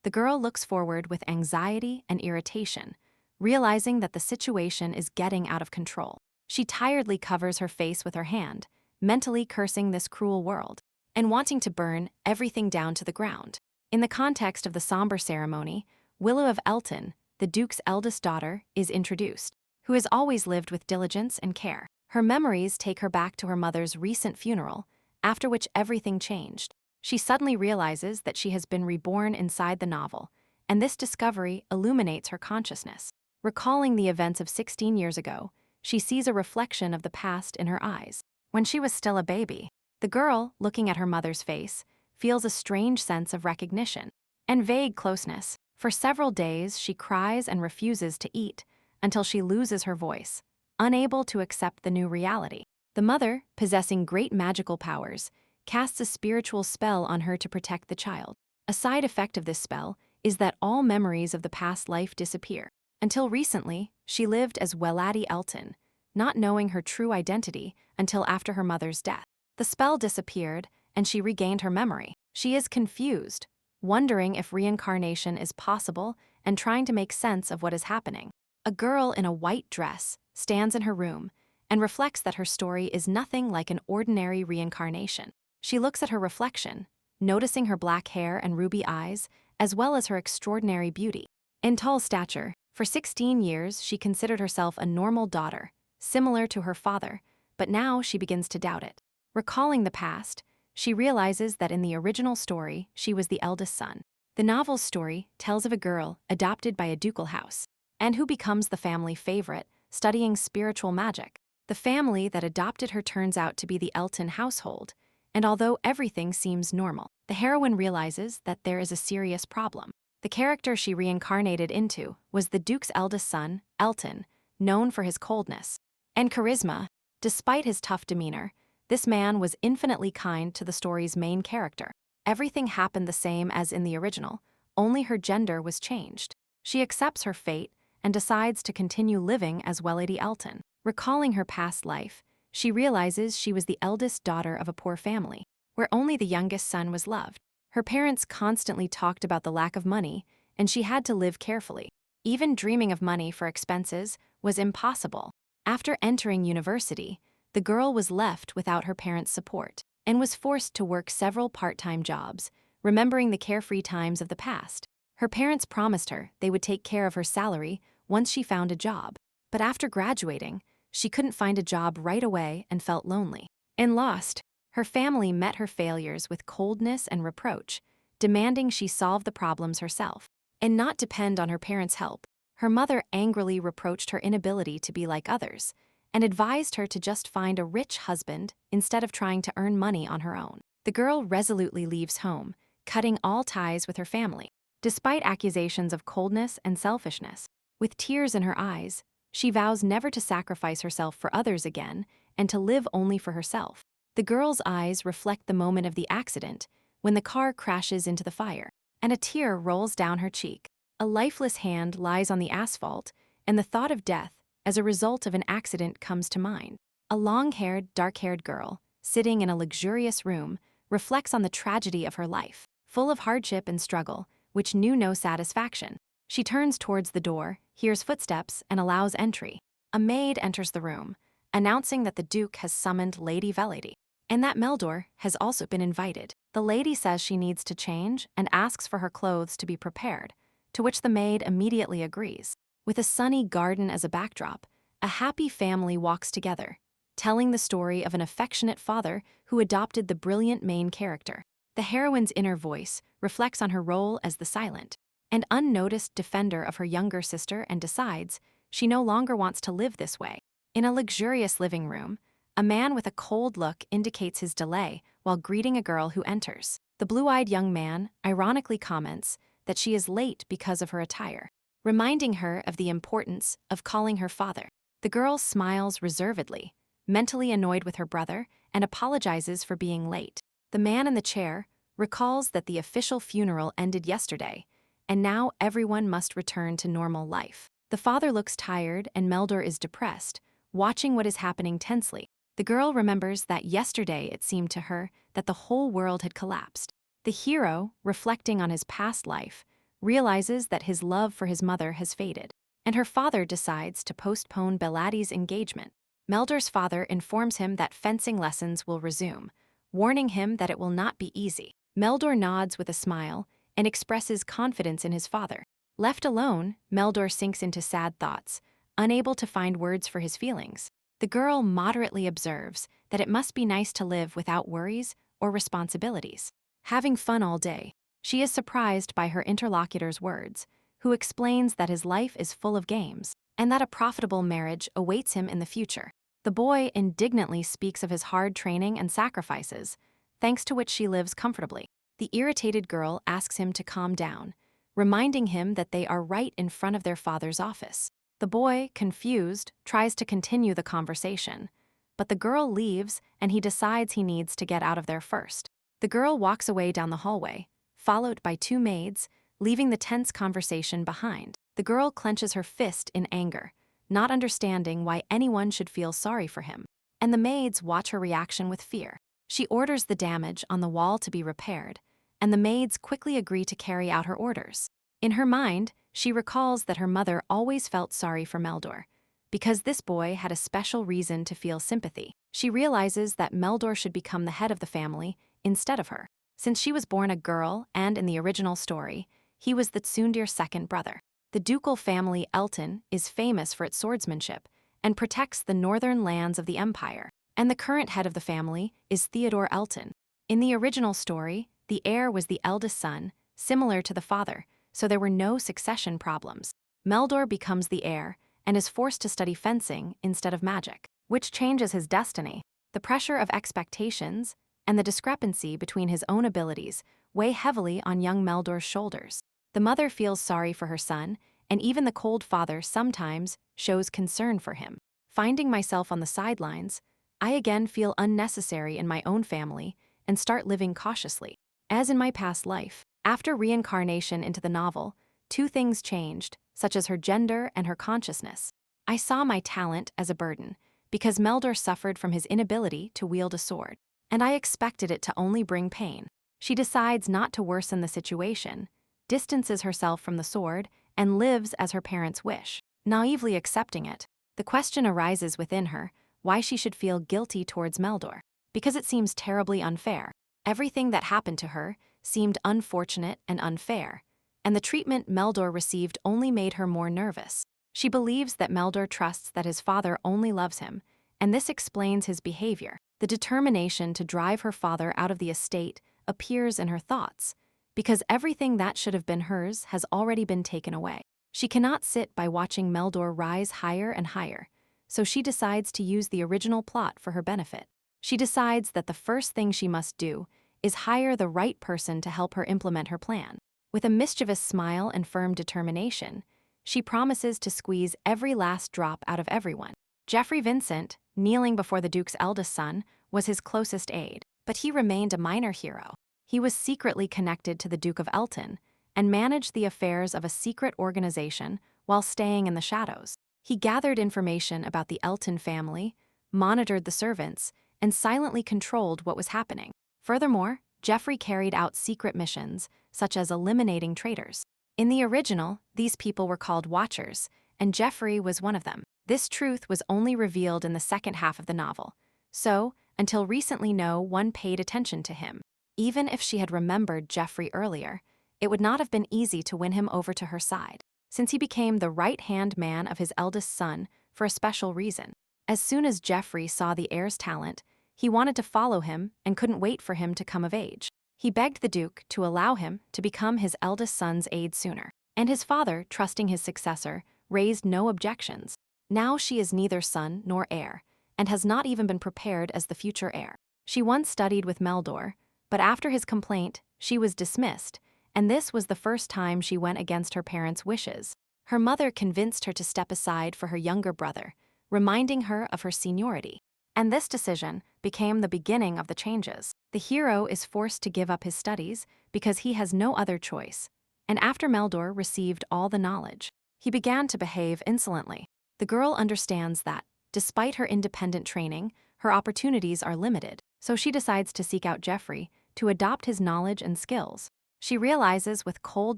the girl looks forward with anxiety and irritation, realizing that the situation is getting out of control. She tiredly covers her face with her hand, mentally cursing this cruel world, and wanting to burn everything down to the ground. In the context of the somber ceremony, Willa of Elton, the Duke's eldest daughter, is introduced, who has always lived with diligence and care. Her memories take her back to her mother's recent funeral, after which everything changed. She suddenly realizes that she has been reborn inside the novel, and this discovery illuminates her consciousness. Recalling the events of 16 years ago, she sees a reflection of the past in her eyes. When she was still a baby, the girl, looking at her mother's face, feels a strange sense of recognition and vague closeness. For several days, she cries and refuses to eat until she loses her voice, unable to accept the new reality. The mother, possessing great magical powers, casts a spiritual spell on her to protect the child. A side effect of this spell is that all memories of the past life disappear. Until recently, she lived as Willa of Elton, not knowing her true identity until after her mother's death. The spell disappeared, and she regained her memory. She is confused, wondering if reincarnation is possible and trying to make sense of what is happening. A girl in a white dress stands in her room and reflects that her story is nothing like an ordinary reincarnation. She looks at her reflection, noticing her black hair and ruby eyes, as well as her extraordinary beauty. In tall stature, for 16 years she considered herself a normal daughter, similar to her father, but now she begins to doubt it. Recalling the past, she realizes that in the original story, she was the eldest son. The novel's story tells of a girl adopted by a ducal house, and who becomes the family favorite, studying spiritual magic. The family that adopted her turns out to be the Elton household, and although everything seems normal, the heroine realizes that there is a serious problem. The character she reincarnated into was the Duke's eldest son, Elton, known for his coldness and charisma. Despite his tough demeanor, this man was infinitely kind to the story's main character. Everything happened the same as in the original, only her gender was changed. She accepts her fate and decides to continue living as Willa of Elton. Recalling her past life, she realizes she was the eldest daughter of a poor family, where only the youngest son was loved. Her parents constantly talked about the lack of money, and she had to live carefully. Even dreaming of money for expenses was impossible. After entering university, the girl was left without her parents' support and was forced to work several part-time jobs, remembering the carefree times of the past. Her parents promised her they would take care of her salary once she found a job, but after graduating, she couldn't find a job right away and felt lonely and lost. Her family met her failures with coldness and reproach, demanding she solve the problems herself and not depend on her parents' help. Her mother angrily reproached her inability to be like others and advised her to just find a rich husband instead of trying to earn money on her own. The girl resolutely leaves home, cutting all ties with her family. Despite accusations of coldness and selfishness, with tears in her eyes, she vows never to sacrifice herself for others again and to live only for herself. The girl's eyes reflect the moment of the accident when the car crashes into the fire, and a tear rolls down her cheek. A lifeless hand lies on the asphalt, and the thought of death as a result of an accident comes to mind. A long-haired, dark-haired girl, sitting in a luxurious room, reflects on the tragedy of her life, full of hardship and struggle, which knew no satisfaction. She turns towards the door, hears footsteps, and allows entry. A maid enters the room, announcing that the Duke has summoned Lady Velady, and that Meldor has also been invited. The lady says she needs to change and asks for her clothes to be prepared, to which the maid immediately agrees. With a sunny garden as a backdrop, a happy family walks together, telling the story of an affectionate father who adopted the brilliant main character. The heroine's inner voice reflects on her role as the silent and unnoticed defender of her younger sister and decides she no longer wants to live this way. In a luxurious living room, a man with a cold look indicates his delay while greeting a girl who enters. The blue-eyed young man ironically comments that she is late because of her attire, reminding her of the importance of calling her father. The girl smiles reservedly, mentally annoyed with her brother, and apologizes for being late. The man in the chair recalls that the official funeral ended yesterday, and now everyone must return to normal life. The father looks tired and Meldor is depressed, watching what is happening tensely. The girl remembers that yesterday it seemed to her that the whole world had collapsed. The hero, reflecting on his past life, realizes that his love for his mother has faded, and her father decides to postpone Beladi's engagement. Meldor's father informs him that fencing lessons will resume, warning him that it will not be easy. Meldor nods with a smile and expresses confidence in his father. Left alone, Meldor sinks into sad thoughts, unable to find words for his feelings. The girl moderately observes that it must be nice to live without worries or responsibilities. Having fun all day, she is surprised by her interlocutor's words, who explains that his life is full of games and that a profitable marriage awaits him in the future. The boy indignantly speaks of his hard training and sacrifices, thanks to which she lives comfortably. The irritated girl asks him to calm down, reminding him that they are right in front of their father's office. The boy, confused, tries to continue the conversation, but the girl leaves and he decides he needs to get out of there first. The girl walks away down the hallway, followed by two maids, leaving the tense conversation behind. The girl clenches her fist in anger, not understanding why anyone should feel sorry for him, and the maids watch her reaction with fear. She orders the damage on the wall to be repaired, and the maids quickly agree to carry out her orders. In her mind, she recalls that her mother always felt sorry for Meldor, because this boy had a special reason to feel sympathy. She realizes that Meldor should become the head of the family instead of her. Since she was born a girl and in the original story, he was the Tsundir's second brother. The ducal family Elton is famous for its swordsmanship and protects the northern lands of the empire, and the current head of the family is Theodore Elton. In the original story, the heir was the eldest son, similar to the father, so there were no succession problems. Meldor becomes the heir and is forced to study fencing instead of magic, which changes his destiny. The pressure of expectations and the discrepancy between his own abilities weigh heavily on young Meldor's shoulders. The mother feels sorry for her son, and even the cold father sometimes shows concern for him. Finding myself on the sidelines, I again feel unnecessary in my own family and start living cautiously. As in my past life, after reincarnation into the novel, two things changed, such as her gender and her consciousness. I saw my talent as a burden, because Meldor suffered from his inability to wield a sword, and I expected it to only bring pain. She decides not to worsen the situation, distances herself from the sword, and lives as her parents wish, naively accepting it. The question arises within her why she should feel guilty towards Meldor, because it seems terribly unfair. Everything that happened to her seemed unfortunate and unfair, and the treatment Meldor received only made her more nervous. She believes that Meldor trusts that his father only loves him, and this explains his behavior. The determination to drive her father out of the estate appears in her thoughts, because everything that should have been hers has already been taken away. She cannot sit by watching Meldor rise higher and higher, so she decides to use the original plot for her benefit. She decides that the first thing she must do is hire the right person to help her implement her plan. With a mischievous smile and firm determination, she promises to squeeze every last drop out of everyone. Geoffrey Vincent, kneeling before the Duke's eldest son, was his closest aide, but he remained a minor hero. He was secretly connected to the Duke of Elton and managed the affairs of a secret organization while staying in the shadows. He gathered information about the Elton family, monitored the servants, and silently controlled what was happening. Furthermore, Geoffrey carried out secret missions, such as eliminating traitors. In the original, these people were called Watchers, and Geoffrey was one of them. This truth was only revealed in the second half of the novel, so, until recently no one paid attention to him. Even if she had remembered Geoffrey earlier, it would not have been easy to win him over to her side, since he became the right-hand man of his eldest son for a special reason. As soon as Geoffrey saw the heir's talent, he wanted to follow him and couldn't wait for him to come of age. He begged the Duke to allow him to become his eldest son's aide sooner, and his father, trusting his successor, raised no objections. Now she is neither son nor heir, and has not even been prepared as the future heir. She once studied with Meldor, but after his complaint, she was dismissed, and this was the first time she went against her parents' wishes. Her mother convinced her to step aside for her younger brother, reminding her of her seniority. And this decision became the beginning of the changes. The hero is forced to give up his studies because he has no other choice, and after Meldor received all the knowledge, he began to behave insolently. The girl understands that, despite her independent training, her opportunities are limited, so she decides to seek out Geoffrey to adopt his knowledge and skills. She realizes with cold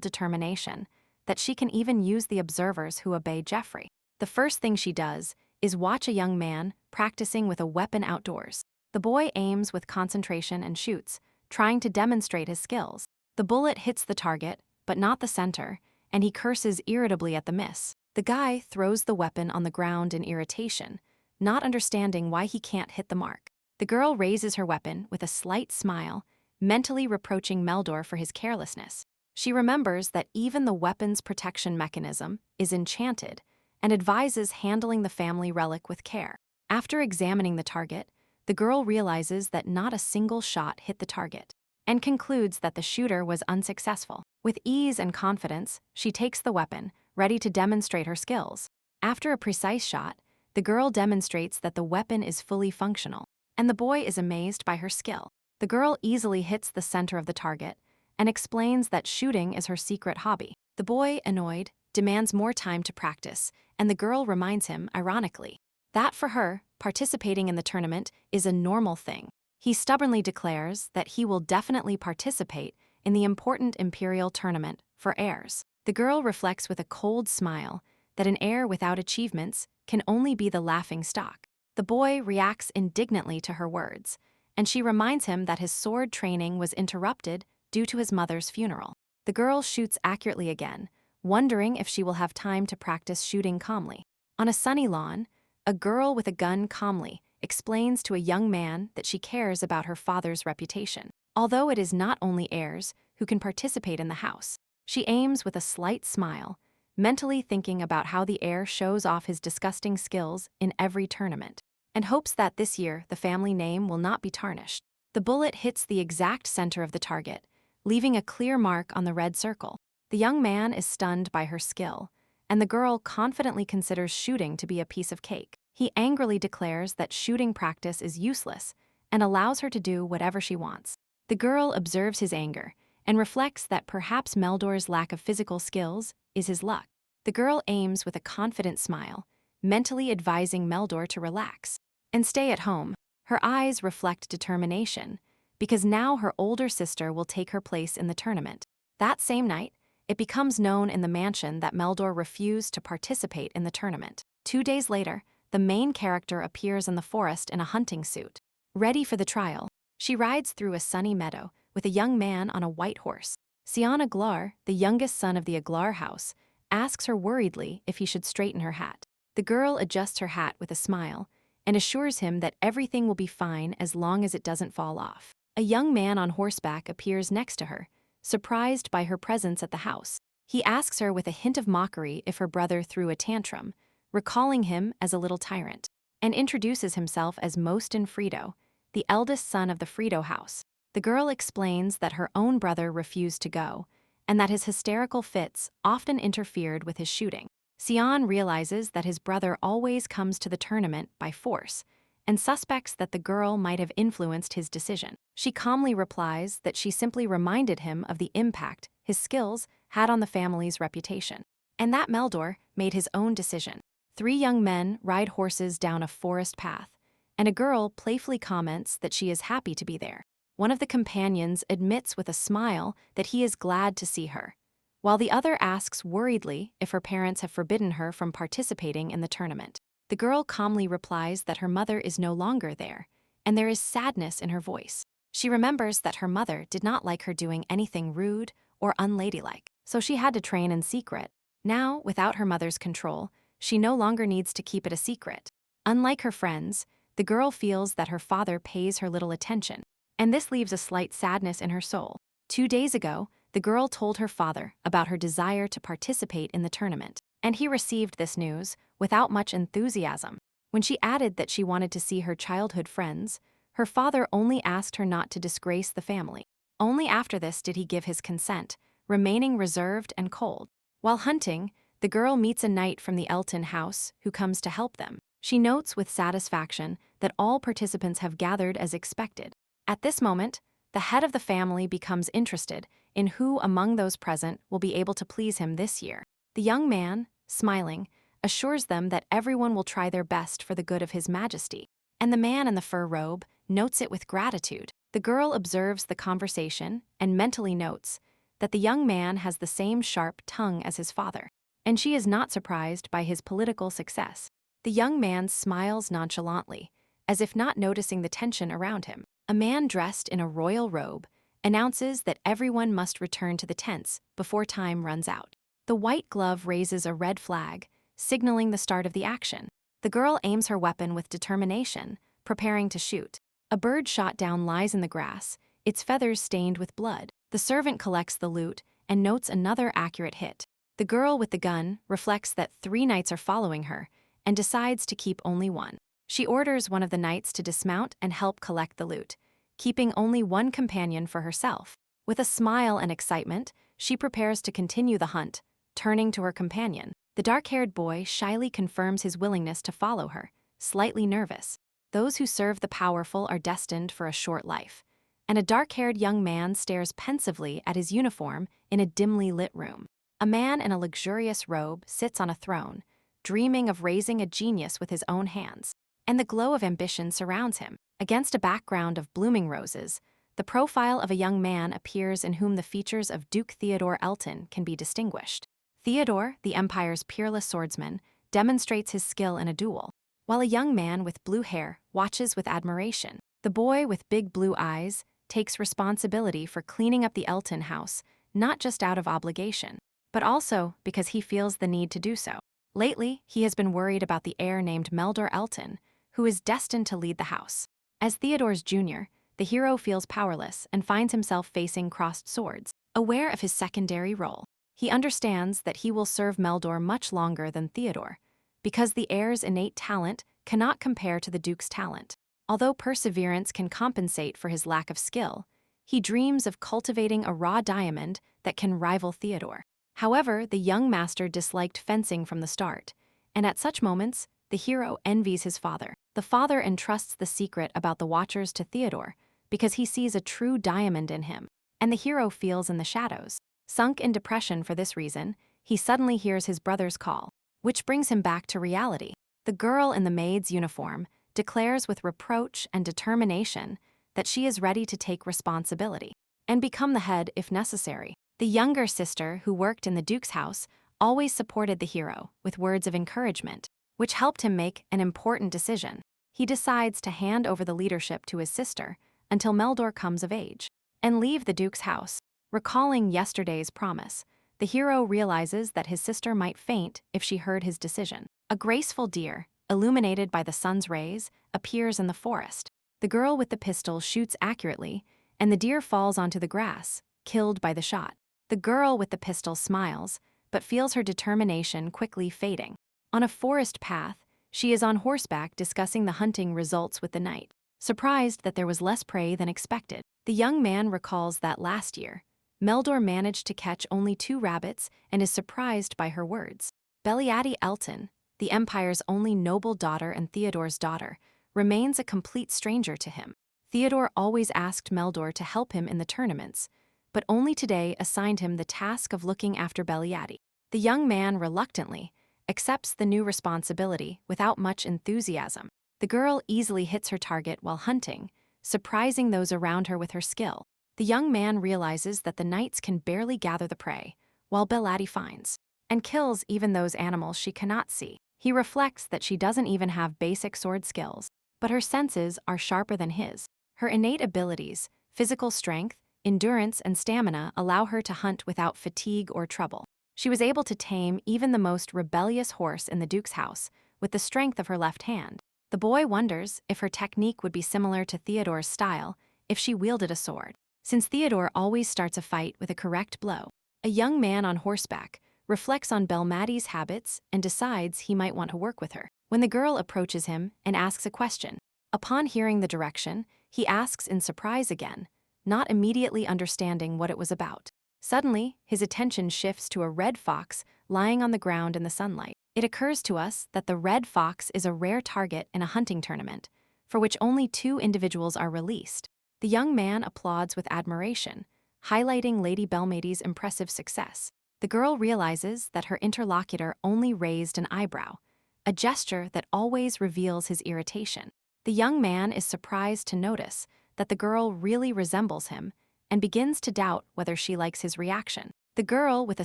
determination that she can even use the observers who obey Jeffrey. The first thing she does is watch a young man practicing with a weapon outdoors. The boy aims with concentration and shoots, trying to demonstrate his skills. The bullet hits the target, but not the center, and he curses irritably at the miss. The guy throws the weapon on the ground in irritation, not understanding why he can't hit the mark. The girl raises her weapon with a slight smile, mentally reproaching Meldor for his carelessness. She remembers that even the weapon's protection mechanism is enchanted and advises handling the family relic with care. After examining the target, the girl realizes that not a single shot hit the target and concludes that the shooter was unsuccessful. With ease and confidence, she takes the weapon, ready to demonstrate her skills. After a precise shot, the girl demonstrates that the weapon is fully functional, and the boy is amazed by her skill. The girl easily hits the center of the target and explains that shooting is her secret hobby. The boy, annoyed, demands more time to practice, and the girl reminds him, ironically, that for her, participating in the tournament is a normal thing. He stubbornly declares that he will definitely participate in the important Imperial tournament for heirs. The girl reflects with a cold smile that an heir without achievements can only be the laughing stock. The boy reacts indignantly to her words, and she reminds him that his sword training was interrupted due to his mother's funeral. The girl shoots accurately again, wondering if she will have time to practice shooting calmly. On a sunny lawn, a girl with a gun calmly explains to a young man that she cares about her father's reputation. Although it is not only heirs who can participate in the house, she aims with a slight smile, mentally thinking about how the heir shows off his disgusting skills in every tournament, and hopes that this year the family name will not be tarnished. The bullet hits the exact center of the target, leaving a clear mark on the red circle. The young man is stunned by her skill, and the girl confidently considers shooting to be a piece of cake. He angrily declares that shooting practice is useless and allows her to do whatever she wants. The girl observes his anger and reflects that perhaps Meldor's lack of physical skills is his luck. The girl aims with a confident smile, mentally advising Meldor to relax and stay at home. Her eyes reflect determination, because now her older sister will take her place in the tournament. That same night, it becomes known in the mansion that Meldor refused to participate in the tournament. 2 days later, the main character appears in the forest in a hunting suit, ready for the trial. She rides through a sunny meadow with a young man on a white horse. Sion Aglar, the youngest son of the Aglar house, asks her worriedly if he should straighten her hat. The girl adjusts her hat with a smile and assures him that everything will be fine as long as it doesn't fall off. A young man on horseback appears next to her, surprised by her presence at the house. He asks her with a hint of mockery if her brother threw a tantrum, recalling him as a little tyrant, and introduces himself as Mostin Frito, the eldest son of the Frito house. The girl explains that her own brother refused to go, and that his hysterical fits often interfered with his shooting. Sion realizes that his brother always comes to the tournament by force, and suspects that the girl might have influenced his decision. She calmly replies that she simply reminded him of the impact his skills had on the family's reputation, and that Meldor made his own decision. 3 young men ride horses down a forest path, and a girl playfully comments that she is happy to be there. One of the companions admits with a smile that he is glad to see her, while the other asks worriedly if her parents have forbidden her from participating in the tournament. The girl calmly replies that her mother is no longer there, and there is sadness in her voice. She remembers that her mother did not like her doing anything rude or unladylike, so she had to train in secret. Now, without her mother's control, she no longer needs to keep it a secret. Unlike her friends, the girl feels that her father pays her little attention, and this leaves a slight sadness in her soul. 2 days ago, the girl told her father about her desire to participate in the tournament, and he received this news without much enthusiasm. When she added that she wanted to see her childhood friends, her father only asked her not to disgrace the family. Only after this did he give his consent, remaining reserved and cold. While hunting, the girl meets a knight from the Elton house who comes to help them. She notes with satisfaction that all participants have gathered as expected. At this moment, the head of the family becomes interested in who among those present will be able to please him this year. The young man, smiling, assures them that everyone will try their best for the good of His Majesty, and the man in the fur robe notes it with gratitude. The girl observes the conversation and mentally notes that the young man has the same sharp tongue as his father, and she is not surprised by his political success. The young man smiles nonchalantly, as if not noticing the tension around him. A man dressed in a royal robe announces that everyone must return to the tents before time runs out. The white glove raises a red flag, signaling the start of the action. The girl aims her weapon with determination, preparing to shoot. A bird shot down lies in the grass, its feathers stained with blood. The servant collects the loot and notes another accurate hit. The girl with the gun reflects that 3 knights are following her and decides to keep only one. She orders one of the knights to dismount and help collect the loot, keeping only one companion for herself. With a smile and excitement, she prepares to continue the hunt, turning to her companion. The dark-haired boy shyly confirms his willingness to follow her, slightly nervous. Those who serve the powerful are destined for a short life, and a dark-haired young man stares pensively at his uniform in a dimly lit room. A man in a luxurious robe sits on a throne, dreaming of raising a genius with his own hands, and the glow of ambition surrounds him. Against a background of blooming roses, the profile of a young man appears in whom the features of Duke Theodore Elton can be distinguished. Theodore, the Empire's peerless swordsman, demonstrates his skill in a duel, while a young man with blue hair watches with admiration. The boy with big blue eyes takes responsibility for cleaning up the Elton house, not just out of obligation, but also because he feels the need to do so. Lately, he has been worried about the heir named Meldor Elton, who is destined to lead the house. As Theodore's junior, the hero feels powerless and finds himself facing crossed swords. Aware of his secondary role, he understands that he will serve Meldor much longer than Theodore, because the heir's innate talent cannot compare to the Duke's talent. Although perseverance can compensate for his lack of skill, he dreams of cultivating a raw diamond that can rival Theodore. However, the young master disliked fencing from the start, and at such moments, the hero envies his father. The father entrusts the secret about the Watchers to Theodore because he sees a true diamond in him, and the hero feels in the shadows. Sunk in depression for this reason, he suddenly hears his brother's call, which brings him back to reality. The girl in the maid's uniform declares with reproach and determination that she is ready to take responsibility and become the head if necessary. The younger sister, who worked in the Duke's house, always supported the hero with words of encouragement, which helped him make an important decision. He decides to hand over the leadership to his sister until Meldor comes of age and leave the Duke's house. Recalling yesterday's promise, the hero realizes that his sister might faint if she heard his decision. A graceful deer, illuminated by the sun's rays, appears in the forest. The girl with the pistol shoots accurately, and the deer falls onto the grass, killed by the shot. The girl with the pistol smiles, but feels her determination quickly fading. On a forest path, she is on horseback discussing the hunting results with the knight, surprised that there was less prey than expected. The young man recalls that last year, Meldor managed to catch only 2 rabbits and is surprised by her words. Beliady Elton, the Empire's only noble daughter and Theodore's daughter, remains a complete stranger to him. Theodore always asked Meldor to help him in the tournaments, but only today assigned him the task of looking after Beliady. The young man reluctantly accepts the new responsibility without much enthusiasm. The girl easily hits her target while hunting, surprising those around her with her skill. The young man realizes that the knights can barely gather the prey, while Beliady finds and kills even those animals she cannot see. He reflects that she doesn't even have basic sword skills, but her senses are sharper than his. Her innate abilities, physical strength, endurance, and stamina allow her to hunt without fatigue or trouble. She was able to tame even the most rebellious horse in the Duke's house with the strength of her left hand. The boy wonders if her technique would be similar to Theodore's style if she wielded a sword, since Theodore always starts a fight with a correct blow. A young man on horseback reflects on Belmadi's habits and decides he might want to work with her. When the girl approaches him and asks a question, upon hearing the direction, he asks in surprise again, not immediately understanding what it was about. Suddenly, his attention shifts to a red fox lying on the ground in the sunlight. It occurs to us that the red fox is a rare target in a hunting tournament, for which only 2 individuals are released. The young man applauds with admiration, highlighting Lady Belmadi's impressive success. The girl realizes that her interlocutor only raised an eyebrow, a gesture that always reveals his irritation. The young man is surprised to notice that the girl really resembles him and begins to doubt whether she likes his reaction. The girl, with a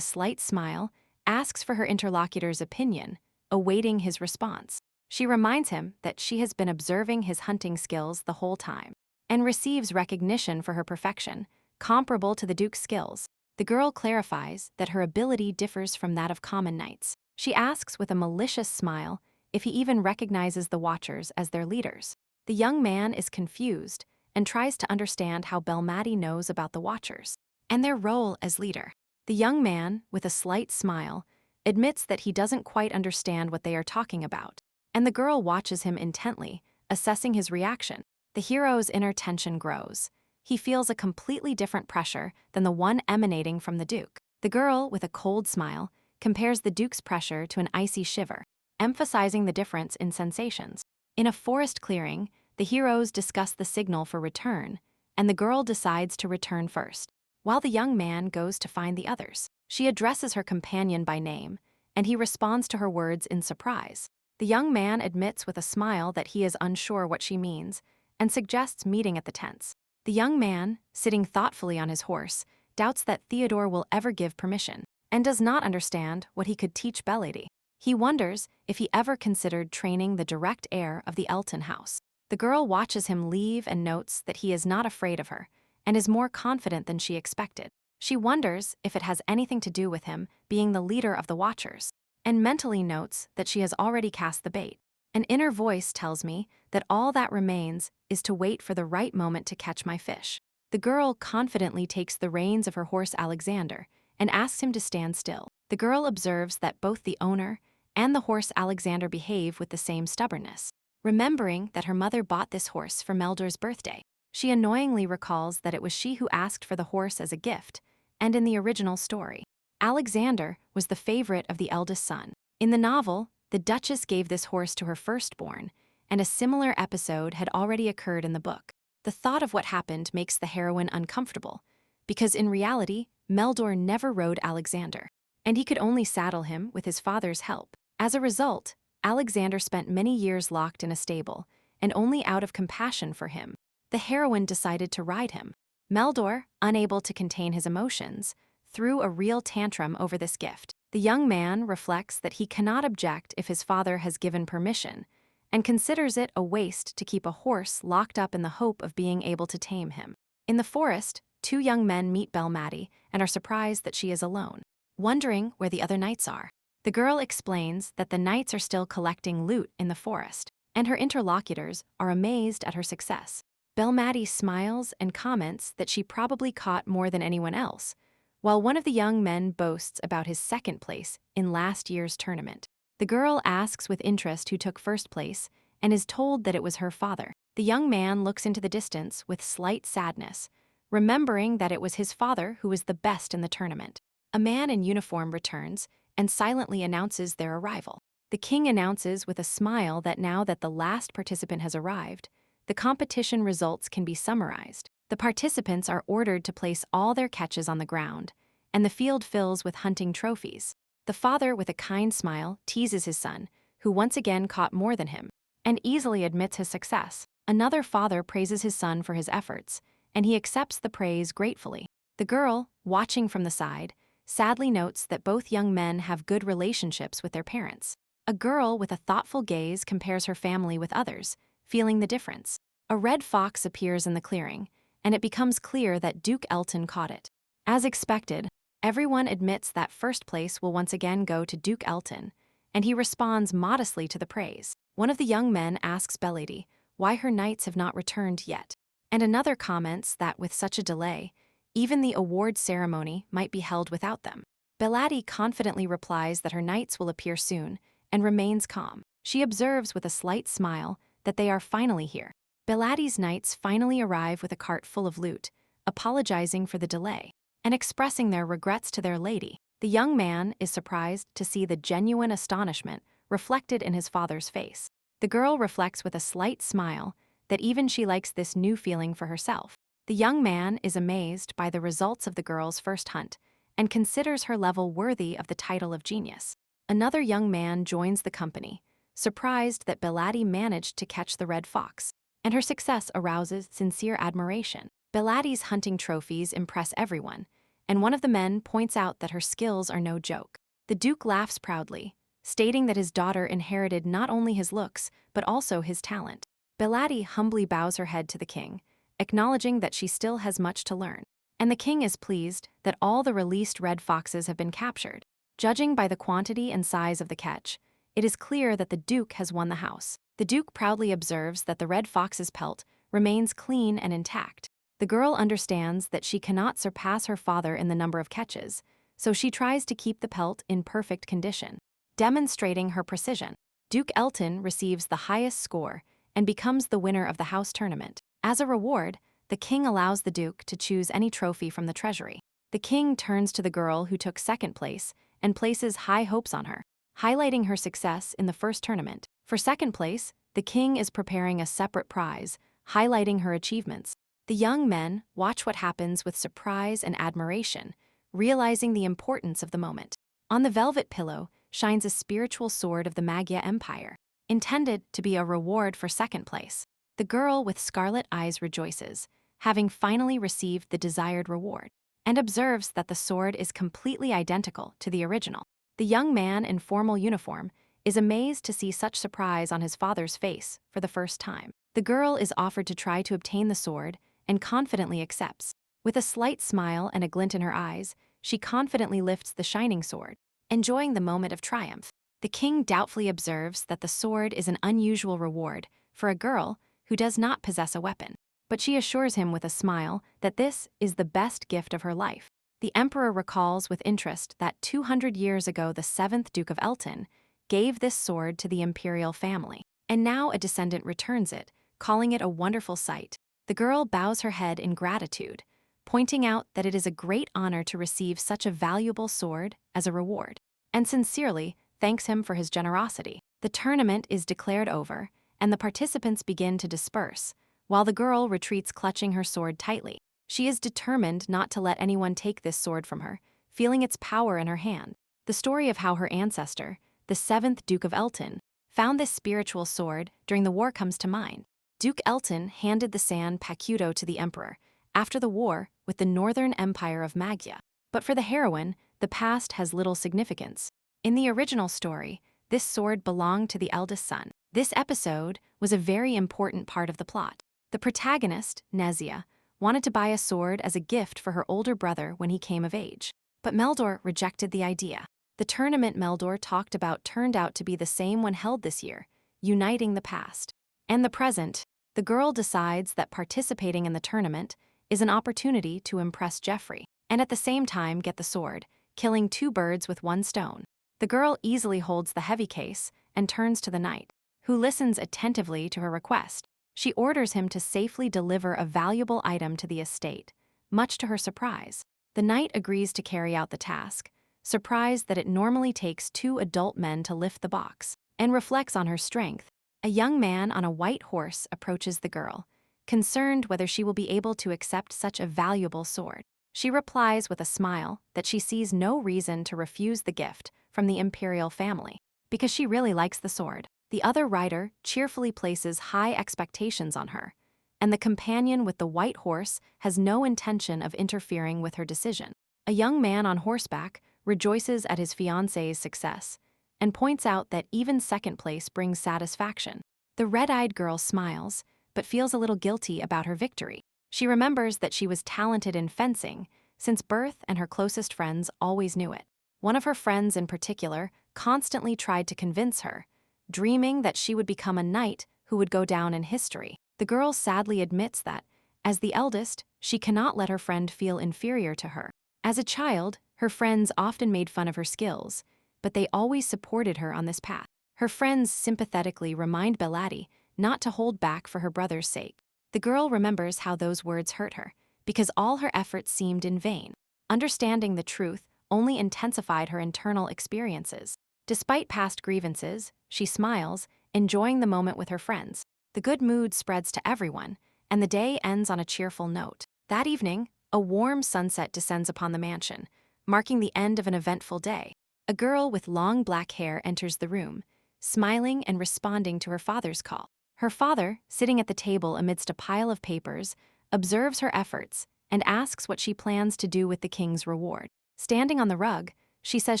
slight smile, asks for her interlocutor's opinion, awaiting his response. She reminds him that she has been observing his hunting skills the whole time and receives recognition for her perfection, comparable to the Duke's skills. The girl clarifies that her ability differs from that of common knights. She asks with a malicious smile if he even recognizes the Watchers as their leaders. The young man is confused and tries to understand how Belmadi knows about the Watchers and their role as leader. The young man, with a slight smile, admits that he doesn't quite understand what they are talking about, and the girl watches him intently, assessing his reaction. The hero's inner tension grows. He feels a completely different pressure than the one emanating from the Duke. The girl, with a cold smile, compares the Duke's pressure to an icy shiver, emphasizing the difference in sensations. In a forest clearing, the heroes discuss the signal for return, and the girl decides to return first, while the young man goes to find the others. She addresses her companion by name, and he responds to her words in surprise. The young man admits with a smile that he is unsure what she means, and suggests meeting at the tents. The young man, sitting thoughtfully on his horse, doubts that Theodore will ever give permission, and does not understand what he could teach Belady. He wonders if he ever considered training the direct heir of the Elton house. The girl watches him leave and notes that he is not afraid of her, and is more confident than she expected. She wonders if it has anything to do with him being the leader of the Watchers, and mentally notes that she has already cast the bait. An inner voice tells me that all that remains is to wait for the right moment to catch my fish. The girl confidently takes the reins of her horse Alexander and asks him to stand still. The girl observes that both the owner and the horse Alexander behave with the same stubbornness. Remembering that her mother bought this horse for Meldor's birthday, she annoyingly recalls that it was she who asked for the horse as a gift, and in the original story, Alexander was the favorite of the eldest son. In the novel, the Duchess gave this horse to her firstborn, and a similar episode had already occurred in the book. The thought of what happened makes the heroine uncomfortable, because in reality, Meldor never rode Alexander, and he could only saddle him with his father's help. As a result, Alexander spent many years locked in a stable, and only out of compassion for him, the heroine decided to ride him. Meldor, unable to contain his emotions, threw a real tantrum over this gift. The young man reflects that he cannot object if his father has given permission, and considers it a waste to keep a horse locked up in the hope of being able to tame him. In the forest, two young men meet Belmadi and are surprised that she is alone, wondering where the other knights are. The girl explains that the knights are still collecting loot in the forest, and her interlocutors are amazed at her success. Belmadi smiles and comments that she probably caught more than anyone else, while one of the young men boasts about his second place in last year's tournament. The girl asks with interest who took first place and is told that it was her father. The young man looks into the distance with slight sadness, remembering that it was his father who was the best in the tournament. A man in uniform returns and silently announces their arrival. The king announces with a smile that now that the last participant has arrived, the competition results can be summarized. The participants are ordered to place all their catches on the ground, and the field fills with hunting trophies. The father, with a kind smile, teases his son, who once again caught more than him, and easily admits his success. Another father praises his son for his efforts, and he accepts the praise gratefully. The girl, watching from the side, sadly notes that both young men have good relationships with their parents. A girl with a thoughtful gaze compares her family with others, feeling the difference. A red fox appears in the clearing, and it becomes clear that Duke Elton caught it. As expected, everyone admits that first place will once again go to Duke Elton, and he responds modestly to the praise. One of the young men asks Belady why her knights have not returned yet, and another comments that with such a delay, even the award ceremony might be held without them. Belady confidently replies that her knights will appear soon, and remains calm. She observes with a slight smile that they are finally here. Beladi's knights finally arrive with a cart full of loot, apologizing for the delay, and expressing their regrets to their lady. The young man is surprised to see the genuine astonishment reflected in his father's face. The girl reflects with a slight smile that even she likes this new feeling for herself. The young man is amazed by the results of the girl's first hunt, and considers her level worthy of the title of genius. Another young man joins the company, surprised that Belady managed to catch the red fox, and her success arouses sincere admiration. Belati's hunting trophies impress everyone, and one of the men points out that her skills are no joke. The Duke laughs proudly, stating that his daughter inherited not only his looks, but also his talent. Belati humbly bows her head to the king, acknowledging that she still has much to learn. And the king is pleased that all the released red foxes have been captured. Judging by the quantity and size of the catch, it is clear that the Duke has won the house. The Duke proudly observes that the red fox's pelt remains clean and intact. The girl understands that she cannot surpass her father in the number of catches, so she tries to keep the pelt in perfect condition. Demonstrating her precision, Duke Elton receives the highest score and becomes the winner of the house tournament. As a reward, the king allows the Duke to choose any trophy from the treasury. The king turns to the girl who took second place and places high hopes on her, highlighting her success in the first tournament. For second place, the king is preparing a separate prize, highlighting her achievements. The young men watch what happens with surprise and admiration, realizing the importance of the moment. On the velvet pillow shines a spiritual sword of the Magya Empire, intended to be a reward for second place. The girl with scarlet eyes rejoices, having finally received the desired reward, and observes that the sword is completely identical to the original. The young man in formal uniform is amazed to see such surprise on his father's face for the first time. The girl is offered to try to obtain the sword and confidently accepts. With a slight smile and a glint in her eyes, she confidently lifts the shining sword, enjoying the moment of triumph. The king doubtfully observes that the sword is an unusual reward for a girl who does not possess a weapon, but she assures him with a smile that this is the best gift of her life. The emperor recalls with interest that 200 years ago the 7th Duke of Elton gave this sword to the imperial family, and now a descendant returns it, calling it a wonderful sight. The girl bows her head in gratitude, pointing out that it is a great honor to receive such a valuable sword as a reward, and sincerely thanks him for his generosity. The tournament is declared over, and the participants begin to disperse, while the girl retreats clutching her sword tightly. She is determined not to let anyone take this sword from her, feeling its power in her hand. The story of how her ancestor, the 7th Duke of Elton, found this spiritual sword during the war comes to mind. Duke Elton handed the San Pacudo to the emperor after the war with the Northern Empire of Magya. But for the heroine, the past has little significance. In the original story, this sword belonged to the eldest son. This episode was a very important part of the plot. The protagonist, Nezia, wanted to buy a sword as a gift for her older brother when he came of age. But Meldor rejected the idea. The tournament Meldor talked about turned out to be the same one held this year, uniting the past and the present. The girl decides that participating in the tournament is an opportunity to impress Jeffrey, and at the same time get the sword, killing 2 birds with 1 stone. The girl easily holds the heavy case and turns to the knight, who listens attentively to her request. She orders him to safely deliver a valuable item to the estate, much to her surprise. The knight agrees to carry out the task, surprised that it normally takes 2 adult men to lift the box, and reflects on her strength. A young man on a white horse approaches the girl, concerned whether she will be able to accept such a valuable sword. She replies with a smile that she sees no reason to refuse the gift from the imperial family, because she really likes the sword. The other rider cheerfully places high expectations on her, and the companion with the white horse has no intention of interfering with her decision. A young man on horseback rejoices at his fiancée's success, and points out that even second place brings satisfaction. The red-eyed girl smiles, but feels a little guilty about her victory. She remembers that she was talented in fencing since birth, and her closest friends always knew it. One of her friends in particular constantly tried to convince her, dreaming that she would become a knight who would go down in history. The girl sadly admits that, as the eldest, she cannot let her friend feel inferior to her. As a child, her friends often made fun of her skills, but they always supported her on this path. Her friends sympathetically remind Belati not to hold back for her brother's sake. The girl remembers how those words hurt her, because all her efforts seemed in vain. Understanding the truth only intensified her internal experiences. Despite past grievances, she smiles, enjoying the moment with her friends. The good mood spreads to everyone, and the day ends on a cheerful note. That evening, a warm sunset descends upon the mansion, marking the end of an eventful day. A girl with long black hair enters the room, smiling and responding to her father's call. Her father, sitting at the table amidst a pile of papers, observes her efforts, and asks what she plans to do with the king's reward. Standing on the rug, she says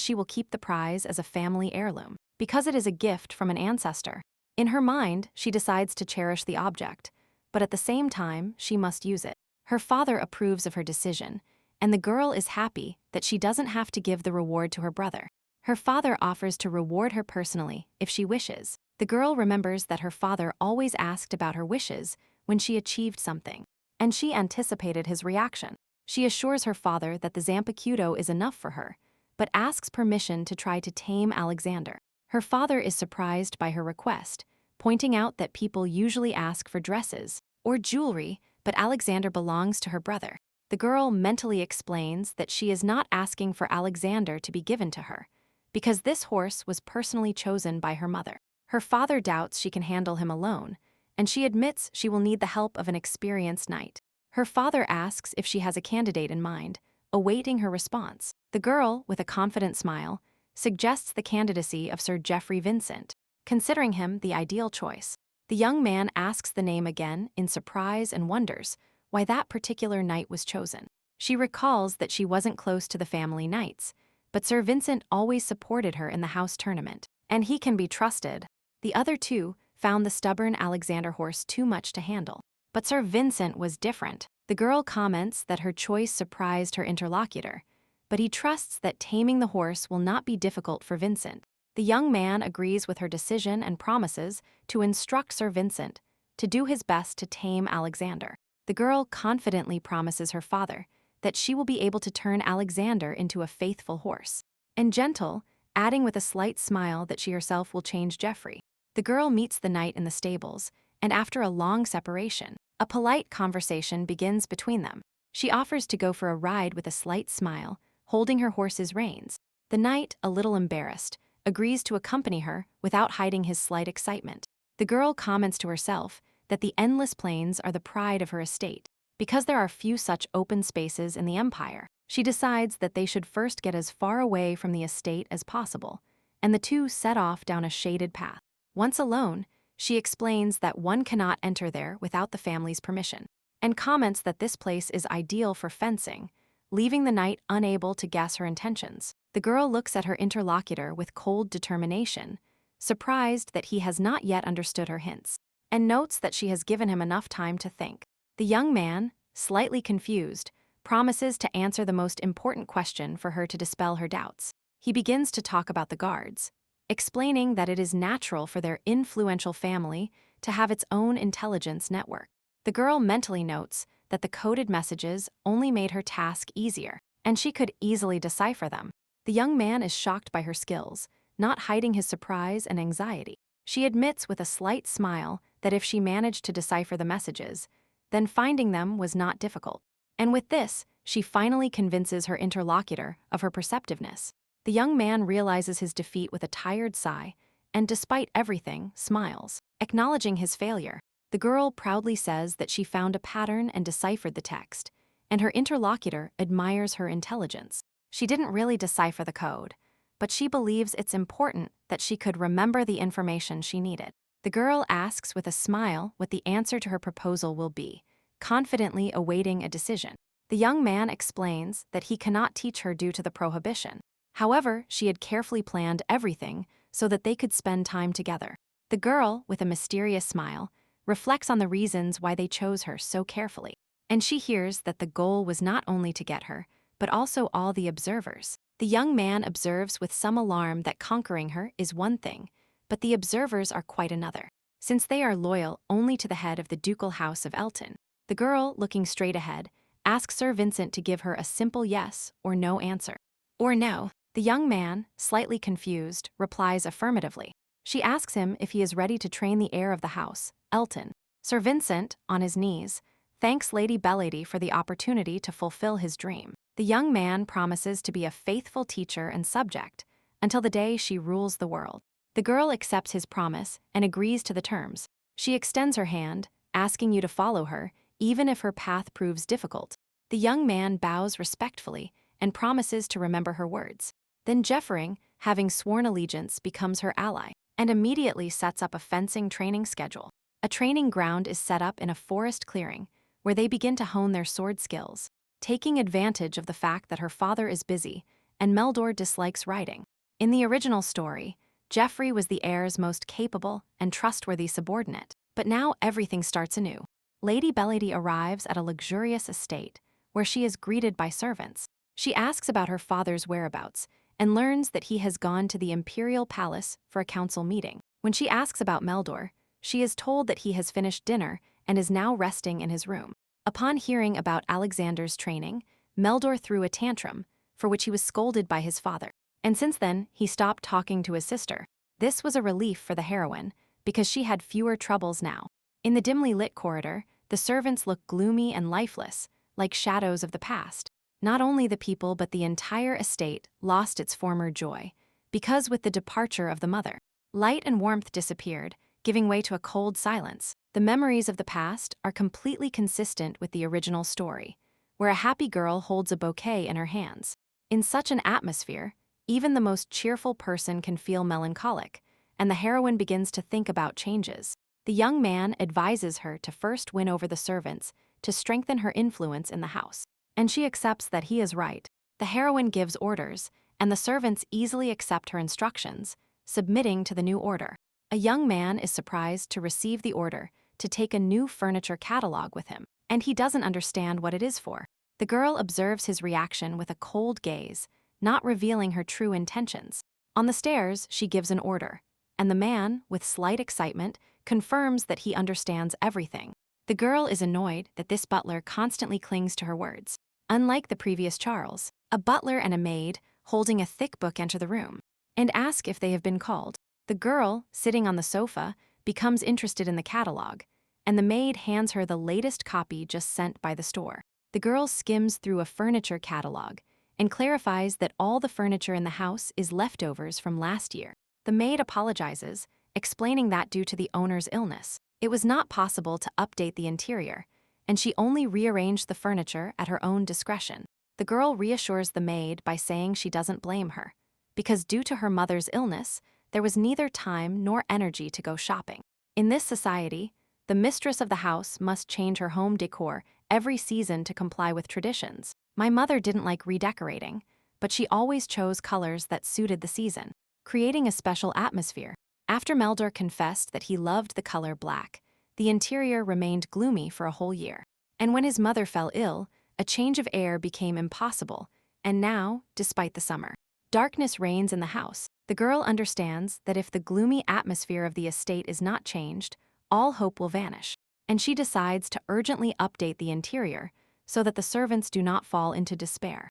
she will keep the prize as a family heirloom, because it is a gift from an ancestor. In her mind, she decides to cherish the object, but at the same time, she must use it. Her father approves of her decision, and the girl is happy that she doesn't have to give the reward to her brother. Her father offers to reward her personally if she wishes. The girl remembers that her father always asked about her wishes when she achieved something, and she anticipated his reaction. She assures her father that the Zampacudo is enough for her, but asks permission to try to tame Alexander. Her father is surprised by her request, pointing out that people usually ask for dresses or jewelry, but Alexander belongs to her brother. The girl mentally explains that she is not asking for Alexander to be given to her, because this horse was personally chosen by her mother. Her father doubts she can handle him alone, and she admits she will need the help of an experienced knight. Her father asks if she has a candidate in mind, awaiting her response. The girl, with a confident smile, suggests the candidacy of Sir Geoffrey Vincent, considering him the ideal choice. The young man asks the name again in surprise and wonders why that particular knight was chosen. She recalls that she wasn't close to the family knights, but Sir Vincent always supported her in the house tournament, and he can be trusted. The other two found the stubborn Alexander horse too much to handle, but Sir Vincent was different. The girl comments that her choice surprised her interlocutor, but he trusts that taming the horse will not be difficult for Vincent. The young man agrees with her decision and promises to instruct Sir Vincent to do his best to tame Alexander. The girl confidently promises her father that she will be able to turn Alexander into a faithful horse, and gentle, adding with a slight smile that she herself will change Geoffrey. The girl meets the knight in the stables, and after a long separation, a polite conversation begins between them. She offers to go for a ride with a slight smile, holding her horse's reins. The knight, a little embarrassed, agrees to accompany her without hiding his slight excitement. The girl comments to herself that the endless plains are the pride of her estate. Because there are few such open spaces in the empire, she decides that they should first get as far away from the estate as possible, and the two set off down a shaded path. Once alone, she explains that one cannot enter there without the family's permission, and comments that this place is ideal for fencing, leaving the knight unable to guess her intentions. The girl looks at her interlocutor with cold determination, surprised that he has not yet understood her hints, and notes that she has given him enough time to think. The young man, slightly confused, promises to answer the most important question for her to dispel her doubts. He begins to talk about the guards, explaining that it is natural for their influential family to have its own intelligence network. The girl mentally notes that the coded messages only made her task easier, and she could easily decipher them. The young man is shocked by her skills, not hiding his surprise and anxiety. She admits with a slight smile that if she managed to decipher the messages, then finding them was not difficult. And with this, she finally convinces her interlocutor of her perceptiveness. The young man realizes his defeat with a tired sigh, and despite everything, smiles, acknowledging his failure. The girl proudly says that she found a pattern and deciphered the text, and her interlocutor admires her intelligence. She didn't really decipher the code, but she believes it's important that she could remember the information she needed. The girl asks with a smile what the answer to her proposal will be, confidently awaiting a decision. The young man explains that he cannot teach her due to the prohibition. However, she had carefully planned everything so that they could spend time together. The girl, with a mysterious smile, reflects on the reasons why they chose her so carefully, and she hears that the goal was not only to get her, but also all the observers. The young man observes with some alarm that conquering her is one thing, but the observers are quite another, since they are loyal only to the head of the ducal house of Elton. The girl, looking straight ahead, asks Sir Vincent to give her a simple yes or no answer. Or no. The young man, slightly confused, replies affirmatively. She asks him if he is ready to train the heir of the house, Elton. Sir Vincent, on his knees, thanks Lady Bellady for the opportunity to fulfill his dream. The young man promises to be a faithful teacher and subject until the day she rules the world. The girl accepts his promise and agrees to the terms. She extends her hand, asking you to follow her, even if her path proves difficult. The young man bows respectfully and promises to remember her words. Then Jeffering, having sworn allegiance, becomes her ally, and immediately sets up a fencing training schedule. A training ground is set up in a forest clearing, where they begin to hone their sword skills, taking advantage of the fact that her father is busy and Meldor dislikes riding. In the original story, Jeffrey was the heir's most capable and trustworthy subordinate, but now everything starts anew. Lady Bellady arrives at a luxurious estate where she is greeted by servants. She asks about her father's whereabouts and learns that he has gone to the Imperial Palace for a council meeting. When she asks about Meldor, she is told that he has finished dinner and is now resting in his room. Upon hearing about Alexander's training, Meldor threw a tantrum, for which he was scolded by his father. And since then, he stopped talking to his sister. This was a relief for the heroine, because she had fewer troubles now. In the dimly lit corridor, the servants look gloomy and lifeless, like shadows of the past. Not only the people but the entire estate lost its former joy, because with the departure of the mother, light and warmth disappeared, giving way to a cold silence. The memories of the past are completely consistent with the original story, where a happy girl holds a bouquet in her hands. In such an atmosphere, even the most cheerful person can feel melancholic, and the heroine begins to think about changes. The young man advises her to first win over the servants to strengthen her influence in the house. And she accepts that he is right. The heroine gives orders, and the servants easily accept her instructions, submitting to the new order. A young man is surprised to receive the order to take a new furniture catalog with him, and he doesn't understand what it is for. The girl observes his reaction with a cold gaze, not revealing her true intentions. On the stairs, she gives an order, and the man, with slight excitement, confirms that he understands everything. The girl is annoyed that this butler constantly clings to her words. Unlike the previous Charles, a butler and a maid, holding a thick book, enter the room and ask if they have been called. The girl, sitting on the sofa, becomes interested in the catalog, and the maid hands her the latest copy just sent by the store. The girl skims through a furniture catalog and clarifies that all the furniture in the house is leftovers from last year. The maid apologizes, explaining that due to the owner's illness, it was not possible to update the interior, and she only rearranged the furniture at her own discretion. The girl reassures the maid by saying she doesn't blame her, because due to her mother's illness, there was neither time nor energy to go shopping. In this society, the mistress of the house must change her home decor every season to comply with traditions. My mother didn't like redecorating, but she always chose colors that suited the season, creating a special atmosphere. After Meldor confessed that he loved the color black, the interior remained gloomy for a whole year. And when his mother fell ill, a change of air became impossible, and now, despite the summer, darkness reigns in the house. The girl understands that if the gloomy atmosphere of the estate is not changed, all hope will vanish, and she decides to urgently update the interior so that the servants do not fall into despair.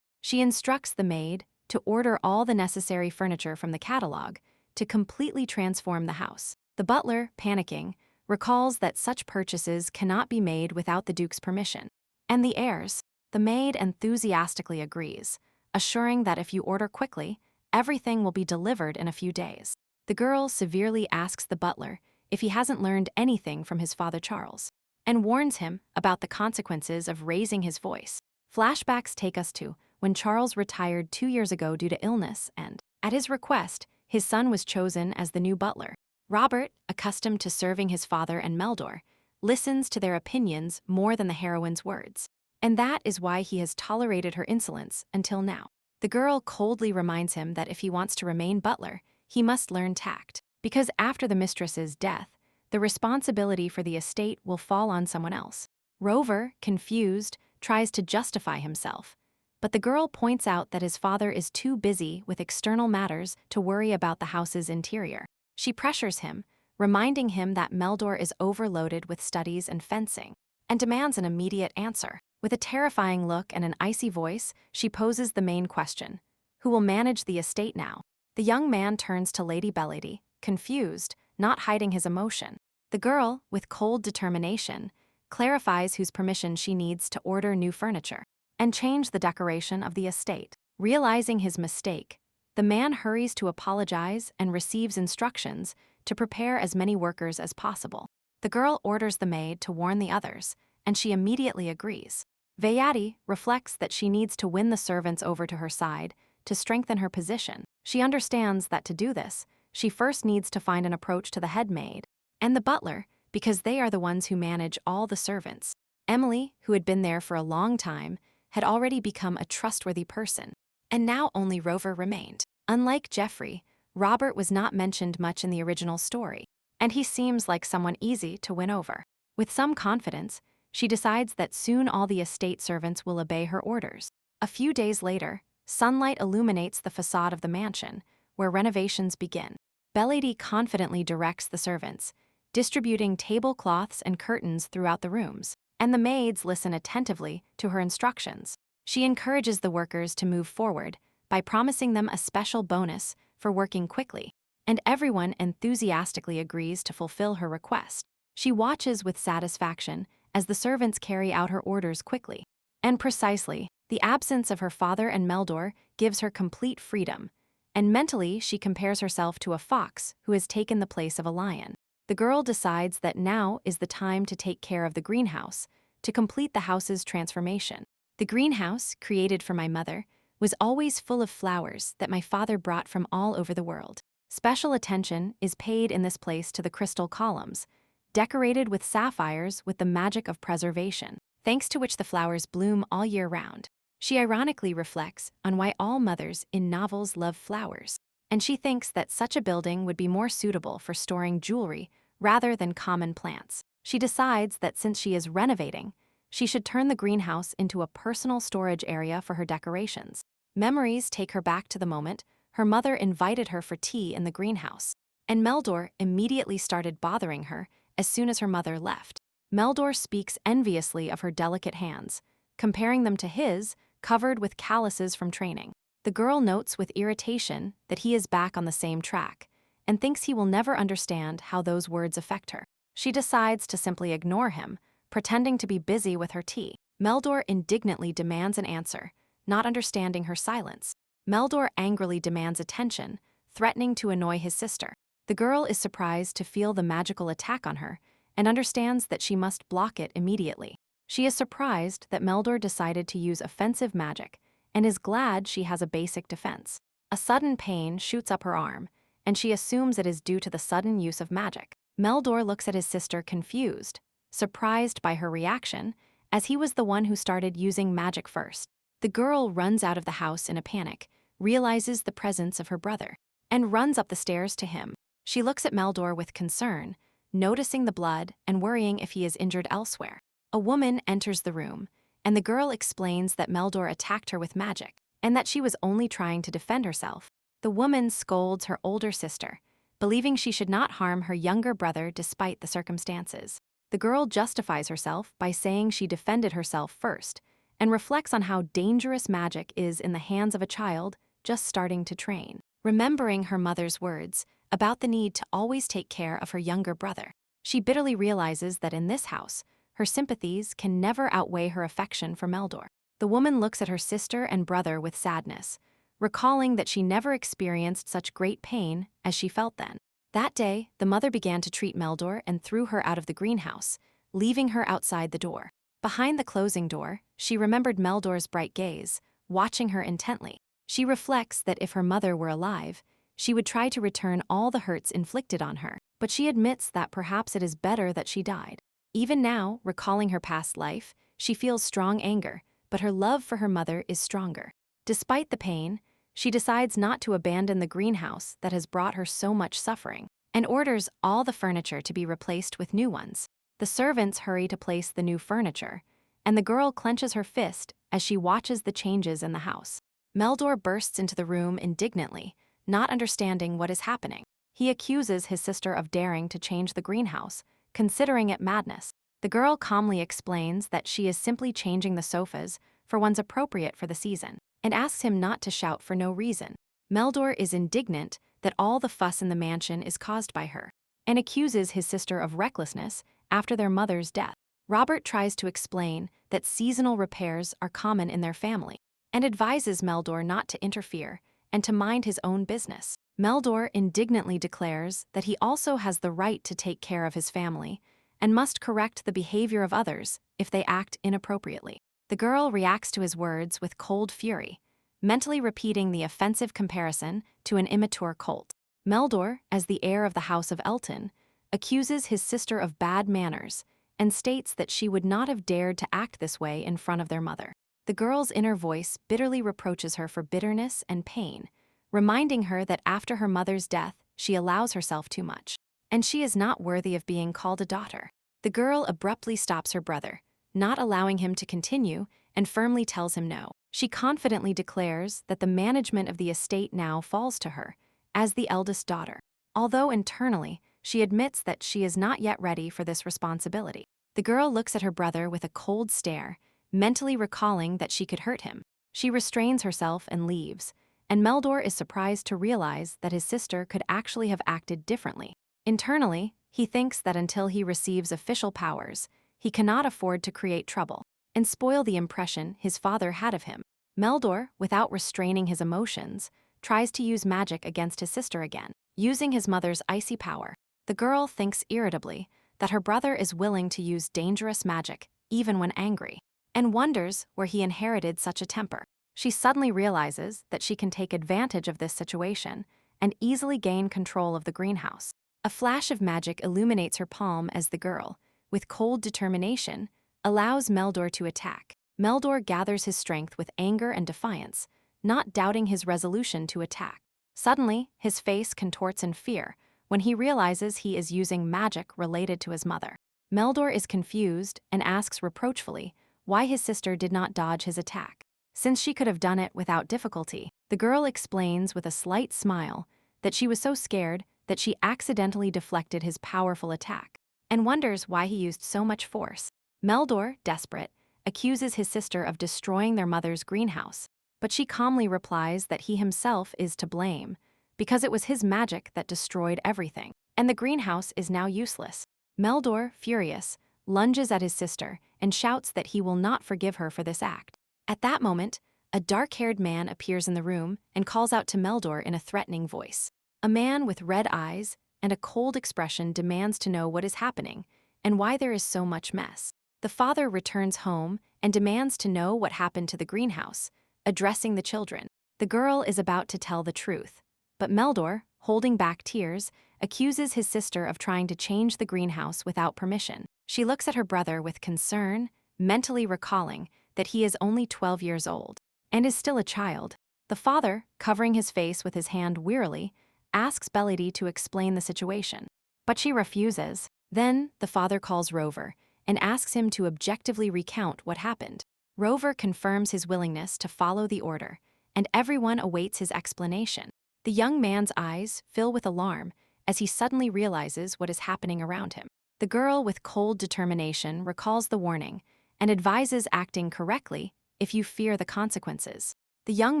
She instructs the maid to order all the necessary furniture from the catalog to completely transform the house. The butler, panicking, recalls that such purchases cannot be made without the Duke's permission. And the heirs, the maid enthusiastically agrees, assuring that if you order quickly, everything will be delivered in a few days. The girl severely asks the butler if he hasn't learned anything from his father Charles, and warns him about the consequences of raising his voice. Flashbacks take us to when Charles retired 2 years ago due to illness, and, at his request, his son was chosen as the new butler. Robert, accustomed to serving his father and Meldor, listens to their opinions more than the heroine's words. And that is why he has tolerated her insolence until now. The girl coldly reminds him that if he wants to remain butler, he must learn tact, because after the mistress's death, the responsibility for the estate will fall on someone else. Rover, confused, tries to justify himself, but the girl points out that his father is too busy with external matters to worry about the house's interior. She pressures him, reminding him that Meldor is overloaded with studies and fencing, and demands an immediate answer. With a terrifying look and an icy voice, she poses the main question: who will manage the estate now? The young man turns to Lady Bellady, confused, not hiding his emotion. The girl, with cold determination, clarifies whose permission she needs to order new furniture and change the decoration of the estate. Realizing his mistake, the man hurries to apologize and receives instructions to prepare as many workers as possible. The girl orders the maid to warn the others, and she immediately agrees. Vayati reflects that she needs to win the servants over to her side to strengthen her position. She understands that to do this, she first needs to find an approach to the head maid and the butler because they are the ones who manage all the servants. Emily, who had been there for a long time, had already become a trustworthy person, and now only Rover remained. Unlike Jeffrey, Robert was not mentioned much in the original story, and he seems like someone easy to win over. With some confidence, she decides that soon all the estate servants will obey her orders. A few days later, sunlight illuminates the facade of the mansion, where renovations begin. Bellady confidently directs the servants, distributing tablecloths and curtains throughout the rooms, and the maids listen attentively to her instructions. She encourages the workers to move forward by promising them a special bonus for working quickly, and everyone enthusiastically agrees to fulfill her request. She watches with satisfaction as the servants carry out her orders quickly and precisely. The absence of her father and Meldor gives her complete freedom, and mentally she compares herself to a fox who has taken the place of a lion. The girl decides that now is the time to take care of the greenhouse, to complete the house's transformation. The greenhouse, created for my mother, was always full of flowers that my father brought from all over the world. Special attention is paid in this place to the crystal columns, decorated with sapphires with the magic of preservation, thanks to which the flowers bloom all year round. She ironically reflects on why all mothers in novels love flowers, and she thinks that such a building would be more suitable for storing jewelry rather than common plants. She decides that since she is renovating, she should turn the greenhouse into a personal storage area for her decorations. Memories take her back to the moment her mother invited her for tea in the greenhouse, and Meldor immediately started bothering her as soon as her mother left. Meldor speaks enviously of her delicate hands, comparing them to his, covered with calluses from training. The girl notes with irritation that he is back on the same track, and thinks he will never understand how those words affect her. She decides to simply ignore him, pretending to be busy with her tea. Meldor indignantly demands an answer, not understanding her silence. Meldor angrily demands attention, threatening to annoy his sister. The girl is surprised to feel the magical attack on her, and understands that she must block it immediately. She is surprised that Meldor decided to use offensive magic, and is glad she has a basic defense. A sudden pain shoots up her arm, and she assumes it is due to the sudden use of magic. Meldor looks at his sister confused, surprised by her reaction, as he was the one who started using magic first. The girl runs out of the house in a panic, realizes the presence of her brother, and runs up the stairs to him. She looks at Meldor with concern, noticing the blood and worrying if he is injured elsewhere. A woman enters the room, and the girl explains that Meldor attacked her with magic, and that she was only trying to defend herself. The woman scolds her older sister, believing she should not harm her younger brother despite the circumstances. The girl justifies herself by saying she defended herself first, and reflects on how dangerous magic is in the hands of a child just starting to train. Remembering her mother's words about the need to always take care of her younger brother, she bitterly realizes that in this house, her sympathies can never outweigh her affection for Meldor. The woman looks at her sister and brother with sadness, recalling that she never experienced such great pain as she felt then. That day, the mother began to treat Meldor and threw her out of the greenhouse, leaving her outside the door. Behind the closing door, she remembered Meldor's bright gaze, watching her intently. She reflects that if her mother were alive, she would try to return all the hurts inflicted on her, but she admits that perhaps it is better that she died. Even now, recalling her past life, she feels strong anger, but her love for her mother is stronger. Despite the pain, she decides not to abandon the greenhouse that has brought her so much suffering, and orders all the furniture to be replaced with new ones. The servants hurry to place the new furniture, and the girl clenches her fist as she watches the changes in the house. Meldor bursts into the room indignantly, not understanding what is happening. He accuses his sister of daring to change the greenhouse, considering it madness. The girl calmly explains that she is simply changing the sofas for ones appropriate for the season, and asks him not to shout for no reason. Meldor is indignant that all the fuss in the mansion is caused by her, and accuses his sister of recklessness after their mother's death. Robert tries to explain that seasonal repairs are common in their family, and advises Meldor not to interfere and to mind his own business. Meldor indignantly declares that he also has the right to take care of his family, and must correct the behavior of others if they act inappropriately. The girl reacts to his words with cold fury, mentally repeating the offensive comparison to an immature colt. Meldor, as the heir of the House of Elton, accuses his sister of bad manners, and states that she would not have dared to act this way in front of their mother. The girl's inner voice bitterly reproaches her for bitterness and pain, reminding her that after her mother's death, she allows herself too much, and she is not worthy of being called a daughter. The girl abruptly stops her brother, not allowing him to continue, and firmly tells him no. She confidently declares that the management of the estate now falls to her, as the eldest daughter, although internally, she admits that she is not yet ready for this responsibility. The girl looks at her brother with a cold stare, mentally recalling that she could hurt him. She restrains herself and leaves, and Meldor is surprised to realize that his sister could actually have acted differently. Internally, he thinks that until he receives official powers, he cannot afford to create trouble and spoil the impression his father had of him. Meldor, without restraining his emotions, tries to use magic against his sister again, using his mother's icy power. The girl thinks irritably that her brother is willing to use dangerous magic, even when angry, and wonders where he inherited such a temper. She suddenly realizes that she can take advantage of this situation and easily gain control of the greenhouse. A flash of magic illuminates her palm as the girl, with cold determination, allows Meldor to attack. Meldor gathers his strength with anger and defiance, not doubting his resolution to attack. Suddenly, his face contorts in fear when he realizes he is using magic related to his mother. Meldor is confused and asks reproachfully why his sister did not dodge his attack, since she could have done it without difficulty. The girl explains with a slight smile that she was so scared that she accidentally deflected his powerful attack, and wonders why he used so much force. Meldor, desperate, accuses his sister of destroying their mother's greenhouse, but she calmly replies that he himself is to blame, because it was his magic that destroyed everything, and the greenhouse is now useless. Meldor, furious, lunges at his sister and shouts that he will not forgive her for this act. At that moment, a dark-haired man appears in the room and calls out to Meldor in a threatening voice. A man with red eyes and a cold expression demands to know what is happening and why there is so much mess. The father returns home and demands to know what happened to the greenhouse, addressing the children. The girl is about to tell the truth, but Meldor, holding back tears, accuses his sister of trying to change the greenhouse without permission. She looks at her brother with concern, mentally recalling that he is only 12 years old and is still a child. The father, covering his face with his hand wearily, asks Belady to explain the situation, but she refuses. Then, the father calls Rover and asks him to objectively recount what happened. Rover confirms his willingness to follow the order, and everyone awaits his explanation. The young man's eyes fill with alarm as he suddenly realizes what is happening around him. The girl, with cold determination, recalls the warning and advises acting correctly if you fear the consequences. The young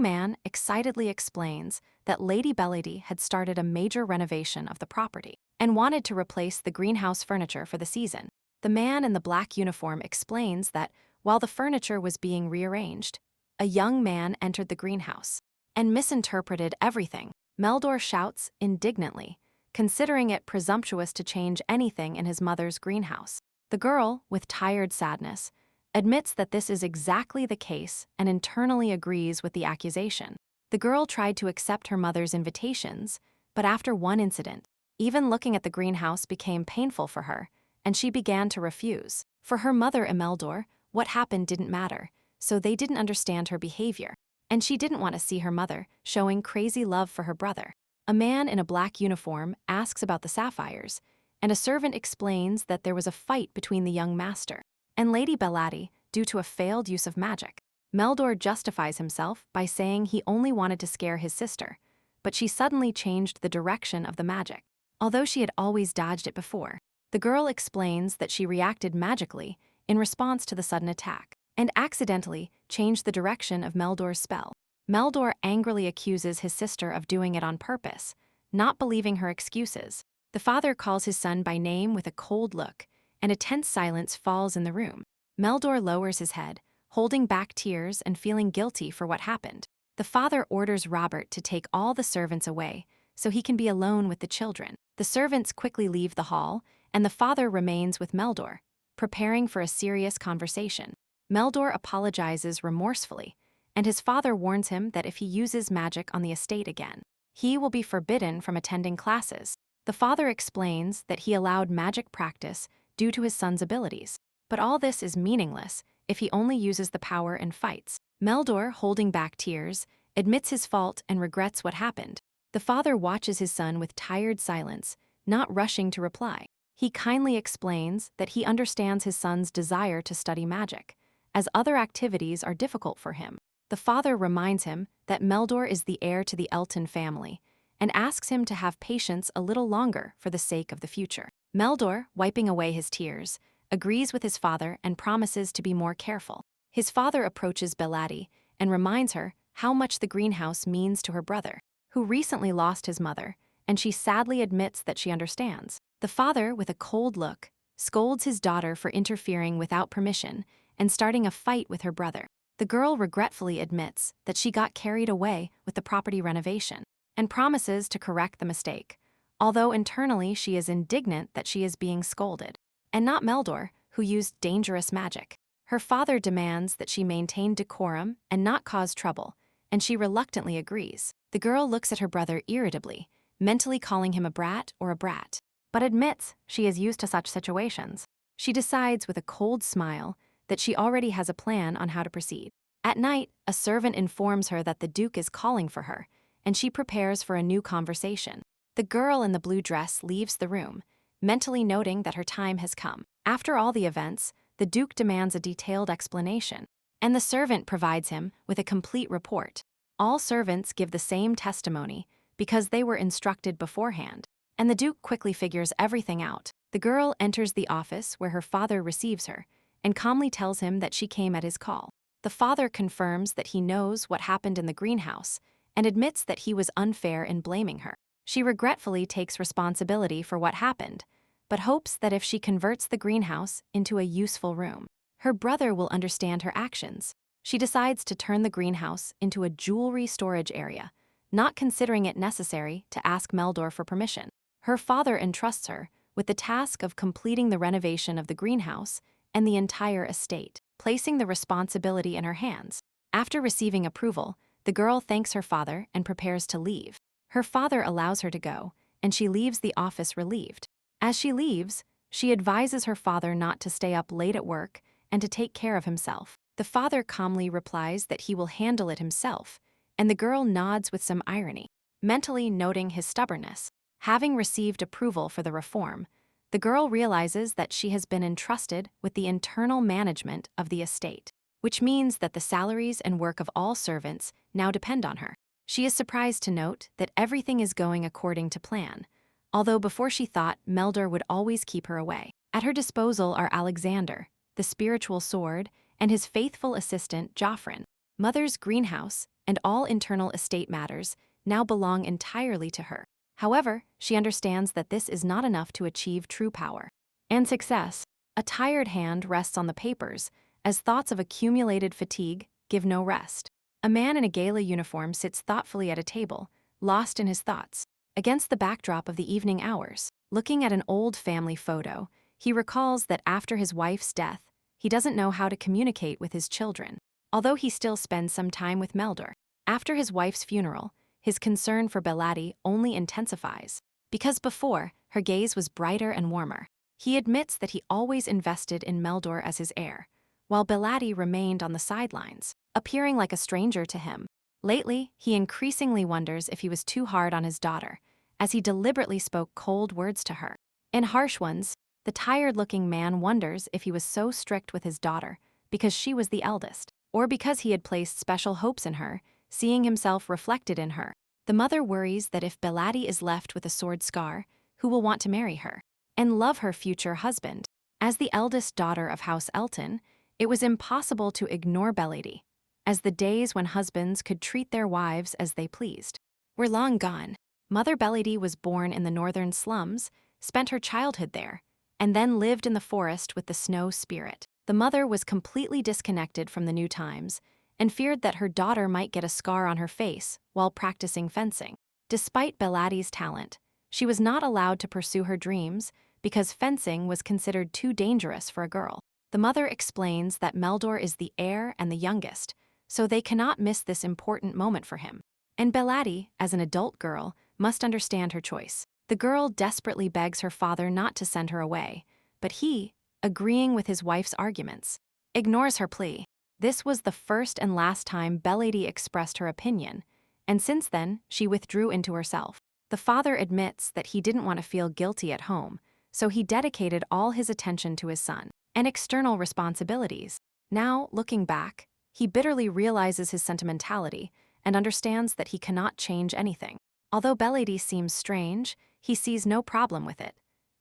man excitedly explains that Lady Belady had started a major renovation of the property and wanted to replace the greenhouse furniture for the season. The man in the black uniform explains that while the furniture was being rearranged, a young man entered the greenhouse and misinterpreted everything. Meldor shouts indignantly, considering it presumptuous to change anything in his mother's greenhouse. The girl, with tired sadness, admits that this is exactly the case and internally agrees with the accusation. The girl tried to accept her mother's invitations, but after one incident, even looking at the greenhouse became painful for her, and she began to refuse. For her mother, Imeldor, what happened didn't matter, so they didn't understand her behavior, and she didn't want to see her mother showing crazy love for her brother. A man in a black uniform asks about the sapphires, and a servant explains that there was a fight between the young master and Lady Belady due to a failed use of magic. Meldor justifies himself by saying he only wanted to scare his sister, but she suddenly changed the direction of the magic, although she had always dodged it before. The girl explains that she reacted magically in response to the sudden attack, and accidentally changed the direction of Meldor's spell. Meldor angrily accuses his sister of doing it on purpose, not believing her excuses. The father calls his son by name with a cold look, and a tense silence falls in the room. Meldor lowers his head, holding back tears and feeling guilty for what happened. The father orders Robert to take all the servants away so he can be alone with the children. The servants quickly leave the hall, and the father remains with Meldor, preparing for a serious conversation. Meldor apologizes remorsefully, and his father warns him that if he uses magic on the estate again, he will be forbidden from attending classes. The father explains that he allowed magic practice due to his son's abilities. But all this is meaningless if he only uses the power in fights. Meldor, holding back tears, admits his fault and regrets what happened. The father watches his son with tired silence, not rushing to reply. He kindly explains that he understands his son's desire to study magic, as other activities are difficult for him. The father reminds him that Meldor is the heir to the Elton family, and asks him to have patience a little longer for the sake of the future. Meldor, wiping away his tears, agrees with his father and promises to be more careful. His father approaches Belati and reminds her how much the greenhouse means to her brother, who recently lost his mother, and she sadly admits that she understands. The father, with a cold look, scolds his daughter for interfering without permission and starting a fight with her brother. The girl regretfully admits that she got carried away with the property renovation and promises to correct the mistake, although internally she is indignant that she is being scolded, and not Meldor, who used dangerous magic. Her father demands that she maintain decorum and not cause trouble, and she reluctantly agrees. The girl looks at her brother irritably, mentally calling him a brat or a brat, but admits she is used to such situations. She decides with a cold smile that she already has a plan on how to proceed. At night, a servant informs her that the Duke is calling for her, and she prepares for a new conversation. The girl in the blue dress leaves the room, mentally noting that her time has come. After all the events, the Duke demands a detailed explanation, and the servant provides him with a complete report. All servants give the same testimony because they were instructed beforehand, and the Duke quickly figures everything out. The girl enters the office where her father receives her and calmly tells him that she came at his call. The father confirms that he knows what happened in the greenhouse and admits that he was unfair in blaming her. She regretfully takes responsibility for what happened, but hopes that if she converts the greenhouse into a useful room, her brother will understand her actions. She decides to turn the greenhouse into a jewelry storage area, not considering it necessary to ask Meldor for permission. Her father entrusts her with the task of completing the renovation of the greenhouse and the entire estate, placing the responsibility in her hands. After receiving approval, the girl thanks her father and prepares to leave. Her father allows her to go, and she leaves the office relieved. As she leaves, she advises her father not to stay up late at work and to take care of himself. The father calmly replies that he will handle it himself, and the girl nods with some irony, mentally noting his stubbornness. Having received approval for the reform, the girl realizes that she has been entrusted with the internal management of the estate, which means that the salaries and work of all servants now depend on her. She is surprised to note that everything is going according to plan, although before she thought Meldor would always keep her away. At her disposal are Alexander, the spiritual sword, and his faithful assistant Joffrin. Mother's greenhouse and all internal estate matters now belong entirely to her. However, she understands that this is not enough to achieve true power and success. A tired hand rests on the papers as thoughts of accumulated fatigue give no rest. A man in a gala uniform sits thoughtfully at a table, lost in his thoughts. Against the backdrop of the evening hours, looking at an old family photo, he recalls that after his wife's death, he doesn't know how to communicate with his children, although he still spends some time with Meldor. After his wife's funeral, his concern for Belati only intensifies, because before, her gaze was brighter and warmer. He admits that he always invested in Meldor as his heir, while Belati remained on the sidelines, appearing like a stranger to him. Lately, he increasingly wonders if he was too hard on his daughter, as he deliberately spoke cold words to her. In harsh ones, the tired-looking man wonders if he was so strict with his daughter because she was the eldest, or because he had placed special hopes in her, seeing himself reflected in her. The mother worries that if Belati is left with a sword scar, who will want to marry her and love her future husband? As the eldest daughter of House Elton, it was impossible to ignore Belati, as the days when husbands could treat their wives as they pleased were long gone. Mother Belati was born in the northern slums, spent her childhood there, and then lived in the forest with the snow spirit. The mother was completely disconnected from the new times and feared that her daughter might get a scar on her face while practicing fencing. Despite Belati's talent, she was not allowed to pursue her dreams because fencing was considered too dangerous for a girl. The mother explains that Meldor is the heir and the youngest, so they cannot miss this important moment for him. And Belati, as an adult girl, must understand her choice. The girl desperately begs her father not to send her away, but he, agreeing with his wife's arguments, ignores her plea. This was the first and last time Bellady expressed her opinion, and since then, she withdrew into herself. The father admits that he didn't want to feel guilty at home, so he dedicated all his attention to his son and external responsibilities. Now, looking back, he bitterly realizes his sentimentality and understands that he cannot change anything. Although Bellady seems strange, he sees no problem with it,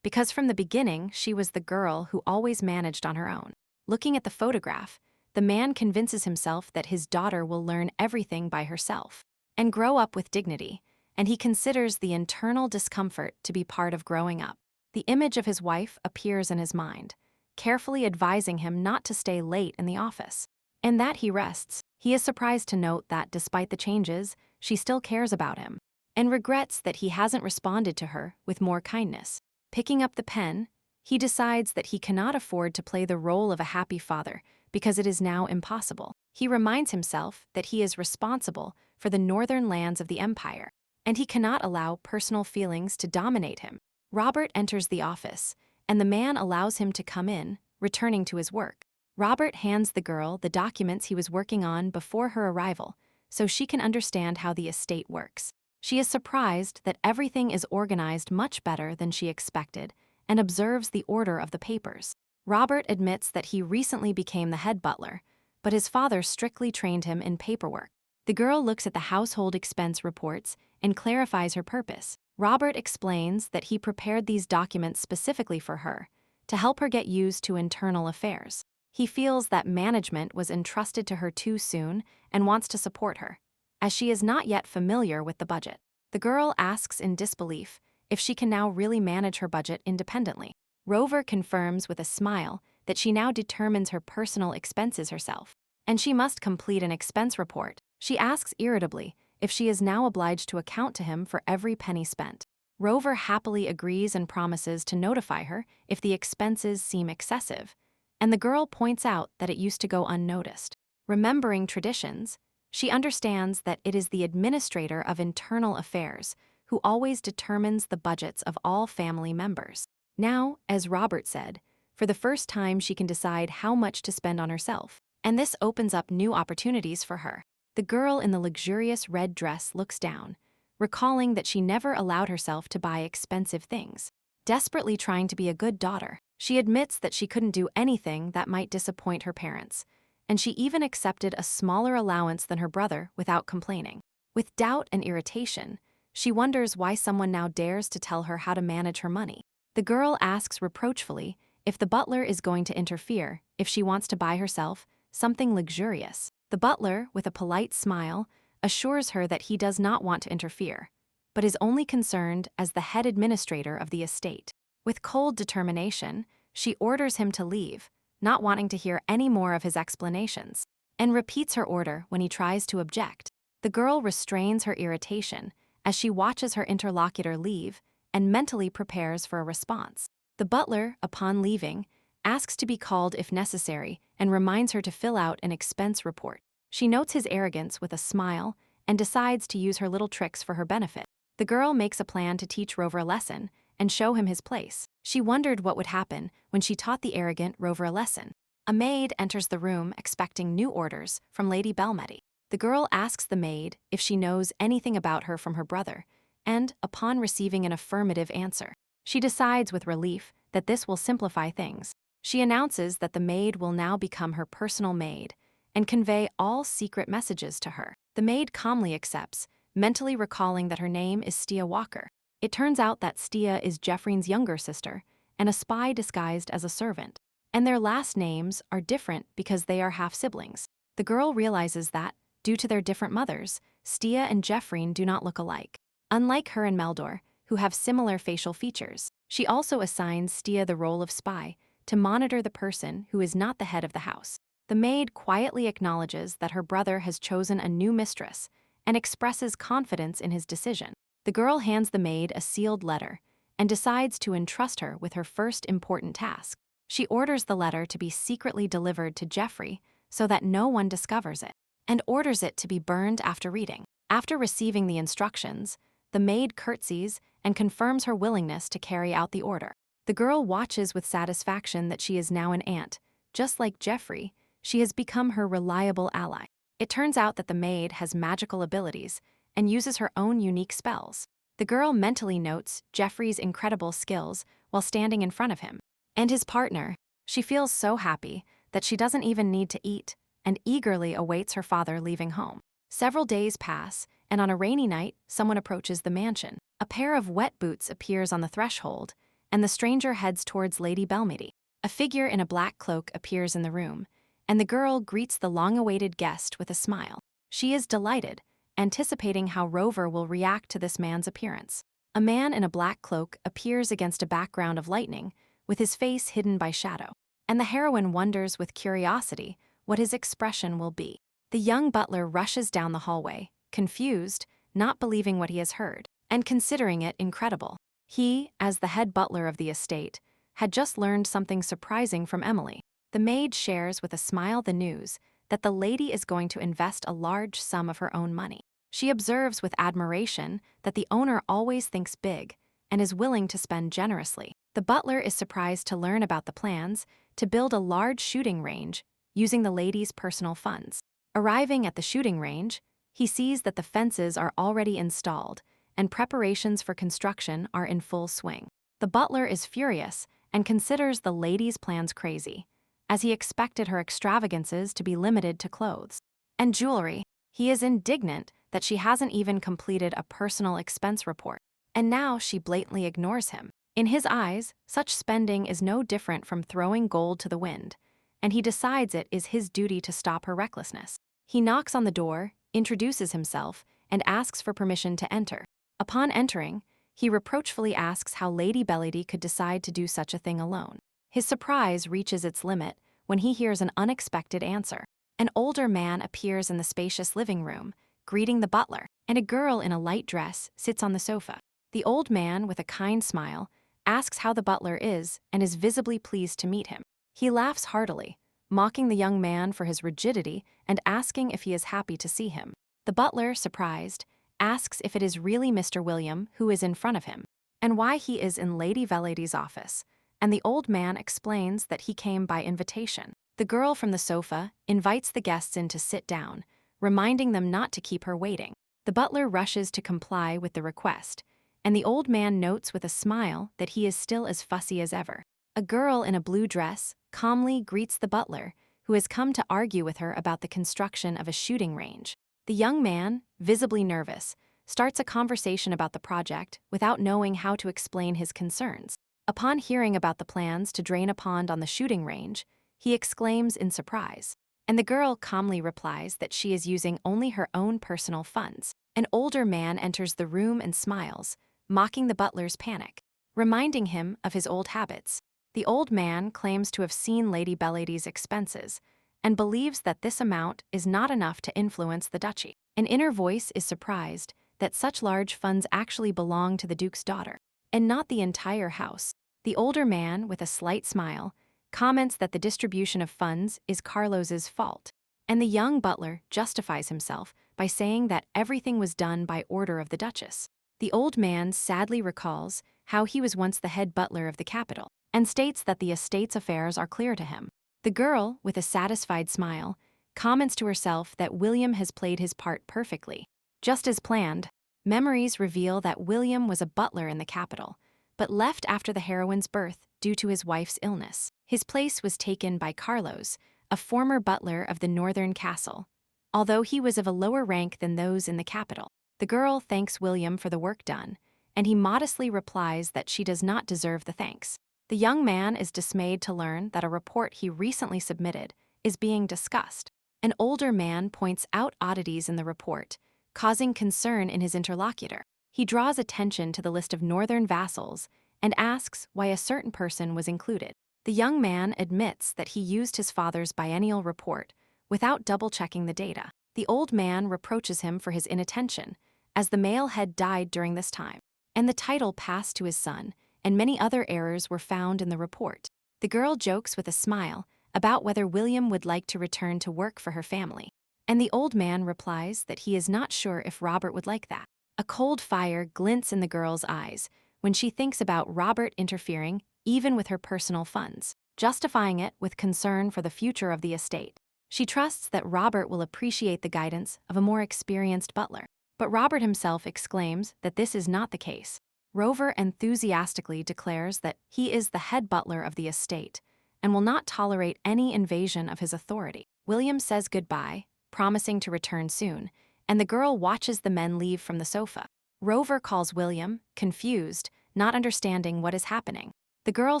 because from the beginning, she was the girl who always managed on her own. Looking at the photograph, the man convinces himself that his daughter will learn everything by herself and grow up with dignity, and he considers the internal discomfort to be part of growing up. The image of his wife appears in his mind, carefully advising him not to stay late in the office. In that he rests, he is surprised to note that despite the changes, she still cares about him, and regrets that he hasn't responded to her with more kindness. Picking up the pen, he decides that he cannot afford to play the role of a happy father because it is now impossible. He reminds himself that he is responsible for the northern lands of the empire, and he cannot allow personal feelings to dominate him. Robert enters the office, and the man allows him to come in, returning to his work. Robert hands the girl the documents he was working on before her arrival, so she can understand how the estate works. She is surprised that everything is organized much better than she expected and observes the order of the papers. Robert admits that he recently became the head butler, but his father strictly trained him in paperwork. The girl looks at the household expense reports and clarifies her purpose. Robert explains that he prepared these documents specifically for her, to help her get used to internal affairs. He feels that management was entrusted to her too soon and wants to support her, as she is not yet familiar with the budget. The girl asks in disbelief if she can now really manage her budget independently. Rover confirms with a smile that she now determines her personal expenses herself, and she must complete an expense report. She asks irritably if she is now obliged to account to him for every penny spent. Rover happily agrees and promises to notify her if the expenses seem excessive, and the girl points out that it used to go unnoticed. Remembering traditions, she understands that it is the administrator of internal affairs who always determines the budgets of all family members. Now, as Robert said, for the first time she can decide how much to spend on herself, and this opens up new opportunities for her. The girl in the luxurious red dress looks down, recalling that she never allowed herself to buy expensive things. Desperately trying to be a good daughter, she admits that she couldn't do anything that might disappoint her parents, and she even accepted a smaller allowance than her brother without complaining. With doubt and irritation, she wonders why someone now dares to tell her how to manage her money. The girl asks reproachfully if the butler is going to interfere if she wants to buy herself something luxurious. The butler, with a polite smile, assures her that he does not want to interfere, but is only concerned as the head administrator of the estate. With cold determination, she orders him to leave, not wanting to hear any more of his explanations, and repeats her order when he tries to object. The girl restrains her irritation as she watches her interlocutor leave and mentally prepares for a response. The butler, upon leaving, asks to be called if necessary and reminds her to fill out an expense report. She notes his arrogance with a smile and decides to use her little tricks for her benefit. The girl makes a plan to teach Rover a lesson and show him his place. She wondered what would happen when she taught the arrogant Rover a lesson. A maid enters the room expecting new orders from Lady Belmedy. The girl asks the maid if she knows anything about her from her brother, and, upon receiving an affirmative answer, she decides with relief that this will simplify things. She announces that the maid will now become her personal maid and convey all secret messages to her. The maid calmly accepts, mentally recalling that her name is Stia Walker. It turns out that Stia is Jeffrey's younger sister and a spy disguised as a servant, and their last names are different because they are half-siblings. The girl realizes that, due to their different mothers, Stia and Jeffrey do not look alike. Unlike her and Meldor, who have similar facial features, she also assigns Stia the role of spy to monitor the person who is not the head of the house. The maid quietly acknowledges that her brother has chosen a new mistress and expresses confidence in his decision. The girl hands the maid a sealed letter and decides to entrust her with her first important task. She orders the letter to be secretly delivered to Jeffrey so that no one discovers it, and orders it to be burned after reading. After receiving the instructions, The maid curtsies and confirms her willingness to carry out the order. The girl watches with satisfaction that she is now an aunt. Just like Jeffrey, she has become her reliable ally. It turns out that the maid has magical abilities and uses her own unique spells. The girl mentally notes Jeffrey's incredible skills while standing in front of him. And his partner. She feels so happy that she doesn't even need to eat and eagerly awaits her father leaving home. Several days pass, and on a rainy night, someone approaches the mansion. A pair of wet boots appears on the threshold, and the stranger heads towards Lady Belmedy. A figure in a black cloak appears in the room, and the girl greets the long-awaited guest with a smile. She is delighted, anticipating how Rover will react to this man's appearance. A man in a black cloak appears against a background of lightning, with his face hidden by shadow, and the heroine wonders with curiosity what his expression will be. The young butler rushes down the hallway, confused, not believing what he has heard, and considering it incredible. He, as the head butler of the estate, had just learned something surprising from Emily. The maid shares with a smile the news that the lady is going to invest a large sum of her own money. She observes with admiration that the owner always thinks big and is willing to spend generously. The butler is surprised to learn about the plans to build a large shooting range using the lady's personal funds. Arriving at the shooting range, he sees that the fences are already installed and preparations for construction are in full swing. The butler is furious and considers the lady's plans crazy, as he expected her extravagances to be limited to clothes and jewelry. He is indignant that she hasn't even completed a personal expense report, and now she blatantly ignores him. In his eyes, such spending is no different from throwing gold to the wind, and he decides it is his duty to stop her recklessness. He knocks on the door, introduces himself, and asks for permission to enter. Upon entering, he reproachfully asks how Lady Belmedy could decide to do such a thing alone. His surprise reaches its limit when he hears an unexpected answer. An older man appears in the spacious living room, greeting the butler, and a girl in a light dress sits on the sofa. The old man, with a kind smile, asks how the butler is and is visibly pleased to meet him. He laughs heartily, mocking the young man for his rigidity and asking if he is happy to see him. The butler, surprised, asks if it is really Mr. William who is in front of him, and why he is in Lady Belmedy's office, and the old man explains that he came by invitation. The girl from the sofa invites the guests in to sit down, reminding them not to keep her waiting. The butler rushes to comply with the request, and the old man notes with a smile that he is still as fussy as ever. A girl in a blue dress calmly greets the butler, who has come to argue with her about the construction of a shooting range. The young man, visibly nervous, starts a conversation about the project without knowing how to explain his concerns. Upon hearing about the plans to drain a pond on the shooting range, he exclaims in surprise, and the girl calmly replies that she is using only her own personal funds. An older man enters the room and smiles, mocking the butler's panic, reminding him of his old habits. The old man claims to have seen Lady Belmedy's expenses and believes that this amount is not enough to influence the duchy. An inner voice is surprised that such large funds actually belong to the Duke's daughter, and not the entire house. The older man, with a slight smile, comments that the distribution of funds is Carlos's fault, and the young butler justifies himself by saying that everything was done by order of the Duchess. The old man sadly recalls how he was once the head butler of the capital, and states that the estate's affairs are clear to him. The girl, with a satisfied smile, comments to herself that William has played his part perfectly. Just as planned, memories reveal that William was a butler in the capital, but left after the heroine's birth due to his wife's illness. His place was taken by Carlos, a former butler of the northern castle, although he was of a lower rank than those in the capital. The girl thanks William for the work done, and he modestly replies that she does not deserve the thanks. The young man is dismayed to learn that a report he recently submitted is being discussed. An older man points out oddities in the report, causing concern in his interlocutor. He draws attention to the list of northern vassals and asks why a certain person was included. The young man admits that he used his father's biennial report without double-checking the data. The old man reproaches him for his inattention, as the male head died during this time, and the title passed to his son, and many other errors were found in the report. The girl jokes with a smile about whether William would like to return to work for her family, and the old man replies that he is not sure if Robert would like that. A cold fire glints in the girl's eyes when she thinks about Robert interfering even with her personal funds, justifying it with concern for the future of the estate. She trusts that Robert will appreciate the guidance of a more experienced butler. But Robert himself exclaims that this is not the case. Rover enthusiastically declares that he is the head butler of the estate and will not tolerate any invasion of his authority. William says goodbye, promising to return soon, and the girl watches the men leave from the sofa. Rover calls William, confused, not understanding what is happening. The girl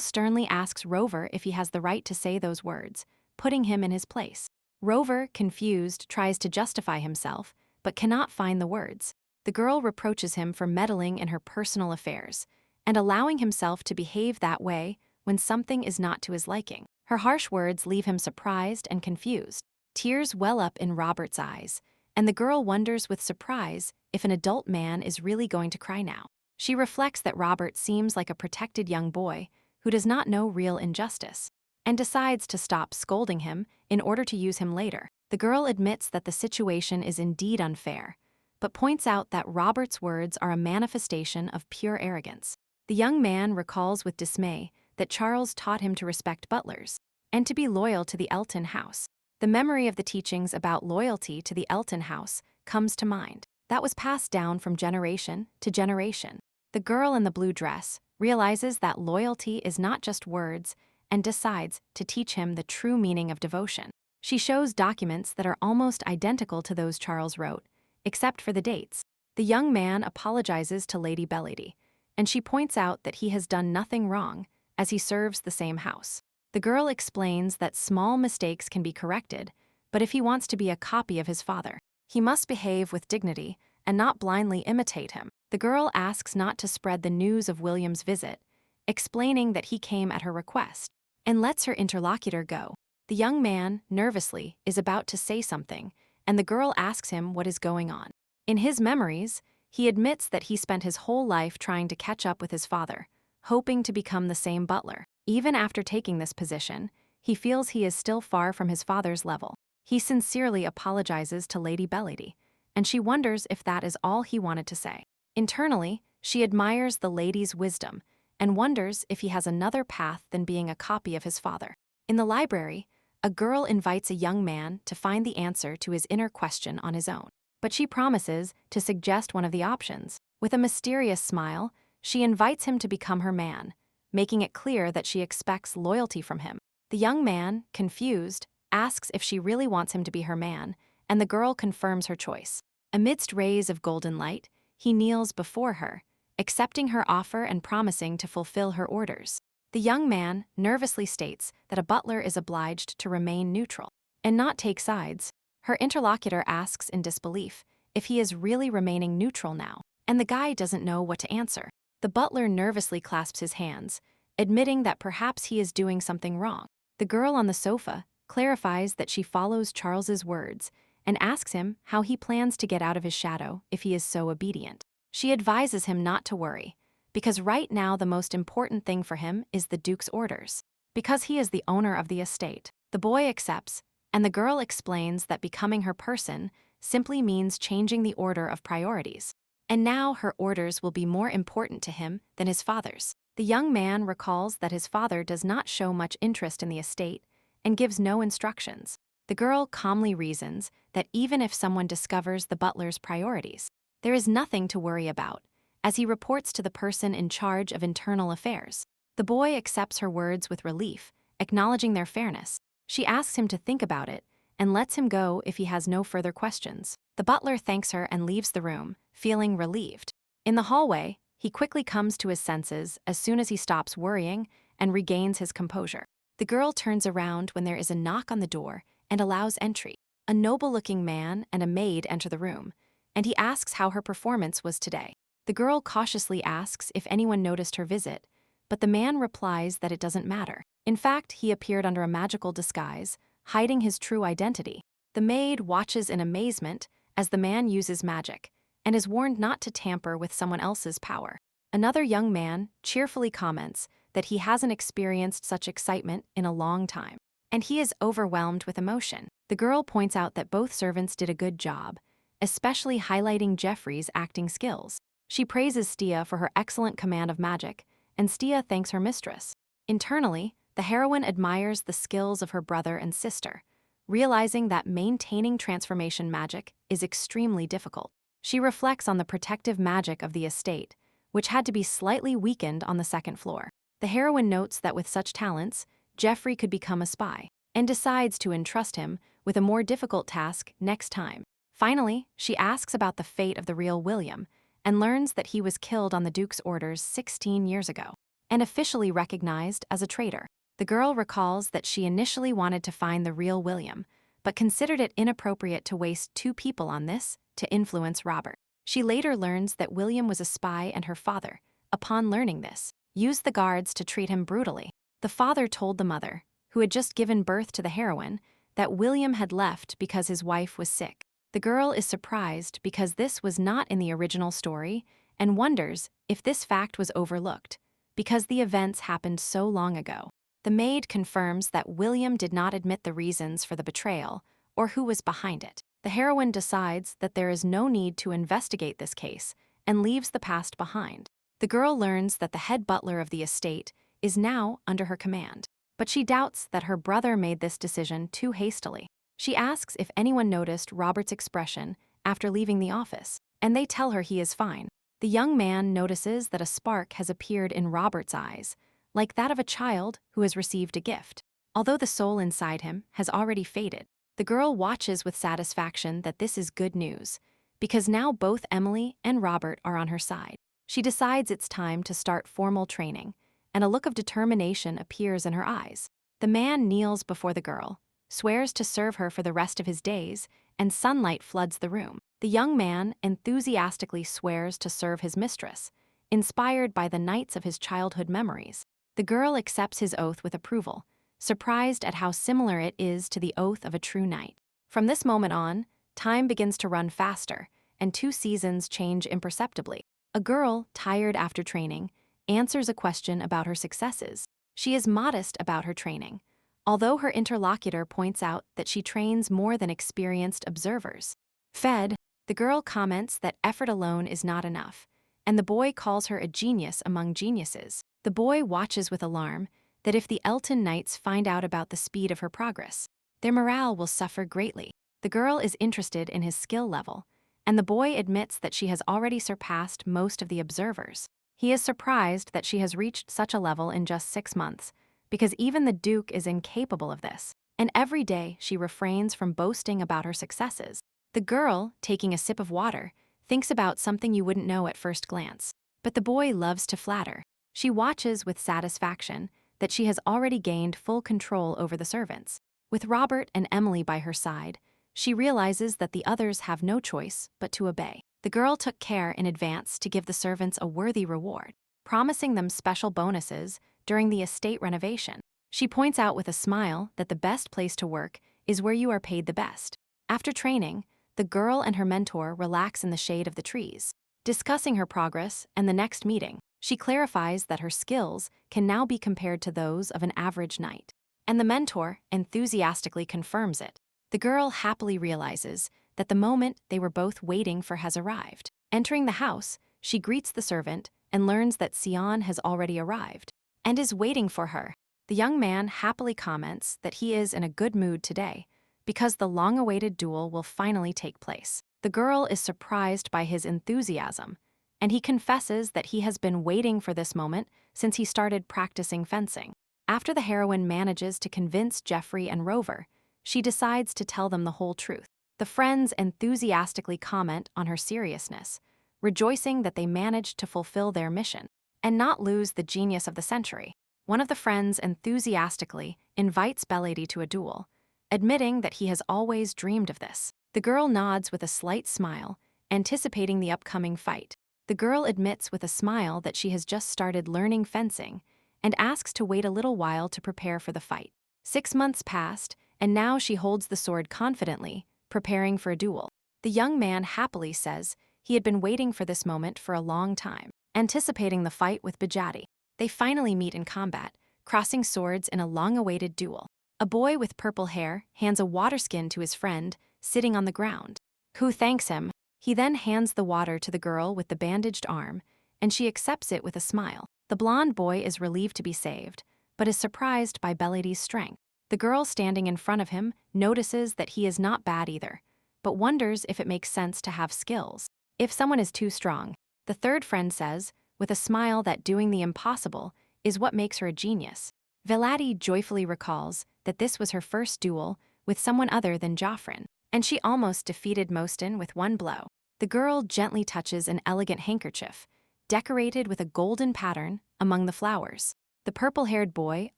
sternly asks Rover if he has the right to say those words, putting him in his place. Rover, confused, tries to justify himself, but cannot find the words. The girl reproaches him for meddling in her personal affairs and allowing himself to behave that way when something is not to his liking. Her harsh words leave him surprised and confused. Tears well up in Robert's eyes, and the girl wonders with surprise if an adult man is really going to cry now. She reflects that Robert seems like a protected young boy who does not know real injustice, and decides to stop scolding him in order to use him later. The girl admits that the situation is indeed unfair, but points out that Robert's words are a manifestation of pure arrogance. The young man recalls with dismay that Charles taught him to respect butlers and to be loyal to the Elton house. The memory of the teachings about loyalty to the Elton house comes to mind. That was passed down from generation to generation. The girl in the blue dress realizes that loyalty is not just words and decides to teach him the true meaning of devotion. She shows documents that are almost identical to those Charles wrote, except for the dates. The young man apologizes to Lady Bellady, and she points out that he has done nothing wrong, as he serves the same house. The girl explains that small mistakes can be corrected, but if he wants to be a copy of his father, he must behave with dignity and not blindly imitate him. The girl asks not to spread the news of William's visit, explaining that he came at her request, and lets her interlocutor go. The young man, nervously, is about to say something, and the girl asks him what is going on. In his memories, he admits that he spent his whole life trying to catch up with his father, hoping to become the same butler. Even after taking this position, he feels he is still far from his father's level. He sincerely apologizes to Lady Bellady, and she wonders if that is all he wanted to say. Internally, she admires the lady's wisdom and wonders if he has another path than being a copy of his father. In the library, a girl invites a young man to find the answer to his inner question on his own, but she promises to suggest one of the options. With a mysterious smile, she invites him to become her man, making it clear that she expects loyalty from him. The young man, confused, asks if she really wants him to be her man, and the girl confirms her choice. Amidst rays of golden light, he kneels before her, accepting her offer and promising to fulfill her orders. The young man nervously states that a butler is obliged to remain neutral and not take sides. Her interlocutor asks in disbelief if he is really remaining neutral now, and the guy doesn't know what to answer. The butler nervously clasps his hands, admitting that perhaps he is doing something wrong. The girl on the sofa clarifies that she follows Charles's words and asks him how he plans to get out of his shadow if he is so obedient. She advises him not to worry, because right now the most important thing for him is the Duke's orders. Because he is the owner of the estate, the boy accepts, and the girl explains that becoming her person simply means changing the order of priorities. And now her orders will be more important to him than his father's. The young man recalls that his father does not show much interest in the estate and gives no instructions. The girl calmly reasons that even if someone discovers the butler's priorities, there is nothing to worry about, as he reports to the person in charge of internal affairs. The boy accepts her words with relief, acknowledging their fairness. She asks him to think about it and lets him go if he has no further questions. The butler thanks her and leaves the room, feeling relieved. In the hallway, he quickly comes to his senses as soon as he stops worrying and regains his composure. The girl turns around when there is a knock on the door and allows entry. A noble-looking man and a maid enter the room, and he asks how her performance was today. The girl cautiously asks if anyone noticed her visit, but the man replies that it doesn't matter. In fact, he appeared under a magical disguise, hiding his true identity. The maid watches in amazement as the man uses magic, and is warned not to tamper with someone else's power. Another young man cheerfully comments that he hasn't experienced such excitement in a long time, and he is overwhelmed with emotion. The girl points out that both servants did a good job, especially highlighting Jeffrey's acting skills. She praises Stia for her excellent command of magic, and Stia thanks her mistress. Internally, the heroine admires the skills of her brother and sister, realizing that maintaining transformation magic is extremely difficult. She reflects on the protective magic of the estate, which had to be slightly weakened on the second floor. The heroine notes that with such talents, Jeffrey could become a spy, and decides to entrust him with a more difficult task next time. Finally, she asks about the fate of the real William, and learns that he was killed on the Duke's orders 16 years ago, and officially recognized as a traitor. The girl recalls that she initially wanted to find the real William, but considered it inappropriate to waste 2 people on this to influence Robert. She later learns that William was a spy, and her father, upon learning this, used the guards to treat him brutally. The father told the mother, who had just given birth to the heroine, that William had left because his wife was sick. The girl is surprised because this was not in the original story and wonders if this fact was overlooked, because the events happened so long ago. The maid confirms that William did not admit the reasons for the betrayal or who was behind it. The heroine decides that there is no need to investigate this case and leaves the past behind. The girl learns that the head butler of the estate is now under her command, but she doubts that her brother made this decision too hastily. She asks if anyone noticed Robert's expression after leaving the office, and they tell her he is fine. The young man notices that a spark has appeared in Robert's eyes, like that of a child who has received a gift. Although the soul inside him has already faded, the girl watches with satisfaction that this is good news, because now both Emily and Robert are on her side. She decides it's time to start formal training, and a look of determination appears in her eyes. The man kneels before the girl, swears to serve her for the rest of his days, and sunlight floods the room. The young man enthusiastically swears to serve his mistress, inspired by the nights of his childhood memories. The girl accepts his oath with approval, surprised at how similar it is to the oath of a true knight. From this moment on, time begins to run faster, and 2 seasons change imperceptibly. A girl, tired after training, answers a question about her successes. She is modest about her training, although her interlocutor points out that she trains more than experienced observers. Fed, the girl comments that effort alone is not enough, and the boy calls her a genius among geniuses. The boy watches with alarm that if the Elton Knights find out about the speed of her progress, their morale will suffer greatly. The girl is interested in his skill level, and the boy admits that she has already surpassed most of the observers. He is surprised that she has reached such a level in just 6 months, because even the Duke is incapable of this, and every day she refrains from boasting about her successes. The girl, taking a sip of water, thinks about something you wouldn't know at first glance, but the boy loves to flatter. She watches with satisfaction that she has already gained full control over the servants. With Robert and Emily by her side, she realizes that the others have no choice but to obey. The girl took care in advance to give the servants a worthy reward, promising them special bonuses during the estate renovation. She points out with a smile that the best place to work is where you are paid the best. After training, the girl and her mentor relax in the shade of the trees. Discussing her progress and the next meeting, she clarifies that her skills can now be compared to those of an average knight, and the mentor enthusiastically confirms it. The girl happily realizes that the moment they were both waiting for has arrived. Entering the house, she greets the servant and learns that Sion has already arrived and is waiting for her. The young man happily comments that he is in a good mood today because the long-awaited duel will finally take place. The girl is surprised by his enthusiasm, and he confesses that he has been waiting for this moment since he started practicing fencing. After the heroine manages to convince Jeffrey and Rover, she decides to tell them the whole truth. The friends enthusiastically comment on her seriousness, rejoicing that they managed to fulfill their mission and not lose the genius of the century. One of the friends enthusiastically invites Bellady to a duel, admitting that he has always dreamed of this. The girl nods with a slight smile, anticipating the upcoming fight. The girl admits with a smile that she has just started learning fencing and asks to wait a little while to prepare for the fight. 6 months passed, and now she holds the sword confidently, preparing for a duel. The young man happily says he had been waiting for this moment for a long time, anticipating the fight with Bajati. They finally meet in combat, crossing swords in a long-awaited duel. A boy with purple hair hands a water skin to his friend, sitting on the ground. who thanks him. He then hands the water to the girl with the bandaged arm, and she accepts it with a smile. The blonde boy is relieved to be saved, but is surprised by Belady's strength. The girl standing in front of him notices that he is not bad either, but wonders if it makes sense to have skills. If someone is too strong, the third friend says, with a smile, that doing the impossible is what makes her a genius. Velady joyfully recalls that this was her first duel with someone other than Joffrin, and she almost defeated Mostin with one blow. The girl gently touches an elegant handkerchief, decorated with a golden pattern among the flowers. The purple-haired boy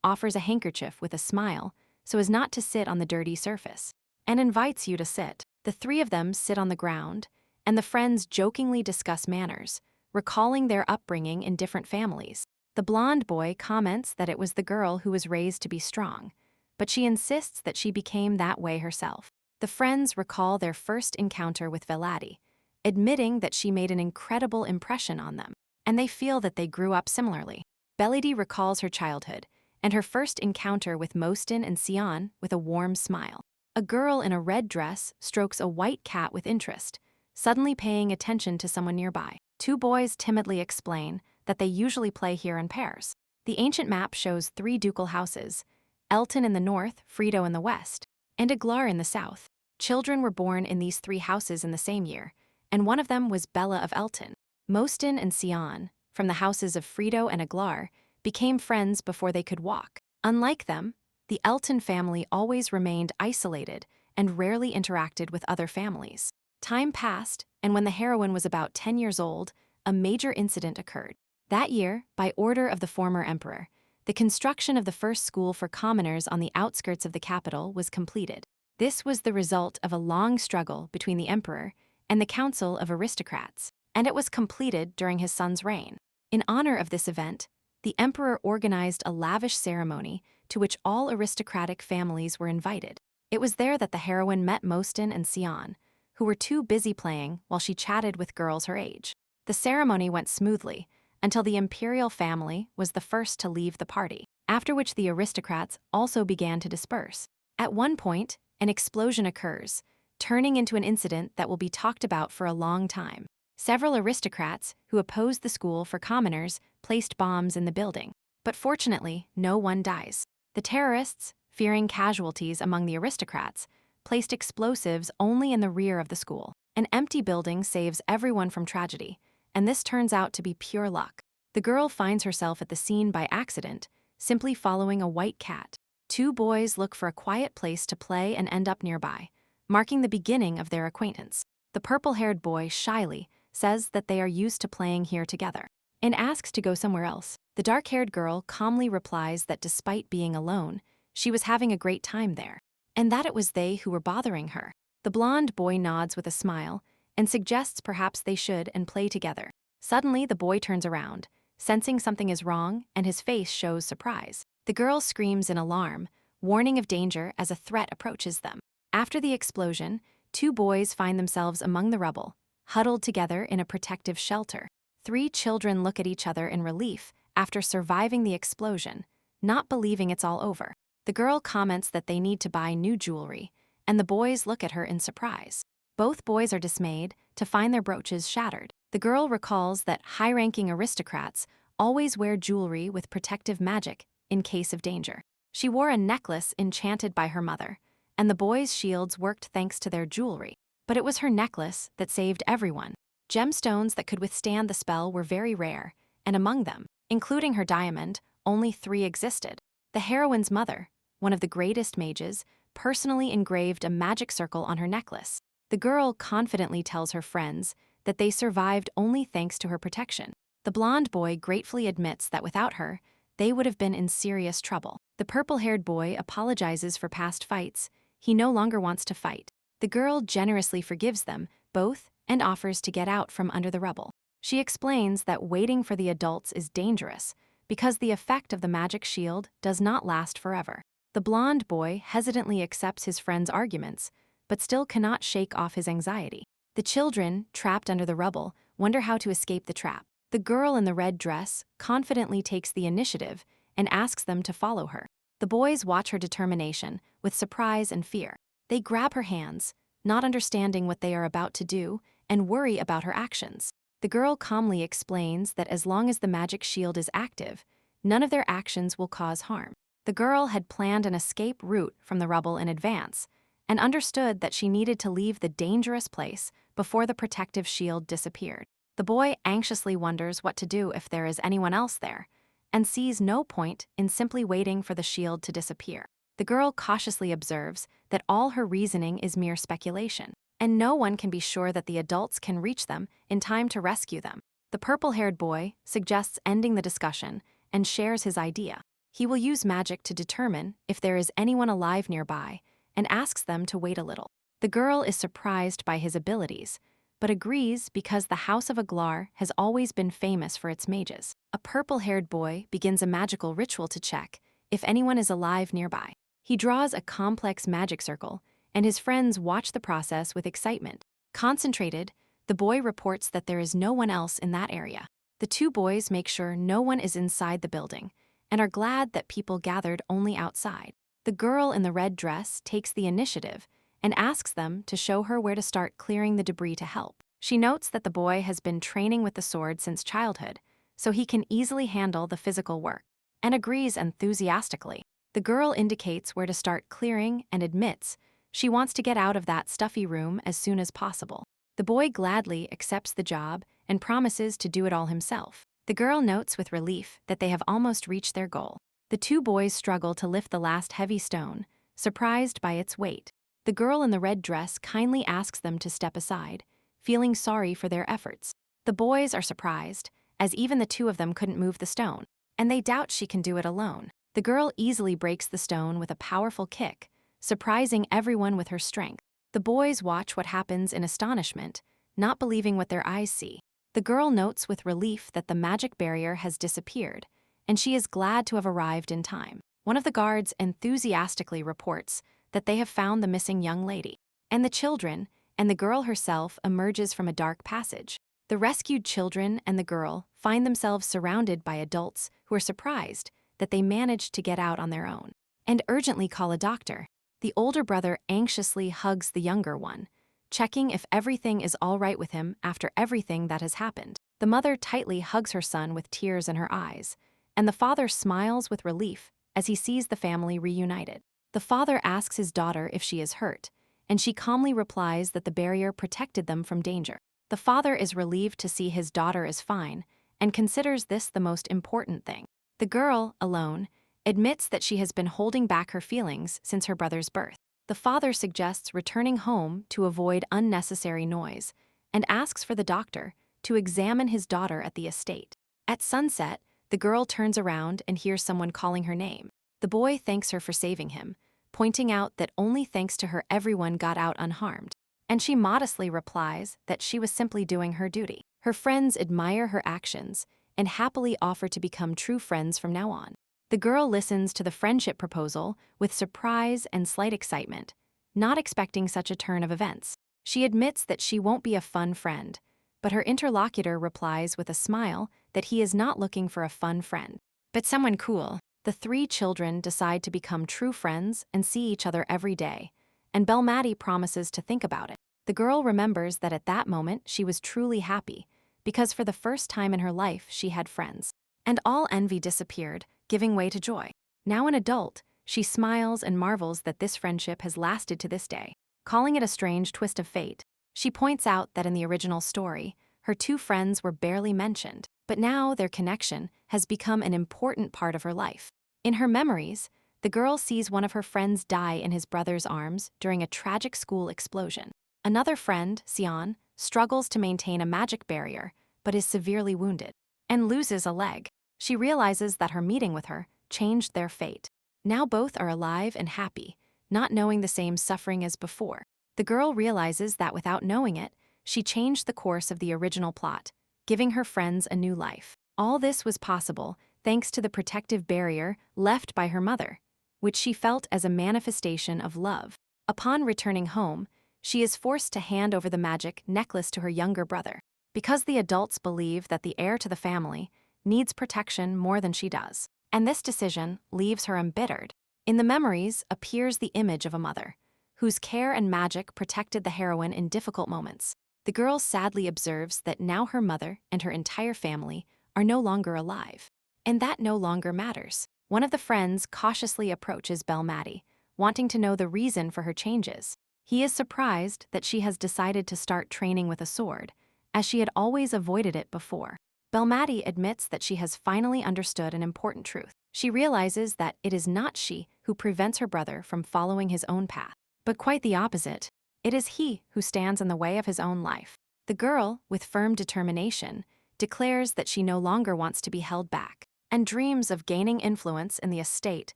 offers a handkerchief with a smile so as not to sit on the dirty surface, and invites you to sit. The three of them sit on the ground, and the friends jokingly discuss manners, recalling their upbringing in different families. The blonde boy comments that it was the girl who was raised to be strong, but she insists that she became that way herself. The friends recall their first encounter with Velady, admitting that she made an incredible impression on them, and they feel that they grew up similarly. Belady recalls her childhood and her first encounter with Mostin and Sion with a warm smile. A girl in a red dress strokes a white cat with interest, suddenly paying attention to someone nearby. Two boys timidly explain that they usually play here in pairs. The ancient map shows 3 ducal houses, Elton in the north, Frito in the west, and Aglar in the south. Children were born in these 3 houses in the same year, and one of them was Bella of Elton. Mostin and Sion, from the houses of Frito and Aglar, became friends before they could walk. Unlike them, the Elton family always remained isolated and rarely interacted with other families. Time passed, and when the heroine was about 10 years old, a major incident occurred. That year, by order of the former emperor, the construction of the first school for commoners on the outskirts of the capital was completed. This was the result of a long struggle between the emperor and the council of aristocrats, and it was completed during his son's reign. In honor of this event, the emperor organized a lavish ceremony to which all aristocratic families were invited. It was there that the heroine met Mostin and Sion, who were too busy playing while she chatted with girls her age. The ceremony went smoothly until the imperial family was the first to leave the party, after which the aristocrats also began to disperse. At one point, an explosion occurs, turning into an incident that will be talked about for a long time. Several aristocrats who opposed the school for commoners placed bombs in the building, but fortunately, no one dies. The terrorists, fearing casualties among the aristocrats, placed explosives only in the rear of the school. An empty building saves everyone from tragedy, and this turns out to be pure luck. The girl finds herself at the scene by accident, simply following a white cat. 2 boys look for a quiet place to play and end up nearby, marking the beginning of their acquaintance. The purple-haired boy shyly says that they are used to playing here together, and asks to go somewhere else. The dark-haired girl calmly replies that despite being alone, she was having a great time there, and that it was they who were bothering her. The blonde boy nods with a smile and suggests perhaps they should and play together. Suddenly, the boy turns around, sensing something is wrong, and his face shows surprise. The girl screams in alarm, warning of danger as a threat approaches them. After the explosion, 2 boys find themselves among the rubble, huddled together in a protective shelter. 3 children look at each other in relief after surviving the explosion, not believing it's all over. The girl comments that they need to buy new jewelry, and the boys look at her in surprise. Both boys are dismayed to find their brooches shattered. The girl recalls that high-ranking aristocrats always wear jewelry with protective magic in case of danger. She wore a necklace enchanted by her mother, and the boys' shields worked thanks to their jewelry. But it was her necklace that saved everyone. Gemstones that could withstand the spell were very rare, and among them, including her diamond, only 3 existed. The heroine's mother, one of the greatest mages, personally engraved a magic circle on her necklace. The girl confidently tells her friends that they survived only thanks to her protection. The blonde boy gratefully admits that without her, they would have been in serious trouble. The purple-haired boy apologizes for past fights. He no longer wants to fight. The girl generously forgives them both and offers to get out from under the rubble. She explains that waiting for the adults is dangerous because the effect of the magic shield does not last forever. The blonde boy hesitantly accepts his friend's arguments, but still cannot shake off his anxiety. The children, trapped under the rubble, wonder how to escape the trap. The girl in the red dress confidently takes the initiative and asks them to follow her. The boys watch her determination with surprise and fear. They grab her hands, not understanding what they are about to do, and worry about her actions. The girl calmly explains that as long as the magic shield is active, none of their actions will cause harm. The girl had planned an escape route from the rubble in advance and understood that she needed to leave the dangerous place before the protective shield disappeared. The boy anxiously wonders what to do if there is anyone else there, and sees no point in simply waiting for the shield to disappear. The girl cautiously observes that all her reasoning is mere speculation, and no one can be sure that the adults can reach them in time to rescue them. The purple-haired boy suggests ending the discussion and shares his idea. He will use magic to determine if there is anyone alive nearby and asks them to wait a little. The girl is surprised by his abilities, but agrees because the House of Aglar has always been famous for its mages. A purple-haired boy begins a magical ritual to check if anyone is alive nearby. He draws a complex magic circle, and his friends watch the process with excitement. Concentrated, the boy reports that there is no one else in that area. The two boys make sure no one is inside the building and are glad that people gathered only outside. The girl in the red dress takes the initiative and asks them to show her where to start clearing the debris to help. She notes that the boy has been training with the sword since childhood, so he can easily handle the physical work, and agrees enthusiastically. The girl indicates where to start clearing and admits she wants to get out of that stuffy room as soon as possible. The boy gladly accepts the job and promises to do it all himself. The girl notes with relief that they have almost reached their goal. The two boys struggle to lift the last heavy stone, surprised by its weight. The girl in the red dress kindly asks them to step aside, feeling sorry for their efforts. The boys are surprised, as even the two of them couldn't move the stone, and they doubt she can do it alone. The girl easily breaks the stone with a powerful kick, surprising everyone with her strength. The boys watch what happens in astonishment, not believing what their eyes see. The girl notes with relief that the magic barrier has disappeared, and she is glad to have arrived in time. One of the guards enthusiastically reports that they have found the missing young lady, and the children and the girl herself emerges from a dark passage. The rescued children and the girl find themselves surrounded by adults who are surprised that they managed to get out on their own, and urgently call a doctor. The older brother anxiously hugs the younger one, checking if everything is all right with him after everything that has happened. The mother tightly hugs her son with tears in her eyes, and the father smiles with relief as he sees the family reunited. The father asks his daughter if she is hurt, and she calmly replies that the barrier protected them from danger. The father is relieved to see his daughter is fine and considers this the most important thing. The girl, alone, admits that she has been holding back her feelings since her brother's birth. The father suggests returning home to avoid unnecessary noise and asks for the doctor to examine his daughter at the estate. At sunset, the girl turns around and hears someone calling her name. The boy thanks her for saving him, pointing out that only thanks to her everyone got out unharmed, and she modestly replies that she was simply doing her duty. Her friends admire her actions and happily offer to become true friends from now on. The girl listens to the friendship proposal with surprise and slight excitement, not expecting such a turn of events. She admits that she won't be a fun friend, but her interlocutor replies with a smile that he is not looking for a fun friend, but someone cool. The three children decide to become true friends and see each other every day, and Belmadi promises to think about it. The girl remembers that at that moment she was truly happy, because for the first time in her life she had friends. And all envy disappeared, giving way to joy. Now an adult, she smiles and marvels that this friendship has lasted to this day. Calling it a strange twist of fate, she points out that in the original story, her two friends were barely mentioned, but now their connection has become an important part of her life. In her memories, the girl sees one of her friends die in his brother's arms during a tragic school explosion. Another friend, Sion, struggles to maintain a magic barrier, but is severely wounded, and loses a leg. She realizes that her meeting with her changed their fate. Now both are alive and happy, not knowing the same suffering as before. The girl realizes that without knowing it, she changed the course of the original plot, giving her friends a new life. All this was possible thanks to the protective barrier left by her mother, which she felt as a manifestation of love. Upon returning home, she is forced to hand over the magic necklace to her younger brother, because the adults believe that the heir to the family needs protection more than she does, and this decision leaves her embittered. In the memories appears the image of a mother, whose care and magic protected the heroine in difficult moments. The girl sadly observes that now her mother and her entire family are no longer alive. And that no longer matters. One of the friends cautiously approaches Belmadi, wanting to know the reason for her changes. He is surprised that she has decided to start training with a sword, as she had always avoided it before. Belmadi admits that she has finally understood an important truth. She realizes that it is not she who prevents her brother from following his own path, but quite the opposite. It is he who stands in the way of his own life. The girl, with firm determination, declares that she no longer wants to be held back and dreams of gaining influence in the estate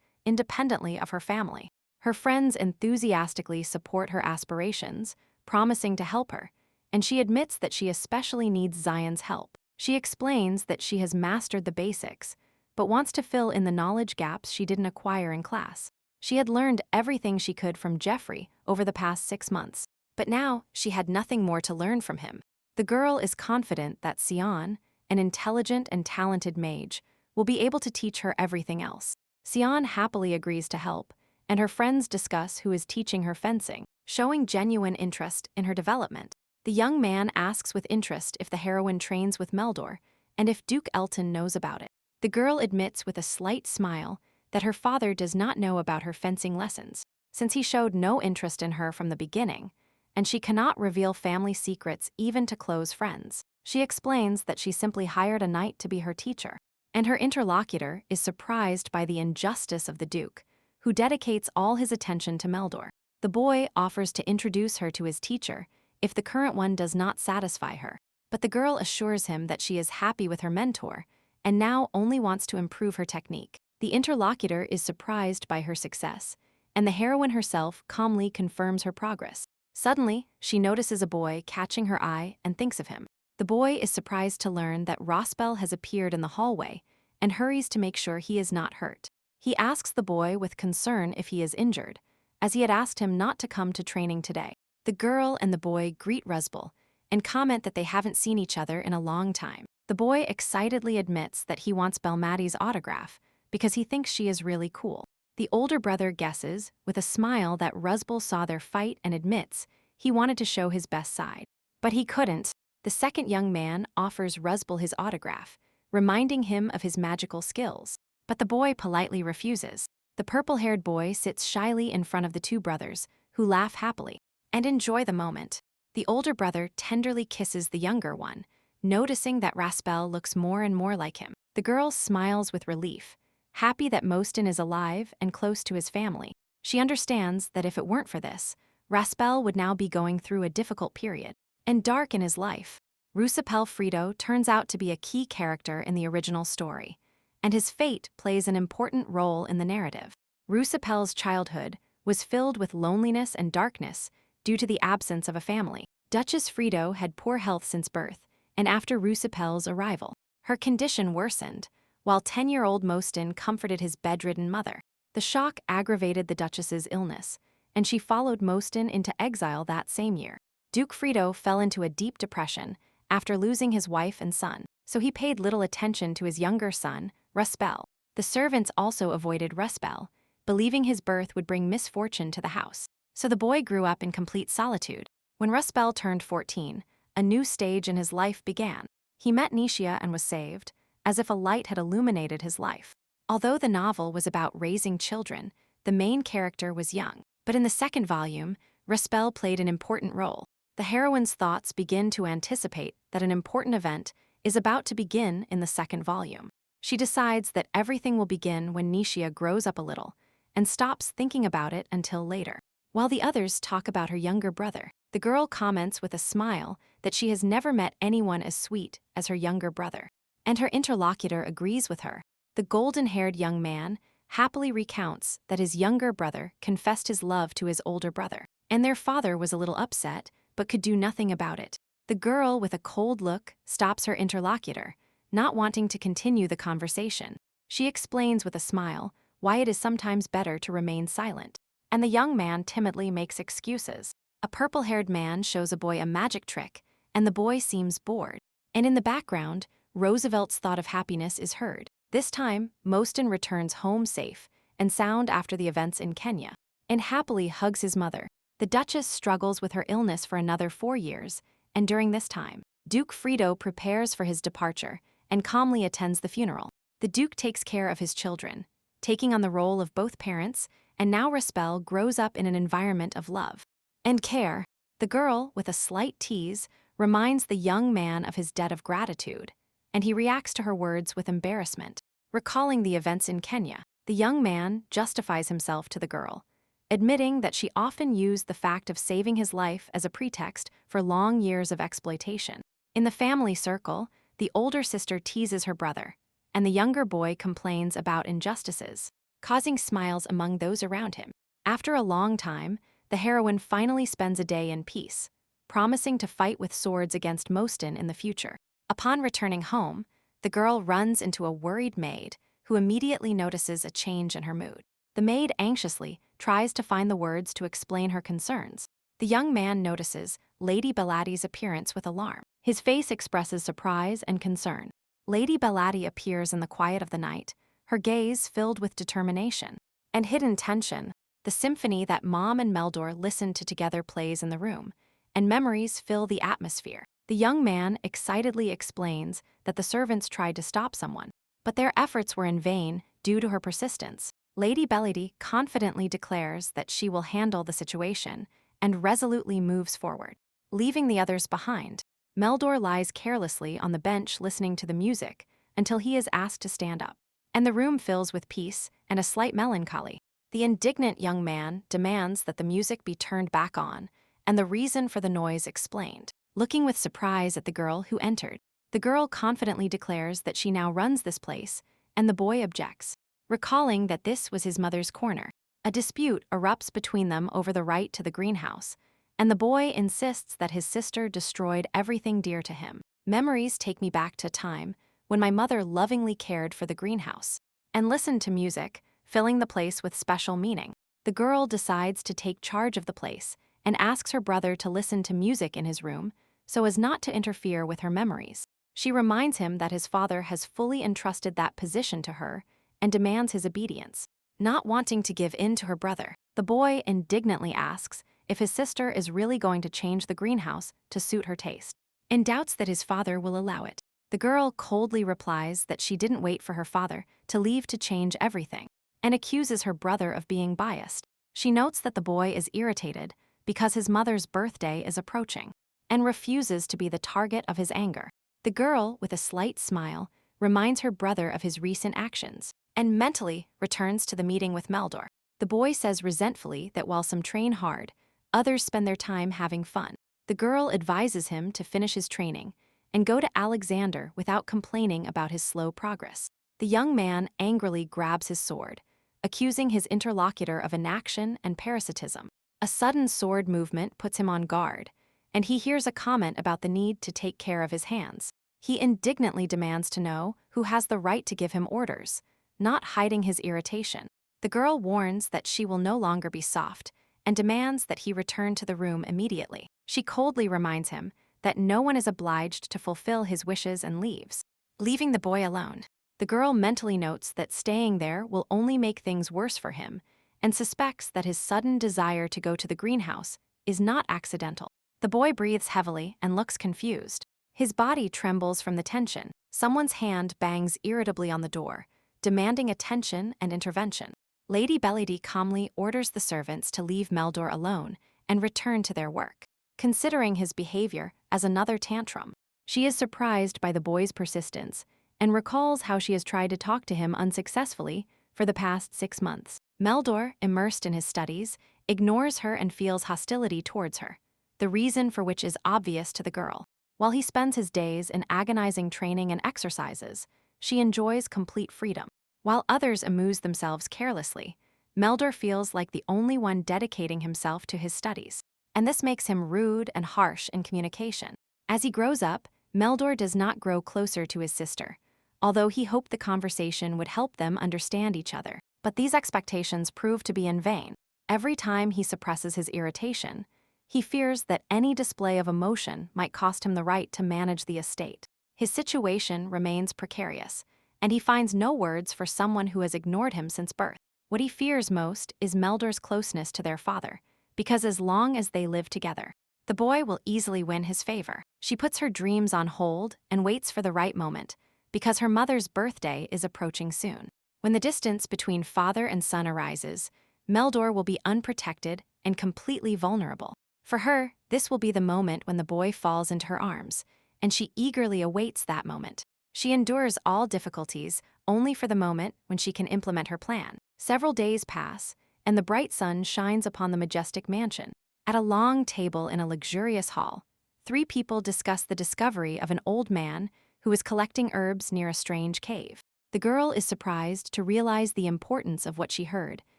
independently of her family. Her friends enthusiastically support her aspirations, promising to help her, and she admits that she especially needs Zion's help. She explains that she has mastered the basics, but wants to fill in the knowledge gaps she didn't acquire in class. She had learned everything she could from Jeffrey over the past 6 months, but now she had nothing more to learn from him. The girl is confident that Sion, an intelligent and talented mage, will be able to teach her everything else. Sion happily agrees to help, and her friends discuss who is teaching her fencing, showing genuine interest in her development. The young man asks with interest if the heroine trains with Meldor, and if Duke Elton knows about it. The girl admits with a slight smile that her father does not know about her fencing lessons, since he showed no interest in her from the beginning, and she cannot reveal family secrets even to close friends. She explains that she simply hired a knight to be her teacher, and her interlocutor is surprised by the injustice of the Duke, who dedicates all his attention to Meldor. The boy offers to introduce her to his teacher if the current one does not satisfy her, but the girl assures him that she is happy with her mentor and now only wants to improve her technique. The interlocutor is surprised by her success, and the heroine herself calmly confirms her progress. Suddenly, she notices a boy catching her eye and thinks of him. The boy is surprised to learn that Rospel has appeared in the hallway and hurries to make sure he is not hurt. He asks the boy with concern if he is injured, as he had asked him not to come to training today. The girl and the boy greet Rospel and comment that they haven't seen each other in a long time. The boy excitedly admits that he wants Belmadi's autograph because he thinks she is really cool. The older brother guesses, with a smile, that Rospel saw their fight and admits he wanted to show his best side. But he couldn't. The second young man offers Rospel his autograph, reminding him of his magical skills. But the boy politely refuses. The purple-haired boy sits shyly in front of the two brothers, who laugh happily and enjoy the moment. The older brother tenderly kisses the younger one, noticing that Rospel looks more and more like him. The girl smiles with relief, happy that Mostin is alive and close to his family. She understands that if it weren't for this, Rospel would now be going through a difficult period and dark in his life. Rusapel Frito turns out to be a key character in the original story, and his fate plays an important role in the narrative. Rusapel's childhood was filled with loneliness and darkness due to the absence of a family. Duchess Frito had poor health since birth, and after Rusapel's arrival, her condition worsened, while 10-year-old Mostin comforted his bedridden mother. The shock aggravated the Duchess's illness, and she followed Mostin into exile that same year. Duke Frito fell into a deep depression after losing his wife and son, so he paid little attention to his younger son, Rospel. The servants also avoided Rospel, believing his birth would bring misfortune to the house. So the boy grew up in complete solitude. When Rospel turned 14, a new stage in his life began. He met Nishia and was saved, as if a light had illuminated his life. Although the novel was about raising children, the main character was young. But in the second volume, Rospel played an important role. The heroine's thoughts begin to anticipate that an important event is about to begin in the second volume. She decides that everything will begin when Nishia grows up a little and stops thinking about it until later. While the others talk about her younger brother, the girl comments with a smile that she has never met anyone as sweet as her younger brother. And her interlocutor agrees with her. The golden-haired young man happily recounts that his younger brother confessed his love to his older brother, and their father was a little upset but could do nothing about it. The girl, with a cold look, stops her interlocutor, not wanting to continue the conversation. She explains with a smile why it is sometimes better to remain silent, and the young man timidly makes excuses. A purple-haired man shows a boy a magic trick, and the boy seems bored. And in the background, Roosevelt's thought of happiness is heard. This time, Mostin returns home safe and sound after the events in Kenya, and happily hugs his mother. The Duchess struggles with her illness for another 4 years, and during this time, Duke Frito prepares for his departure and calmly attends the funeral. The Duke takes care of his children, taking on the role of both parents, and now Respel grows up in an environment of love and care. The girl, with a slight tease, reminds the young man of his debt of gratitude, and he reacts to her words with embarrassment. Recalling the events in Kenya, the young man justifies himself to the girl, admitting that she often used the fact of saving his life as a pretext for long years of exploitation. In the family circle, the older sister teases her brother, and the younger boy complains about injustices, causing smiles among those around him. After a long time, the heroine finally spends a day in peace, promising to fight with swords against Moston in the future. Upon returning home, the girl runs into a worried maid who immediately notices a change in her mood. The maid anxiously tries to find the words to explain her concerns. The young man notices Lady Bellatti's appearance with alarm. His face expresses surprise and concern. Lady Bellatti appears in the quiet of the night, her gaze filled with determination and hidden tension. The symphony that Mom and Meldor listen to together plays in the room, and memories fill the atmosphere. The young man excitedly explains that the servants tried to stop someone, but their efforts were in vain due to her persistence. Lady Bellatti confidently declares that she will handle the situation and resolutely moves forward, leaving the others behind. Meldor lies carelessly on the bench listening to the music until he is asked to stand up, and the room fills with peace and a slight melancholy. The indignant young man demands that the music be turned back on and the reason for the noise explained. Looking with surprise at the girl who entered, the girl confidently declares that she now runs this place, and the boy objects, recalling that this was his mother's corner. A dispute erupts between them over the right to the greenhouse, and the boy insists that his sister destroyed everything dear to him. Memories take me back to a time when my mother lovingly cared for the greenhouse and listened to music, filling the place with special meaning. The girl decides to take charge of the place and asks her brother to listen to music in his room so as not to interfere with her memories. She reminds him that his father has fully entrusted that position to her and demands his obedience. Not wanting to give in to her brother, the boy indignantly asks if his sister is really going to change the greenhouse to suit her taste, and doubts that his father will allow it. The girl coldly replies that she didn't wait for her father to leave to change everything, and accuses her brother of being biased. She notes that the boy is irritated because his mother's birthday is approaching, and refuses to be the target of his anger. The girl, with a slight smile, reminds her brother of his recent actions, and mentally returns to the meeting with Meldor. The boy says resentfully that while some train hard, others spend their time having fun. The girl advises him to finish his training and go to Alexander without complaining about his slow progress. The young man angrily grabs his sword, accusing his interlocutor of inaction and parasitism. A sudden sword movement puts him on guard, and he hears a comment about the need to take care of his hands. He indignantly demands to know who has the right to give him orders, not hiding his irritation. The girl warns that she will no longer be soft and demands that he return to the room immediately. She coldly reminds him that no one is obliged to fulfill his wishes and leaves, leaving the boy alone. The girl mentally notes that staying there will only make things worse for him and suspects that his sudden desire to go to the greenhouse is not accidental. The boy breathes heavily and looks confused. His body trembles from the tension. Someone's hand bangs irritably on the door, demanding attention and intervention. Lady Bellady calmly orders the servants to leave Meldor alone and return to their work, considering his behavior as another tantrum. She is surprised by the boy's persistence and recalls how she has tried to talk to him unsuccessfully for the past 6 months. Meldor, immersed in his studies, ignores her and feels hostility towards her, the reason for which is obvious to the girl. While he spends his days in agonizing training and exercises, she enjoys complete freedom. While others amuse themselves carelessly, Meldor feels like the only one dedicating himself to his studies, and this makes him rude and harsh in communication. As he grows up, Meldor does not grow closer to his sister, although he hoped the conversation would help them understand each other. But these expectations prove to be in vain. Every time he suppresses his irritation, he fears that any display of emotion might cost him the right to manage the estate. His situation remains precarious, and he finds no words for someone who has ignored him since birth. What he fears most is Meldor's closeness to their father, because as long as they live together, the boy will easily win his favor. She puts her dreams on hold and waits for the right moment, because her mother's birthday is approaching soon. When the distance between father and son arises, Meldor will be unprotected and completely vulnerable. For her, this will be the moment when the boy falls into her arms, and she eagerly awaits that moment. She endures all difficulties only for the moment when she can implement her plan. Several days pass, and the bright sun shines upon the majestic mansion. At a long table in a luxurious hall, 3 people discuss the discovery of an old man who is collecting herbs near a strange cave. The girl is surprised to realize the importance of what she heard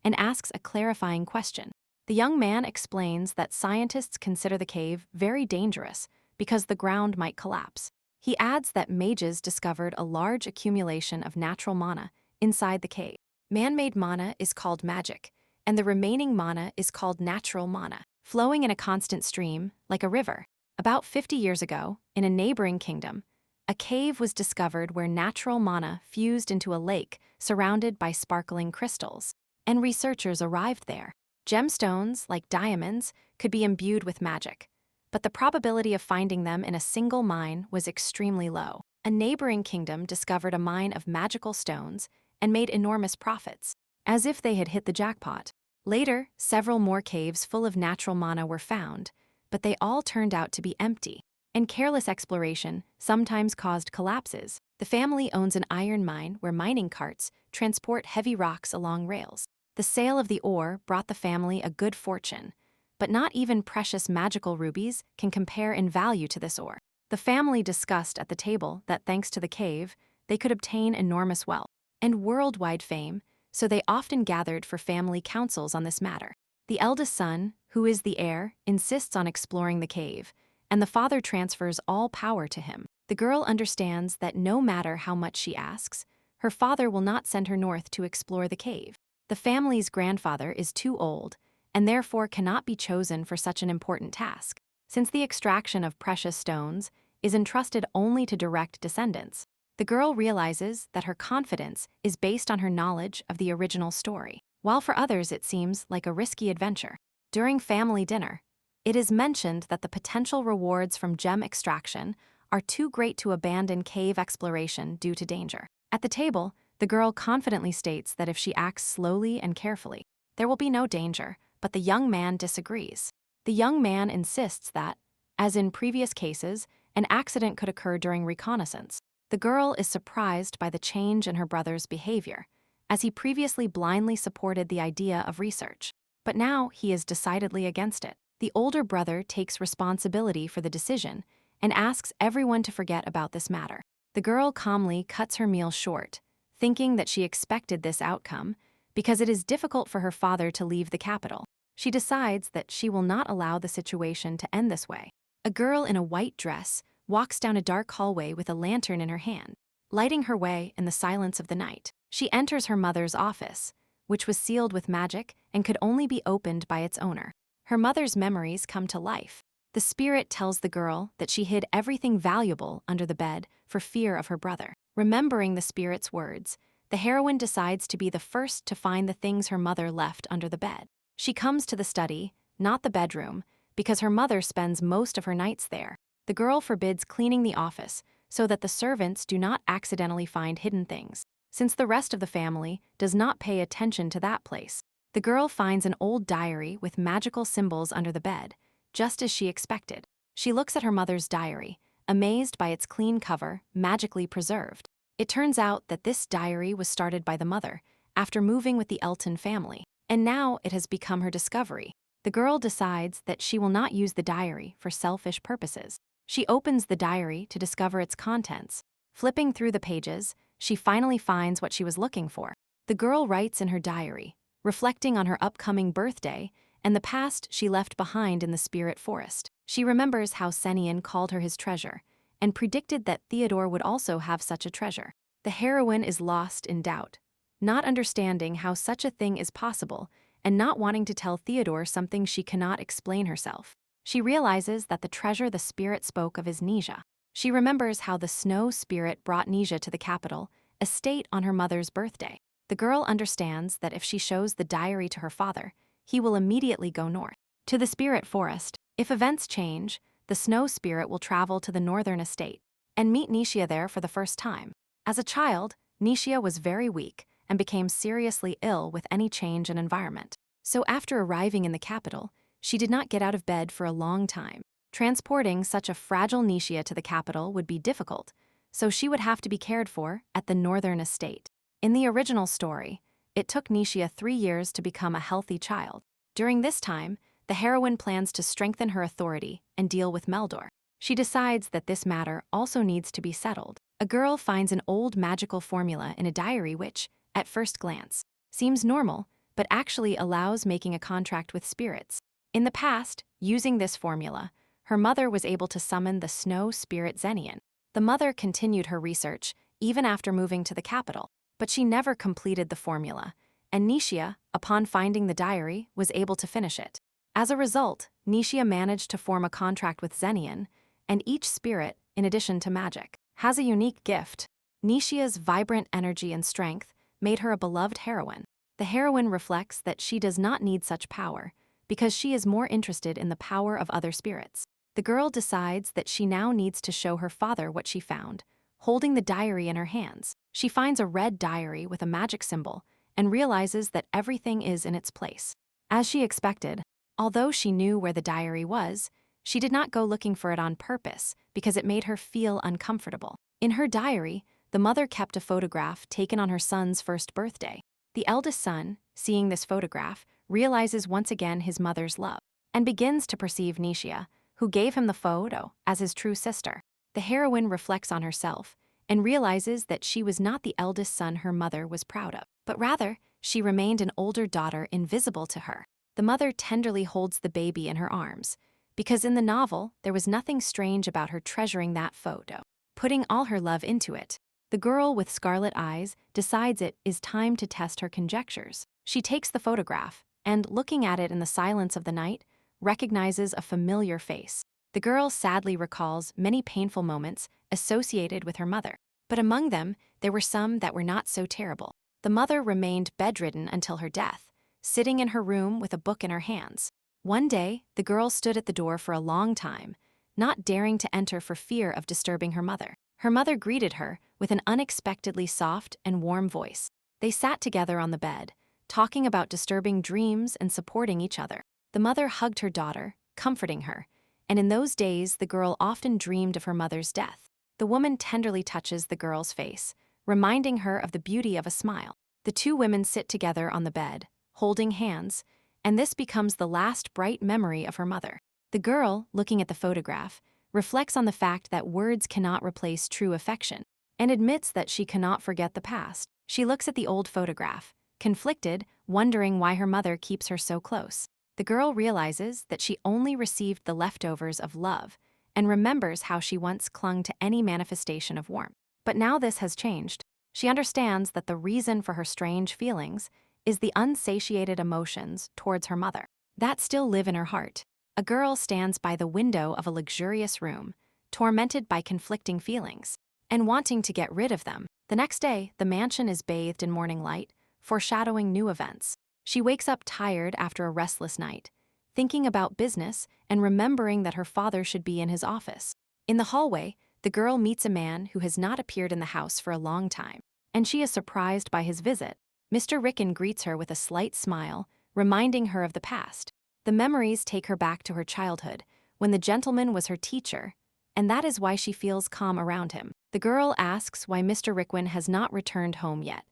and asks a clarifying question. The young man explains that scientists consider the cave very dangerous because the ground might collapse. He adds that mages discovered a large accumulation of natural mana inside the cave. Man-made mana is called magic, and the remaining mana is called natural mana, flowing in a constant stream like a river. About 50 years ago, in a neighboring kingdom, a cave was discovered where natural mana fused into a lake surrounded by sparkling crystals, and researchers arrived there. Gemstones, like diamonds, could be imbued with magic, but the probability of finding them in a single mine was extremely low. A neighboring kingdom discovered a mine of magical stones and made enormous profits, as if they had hit the jackpot. Later, several more caves full of natural mana were found, but they all turned out to be empty, and careless exploration sometimes caused collapses. The family owns an iron mine where mining carts transport heavy rocks along rails. The sale of the ore brought the family a good fortune, but not even precious magical rubies can compare in value to this ore. The family discussed at the table that thanks to the cave, they could obtain enormous wealth and worldwide fame, so they often gathered for family councils on this matter. The eldest son, who is the heir, insists on exploring the cave, and the father transfers all power to him. The girl understands that no matter how much she asks, her father will not send her north to explore the cave. The family's grandfather is too old, and therefore cannot be chosen for such an important task, since the extraction of precious stones is entrusted only to direct descendants. The girl realizes that her confidence is based on her knowledge of the original story, while for others it seems like a risky adventure. During family dinner, it is mentioned that the potential rewards from gem extraction are too great to abandon cave exploration due to danger. At the table, the girl confidently states that if she acts slowly and carefully, there will be no danger, but the young man disagrees. The young man insists that, as in previous cases, an accident could occur during reconnaissance. The girl is surprised by the change in her brother's behavior, as he previously blindly supported the idea of research, but now he is decidedly against it. The older brother takes responsibility for the decision and asks everyone to forget about this matter. The girl calmly cuts her meal short, thinking that she expected this outcome because it is difficult for her father to leave the capital. She decides that she will not allow the situation to end this way. A girl in a white dress walks down a dark hallway with a lantern in her hand, lighting her way in the silence of the night. She enters her mother's office, which was sealed with magic and could only be opened by its owner. Her mother's memories come to life. The spirit tells the girl that she hid everything valuable under the bed for fear of her brother. Remembering the spirit's words, the heroine decides to be the first to find the things her mother left under the bed. She comes to the study, not the bedroom, because her mother spends most of her nights there. The girl forbids cleaning the office so that the servants do not accidentally find hidden things, since the rest of the family does not pay attention to that place. The girl finds an old diary with magical symbols under the bed, just as she expected. She looks at her mother's diary, amazed by its clean cover, magically preserved. It turns out that this diary was started by the mother after moving with the Elton family, and now it has become her discovery. The girl decides that she will not use the diary for selfish purposes. She opens the diary to discover its contents. Flipping through the pages, she finally finds what she was looking for. The girl writes in her diary, reflecting on her upcoming birthday and the past she left behind in the spirit forest. She remembers how Senian called her his treasure and predicted that Theodore would also have such a treasure. The heroine is lost in doubt, not understanding how such a thing is possible and not wanting to tell Theodore something she cannot explain herself. She realizes that the treasure the spirit spoke of is Nisha. She remembers how the snow spirit brought Nisha to the capital, estate on her mother's birthday. The girl understands that if she shows the diary to her father, he will immediately go north. To the spirit forest. If events change, the snow spirit will travel to the northern estate and meet Nishia there for the first time. As a child, Nishia was very weak and became seriously ill with any change in environment. So after arriving in the capital, she did not get out of bed for a long time. Transporting such a fragile Nishia to the capital would be difficult, so she would have to be cared for at the northern estate. In the original story, it took Nishia 3 years to become a healthy child. During this time, the heroine plans to strengthen her authority and deal with Meldor. She decides that this matter also needs to be settled. A girl finds an old magical formula in a diary which, at first glance, seems normal, but actually allows making a contract with spirits. In the past, using this formula, her mother was able to summon the snow spirit Zenian. The mother continued her research even after moving to the capital, but she never completed the formula, and Nishia, upon finding the diary, was able to finish it. As a result, Nishia managed to form a contract with Zenian, and each spirit, in addition to magic, has a unique gift. Nishia's vibrant energy and strength made her a beloved heroine. The heroine reflects that she does not need such power because she is more interested in the power of other spirits. The girl decides that she now needs to show her father what she found, holding the diary in her hands. She finds a red diary with a magic symbol and realizes that everything is in its place. As she expected, although she knew where the diary was, she did not go looking for it on purpose because it made her feel uncomfortable. In her diary, the mother kept a photograph taken on her son's first birthday. The eldest son, seeing this photograph, realizes once again his mother's love and begins to perceive Nishia, who gave him the photo, as his true sister. The heroine reflects on herself and realizes that she was not the eldest son her mother was proud of, but rather, she remained an older daughter invisible to her. The mother tenderly holds the baby in her arms, because in the novel, there was nothing strange about her treasuring that photo, putting all her love into it. The girl with scarlet eyes decides it is time to test her conjectures. She takes the photograph and, looking at it in the silence of the night, recognizes a familiar face. The girl sadly recalls many painful moments associated with her mother, but among them, there were some that were not so terrible. The mother remained bedridden until her death, sitting in her room with a book in her hands. One day, the girl stood at the door for a long time, not daring to enter for fear of disturbing her mother. Her mother greeted her with an unexpectedly soft and warm voice. They sat together on the bed, talking about disturbing dreams and supporting each other. The mother hugged her daughter, comforting her, and in those days the girl often dreamed of her mother's death. The woman tenderly touches the girl's face, reminding her of the beauty of a smile. The two women sit together on the bed, holding hands, and this becomes the last bright memory of her mother. The girl, looking at the photograph, reflects on the fact that words cannot replace true affection, and admits that she cannot forget the past. She looks at the old photograph, conflicted, wondering why her mother keeps her so close. The girl realizes that she only received the leftovers of love and remembers how she once clung to any manifestation of warmth. But now this has changed. She understands that the reason for her strange feelings is the unsatiated emotions towards her mother that still live in her heart. A girl stands by the window of a luxurious room, tormented by conflicting feelings, and wanting to get rid of them. The next day, the mansion is bathed in morning light, foreshadowing new events. She wakes up tired after a restless night, thinking about business and remembering that her father should be in his office. In the hallway, the girl meets a man who has not appeared in the house for a long time, and she is surprised by his visit. Mr. Rickon greets her with a slight smile, reminding her of the past. The memories take her back to her childhood, when the gentleman was her teacher, and that is why she feels calm around him. The girl asks why Mr. Rickon has not returned home yet,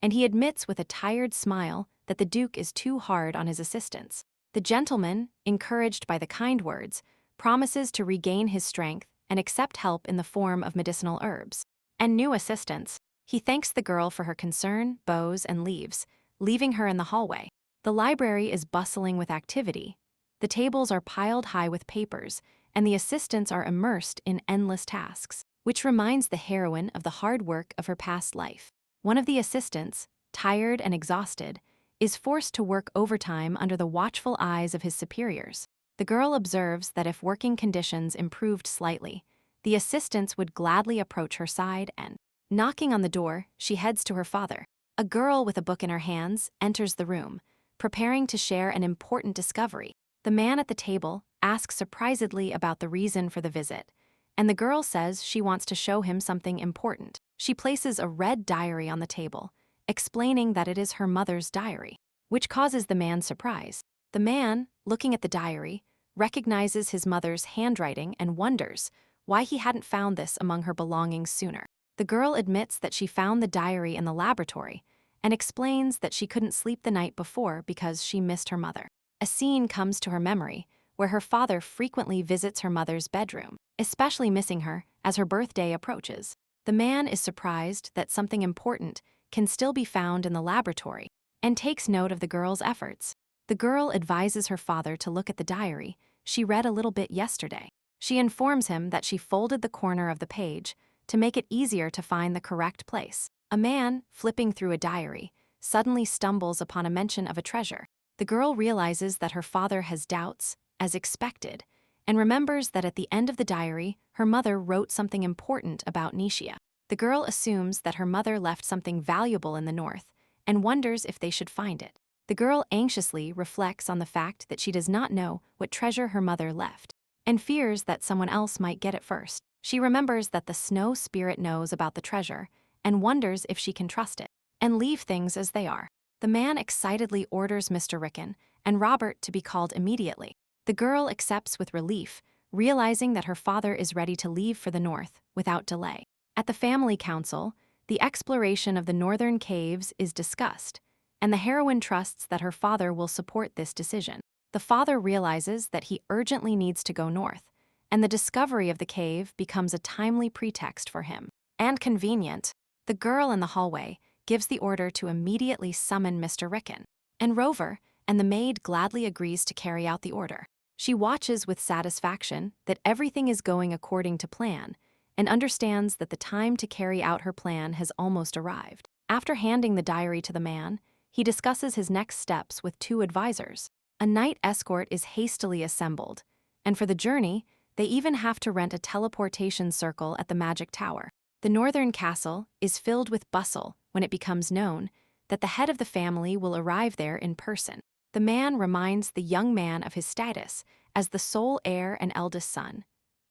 and he admits with a tired smile that the Duke is too hard on his assistants. The gentleman, encouraged by the kind words, promises to regain his strength and accept help in the form of medicinal herbs and new assistants. He thanks the girl for her concern, bows, and leaves, leaving her in the hallway. The library is bustling with activity. The tables are piled high with papers, and the assistants are immersed in endless tasks, which reminds the heroine of the hard work of her past life. One of the assistants, tired and exhausted, is forced to work overtime under the watchful eyes of his superiors. The girl observes that if working conditions improved slightly, the assistants would gladly approach her side and, knocking on the door, she heads to her father. A girl with a book in her hands enters the room, preparing to share an important discovery. The man at the table asks surprisedly about the reason for the visit, and the girl says she wants to show him something important. She places a red diary on the table, explaining that it is her mother's diary, which causes the man surprise. The man, looking at the diary, recognizes his mother's handwriting and wonders why he hadn't found this among her belongings sooner. The girl admits that she found the diary in the laboratory and explains that she couldn't sleep the night before because she missed her mother. A scene comes to her memory where her father frequently visits her mother's bedroom, especially missing her as her birthday approaches. The man is surprised that something important can still be found in the laboratory and takes note of the girl's efforts. The girl advises her father to look at the diary she read a little bit yesterday. She informs him that she folded the corner of the page to make it easier to find the correct place. A man, flipping through a diary, suddenly stumbles upon a mention of a treasure. The girl realizes that her father has doubts, as expected, and remembers that at the end of the diary, her mother wrote something important about Nishia. The girl assumes that her mother left something valuable in the north and wonders if they should find it. The girl anxiously reflects on the fact that she does not know what treasure her mother left and fears that someone else might get it first. She remembers that the snow spirit knows about the treasure and wonders if she can trust it and leave things as they are. The man excitedly orders Mr. Rickon and Robert to be called immediately. The girl accepts with relief, realizing that her father is ready to leave for the north without delay. At the family council, the exploration of the northern caves is discussed, and the heroine trusts that her father will support this decision. The father realizes that he urgently needs to go north, and the discovery of the cave becomes a timely pretext for him. And convenient, the girl in the hallway gives the order to immediately summon Mr. Rickon, and Rover and the maid gladly agrees to carry out the order. She watches with satisfaction that everything is going according to plan and understands that the time to carry out her plan has almost arrived. After handing the diary to the man, he discusses his next steps with two advisors. A night escort is hastily assembled, and for the journey, they even have to rent a teleportation circle at the Magic Tower. The northern castle is filled with bustle when it becomes known that the head of the family will arrive there in person. The man reminds the young man of his status as the sole heir and eldest son,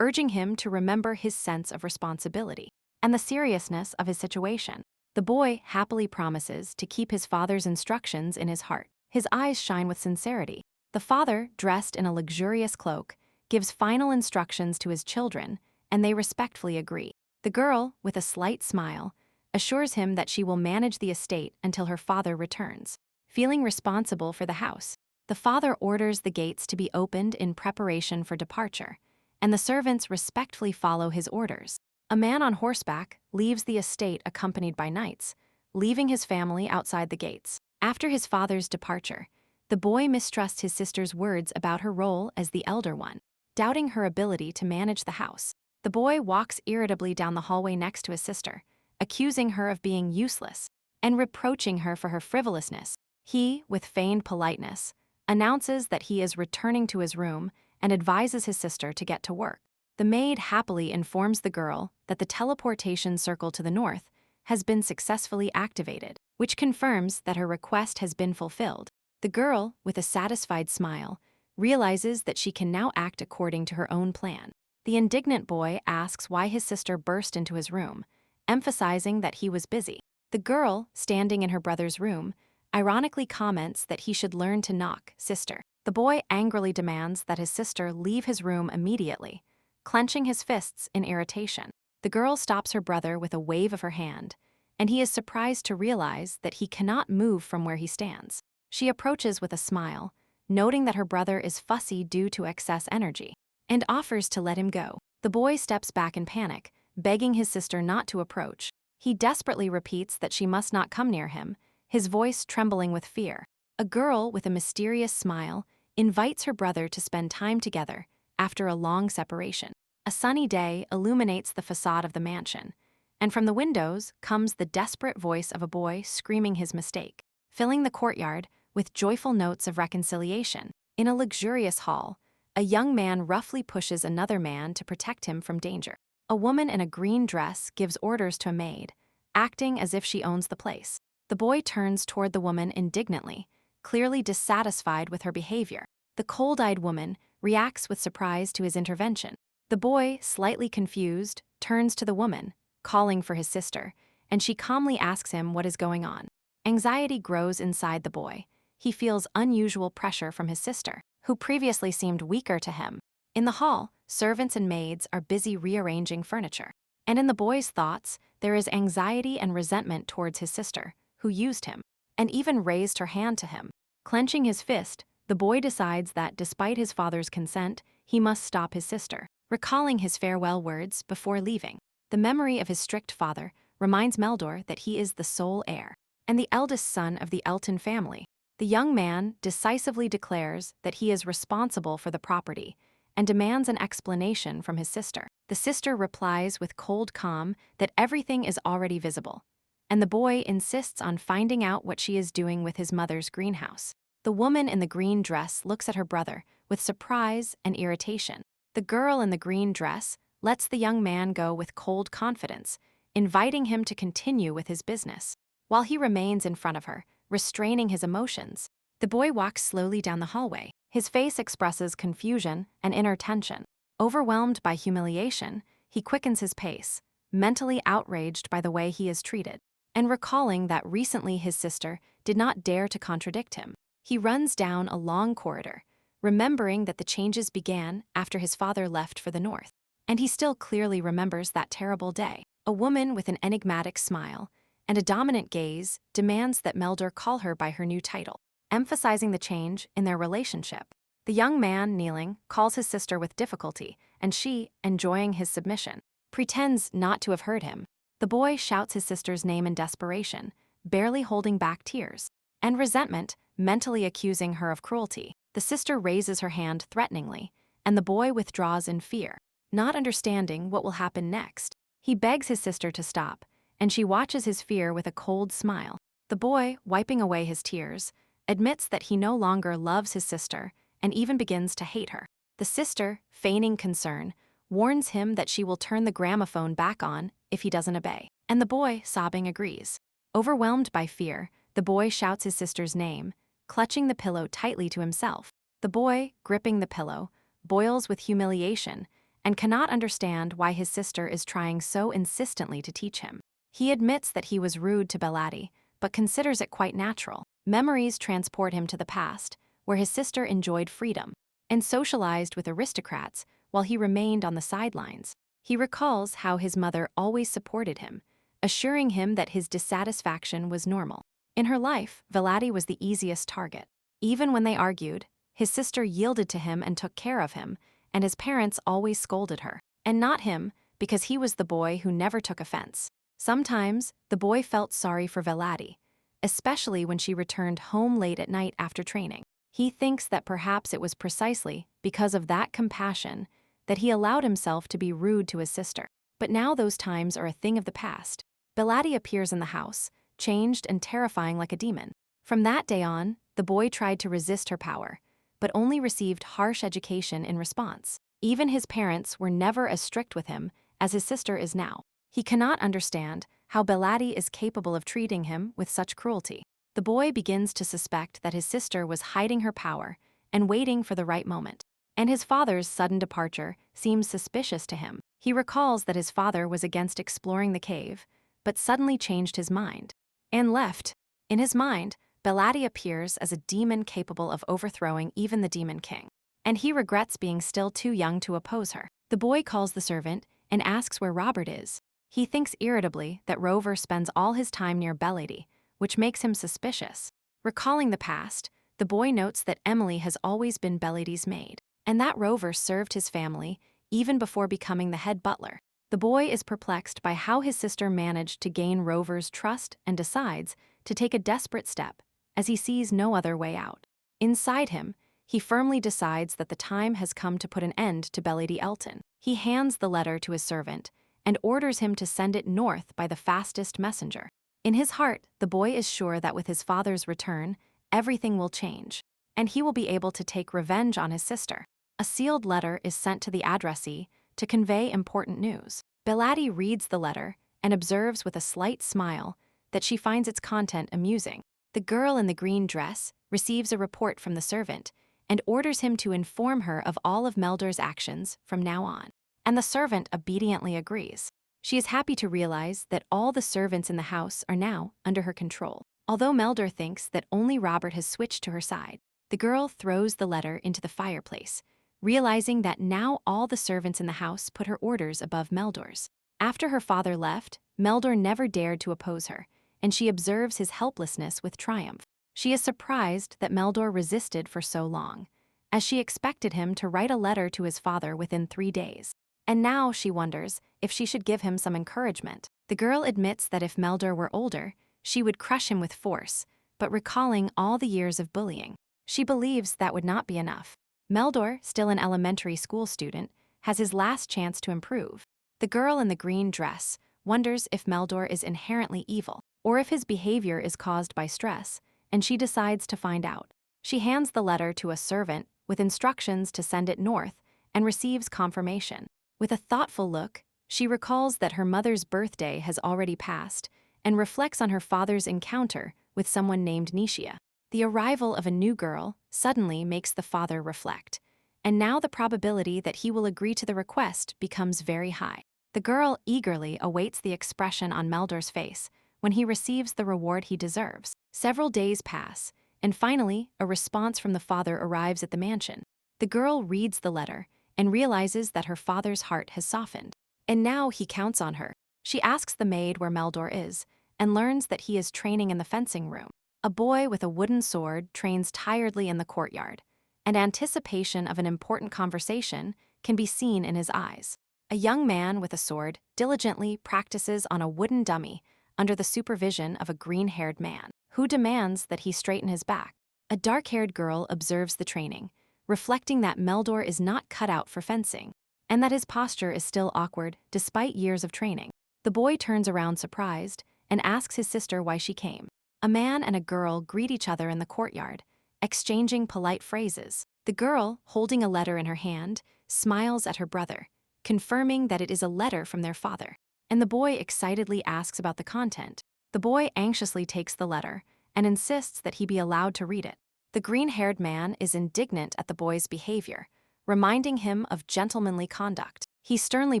urging him to remember his sense of responsibility and the seriousness of his situation. The boy happily promises to keep his father's instructions in his heart. His eyes shine with sincerity. The father, dressed in a luxurious cloak, gives final instructions to his children, and they respectfully agree. The girl, with a slight smile, assures him that she will manage the estate until her father returns. Feeling responsible for the house, the father orders the gates to be opened in preparation for departure, and the servants respectfully follow his orders. A man on horseback leaves the estate accompanied by knights, leaving his family outside the gates. After his father's departure, the boy mistrusts his sister's words about her role as the elder one, doubting her ability to manage the house. The boy walks irritably down the hallway next to his sister, accusing her of being useless and reproaching her for her frivolousness. He, with feigned politeness, announces that he is returning to his room and advises his sister to get to work. The maid happily informs the girl that the teleportation circle to the north has been successfully activated, which confirms that her request has been fulfilled. The girl, with a satisfied smile, realizes that she can now act according to her own plan. The indignant boy asks why his sister burst into his room, emphasizing that he was busy. The girl, standing in her brother's room, ironically comments that he should learn to knock, sister. The boy angrily demands that his sister leave his room immediately, clenching his fists in irritation. The girl stops her brother with a wave of her hand, and he is surprised to realize that he cannot move from where he stands. She approaches with a smile, noting that her brother is fussy due to excess energy, and offers to let him go. The boy steps back in panic, begging his sister not to approach. He desperately repeats that she must not come near him, his voice trembling with fear. A girl with a mysterious smile invites her brother to spend time together after a long separation. A sunny day illuminates the facade of the mansion, and from the windows comes the desperate voice of a boy screaming his mistake, filling the courtyard with joyful notes of reconciliation. In a luxurious hall, a young man roughly pushes another man to protect him from danger. A woman in a green dress gives orders to a maid, acting as if she owns the place. The boy turns toward the woman indignantly, clearly dissatisfied with her behavior. The cold-eyed woman reacts with surprise to his intervention. The boy, slightly confused, turns to the woman, calling for his sister, and she calmly asks him what is going on. Anxiety grows inside the boy. He feels unusual pressure from his sister, who previously seemed weaker to him. In the hall, servants and maids are busy rearranging furniture. And in the boy's thoughts, there is anxiety and resentment towards his sister, who used him, and even raised her hand to him. Clenching his fist, the boy decides that despite his father's consent, he must stop his sister. Recalling his farewell words before leaving, the memory of his strict father reminds Meldor that he is the sole heir and the eldest son of the Elton family. The young man decisively declares that he is responsible for the property and demands an explanation from his sister. The sister replies with cold calm that everything is already visible, and the boy insists on finding out what she is doing with his mother's greenhouse. The woman in the green dress looks at her brother with surprise and irritation. The girl in the green dress lets the young man go with cold confidence, inviting him to continue with his business, while he remains in front of her, restraining his emotions. The boy walks slowly down the hallway. His face expresses confusion and inner tension. Overwhelmed by humiliation, he quickens his pace, mentally outraged by the way he is treated, and recalling that recently his sister did not dare to contradict him. He runs down a long corridor, remembering that the changes began after his father left for the north, and he still clearly remembers that terrible day. A woman with an enigmatic smile and a dominant gaze demands that Meldor call her by her new title, emphasizing the change in their relationship. The young man, kneeling, calls his sister with difficulty, and she, enjoying his submission, pretends not to have heard him. The boy shouts his sister's name in desperation, barely holding back tears, and resentment, mentally accusing her of cruelty. The sister raises her hand threateningly, and the boy withdraws in fear, not understanding what will happen next. He begs his sister to stop, and she watches his fear with a cold smile. The boy, wiping away his tears, admits that he no longer loves his sister and even begins to hate her. The sister, feigning concern, warns him that she will turn the gramophone back on if he doesn't obey, and the boy, sobbing, agrees. Overwhelmed by fear, the boy shouts his sister's name, clutching the pillow tightly to himself. The boy, gripping the pillow, boils with humiliation and cannot understand why his sister is trying so insistently to teach him. He admits that he was rude to Belati, but considers it quite natural. Memories transport him to the past, where his sister enjoyed freedom and socialized with aristocrats while he remained on the sidelines. He recalls how his mother always supported him, assuring him that his dissatisfaction was normal. In her life, Belati was the easiest target. Even when they argued, his sister yielded to him and took care of him, and his parents always scolded her, and not him, because he was the boy who never took offense. Sometimes, the boy felt sorry for Belati, especially when she returned home late at night after training. He thinks that perhaps it was precisely because of that compassion that he allowed himself to be rude to his sister. But now those times are a thing of the past. Belati appears in the house, changed and terrifying like a demon. From that day on, the boy tried to resist her power, but only received harsh education in response. Even his parents were never as strict with him as his sister is now. He cannot understand how Belati is capable of treating him with such cruelty. The boy begins to suspect that his sister was hiding her power and waiting for the right moment. And his father's sudden departure seems suspicious to him. He recalls that his father was against exploring the cave, but suddenly changed his mind and left. In his mind, Belati appears as a demon capable of overthrowing even the Demon King, and he regrets being still too young to oppose her. The boy calls the servant and asks where Robert is. He thinks irritably that Rover spends all his time near Belati, which makes him suspicious. Recalling the past, the boy notes that Emily has always been Belati's maid, and that Rover served his family even before becoming the head butler. The boy is perplexed by how his sister managed to gain Rover's trust and decides to take a desperate step, as he sees no other way out. Inside him, he firmly decides that the time has come to put an end to Willa Elton. He hands the letter to his servant and orders him to send it north by the fastest messenger. In his heart, the boy is sure that with his father's return, everything will change, and he will be able to take revenge on his sister. A sealed letter is sent to the addressee to convey important news. Belati reads the letter and observes with a slight smile that she finds its content amusing. The girl in the green dress receives a report from the servant and orders him to inform her of all of Meldor's actions from now on. And the servant obediently agrees. She is happy to realize that all the servants in the house are now under her control. Although Meldor thinks that only Robert has switched to her side, the girl throws the letter into the fireplace, realizing that now all the servants in the house put her orders above Meldor's. After her father left, Meldor never dared to oppose her, and she observes his helplessness with triumph. She is surprised that Meldor resisted for so long, as she expected him to write a letter to his father within 3 days. And now she wonders if she should give him some encouragement. The girl admits that if Meldor were older, she would crush him with force, but recalling all the years of bullying, she believes that would not be enough. Meldor, still an elementary school student, has his last chance to improve. The girl in the green dress wonders if Meldor is inherently evil, or if his behavior is caused by stress, and she decides to find out. She hands the letter to a servant with instructions to send it north and receives confirmation. With a thoughtful look, she recalls that her mother's birthday has already passed and reflects on her father's encounter with someone named Nishia. The arrival of a new girl suddenly makes the father reflect, and now the probability that he will agree to the request becomes very high. The girl eagerly awaits the expression on Meldor's face when he receives the reward he deserves. Several days pass, and finally, a response from the father arrives at the mansion. The girl reads the letter and realizes that her father's heart has softened, and now he counts on her. She asks the maid where Meldor is and learns that he is training in the fencing room. A boy with a wooden sword trains tiredly in the courtyard, and anticipation of an important conversation can be seen in his eyes. A young man with a sword diligently practices on a wooden dummy under the supervision of a green-haired man, who demands that he straighten his back. A dark-haired girl observes the training, reflecting that Meldor is not cut out for fencing, and that his posture is still awkward despite years of training. The boy turns around surprised and asks his sister why she came. A man and a girl greet each other in the courtyard, exchanging polite phrases. The girl, holding a letter in her hand, smiles at her brother, confirming that it is a letter from their father, and the boy excitedly asks about the content. The boy anxiously takes the letter and insists that he be allowed to read it. The green-haired man is indignant at the boy's behavior, reminding him of gentlemanly conduct. He sternly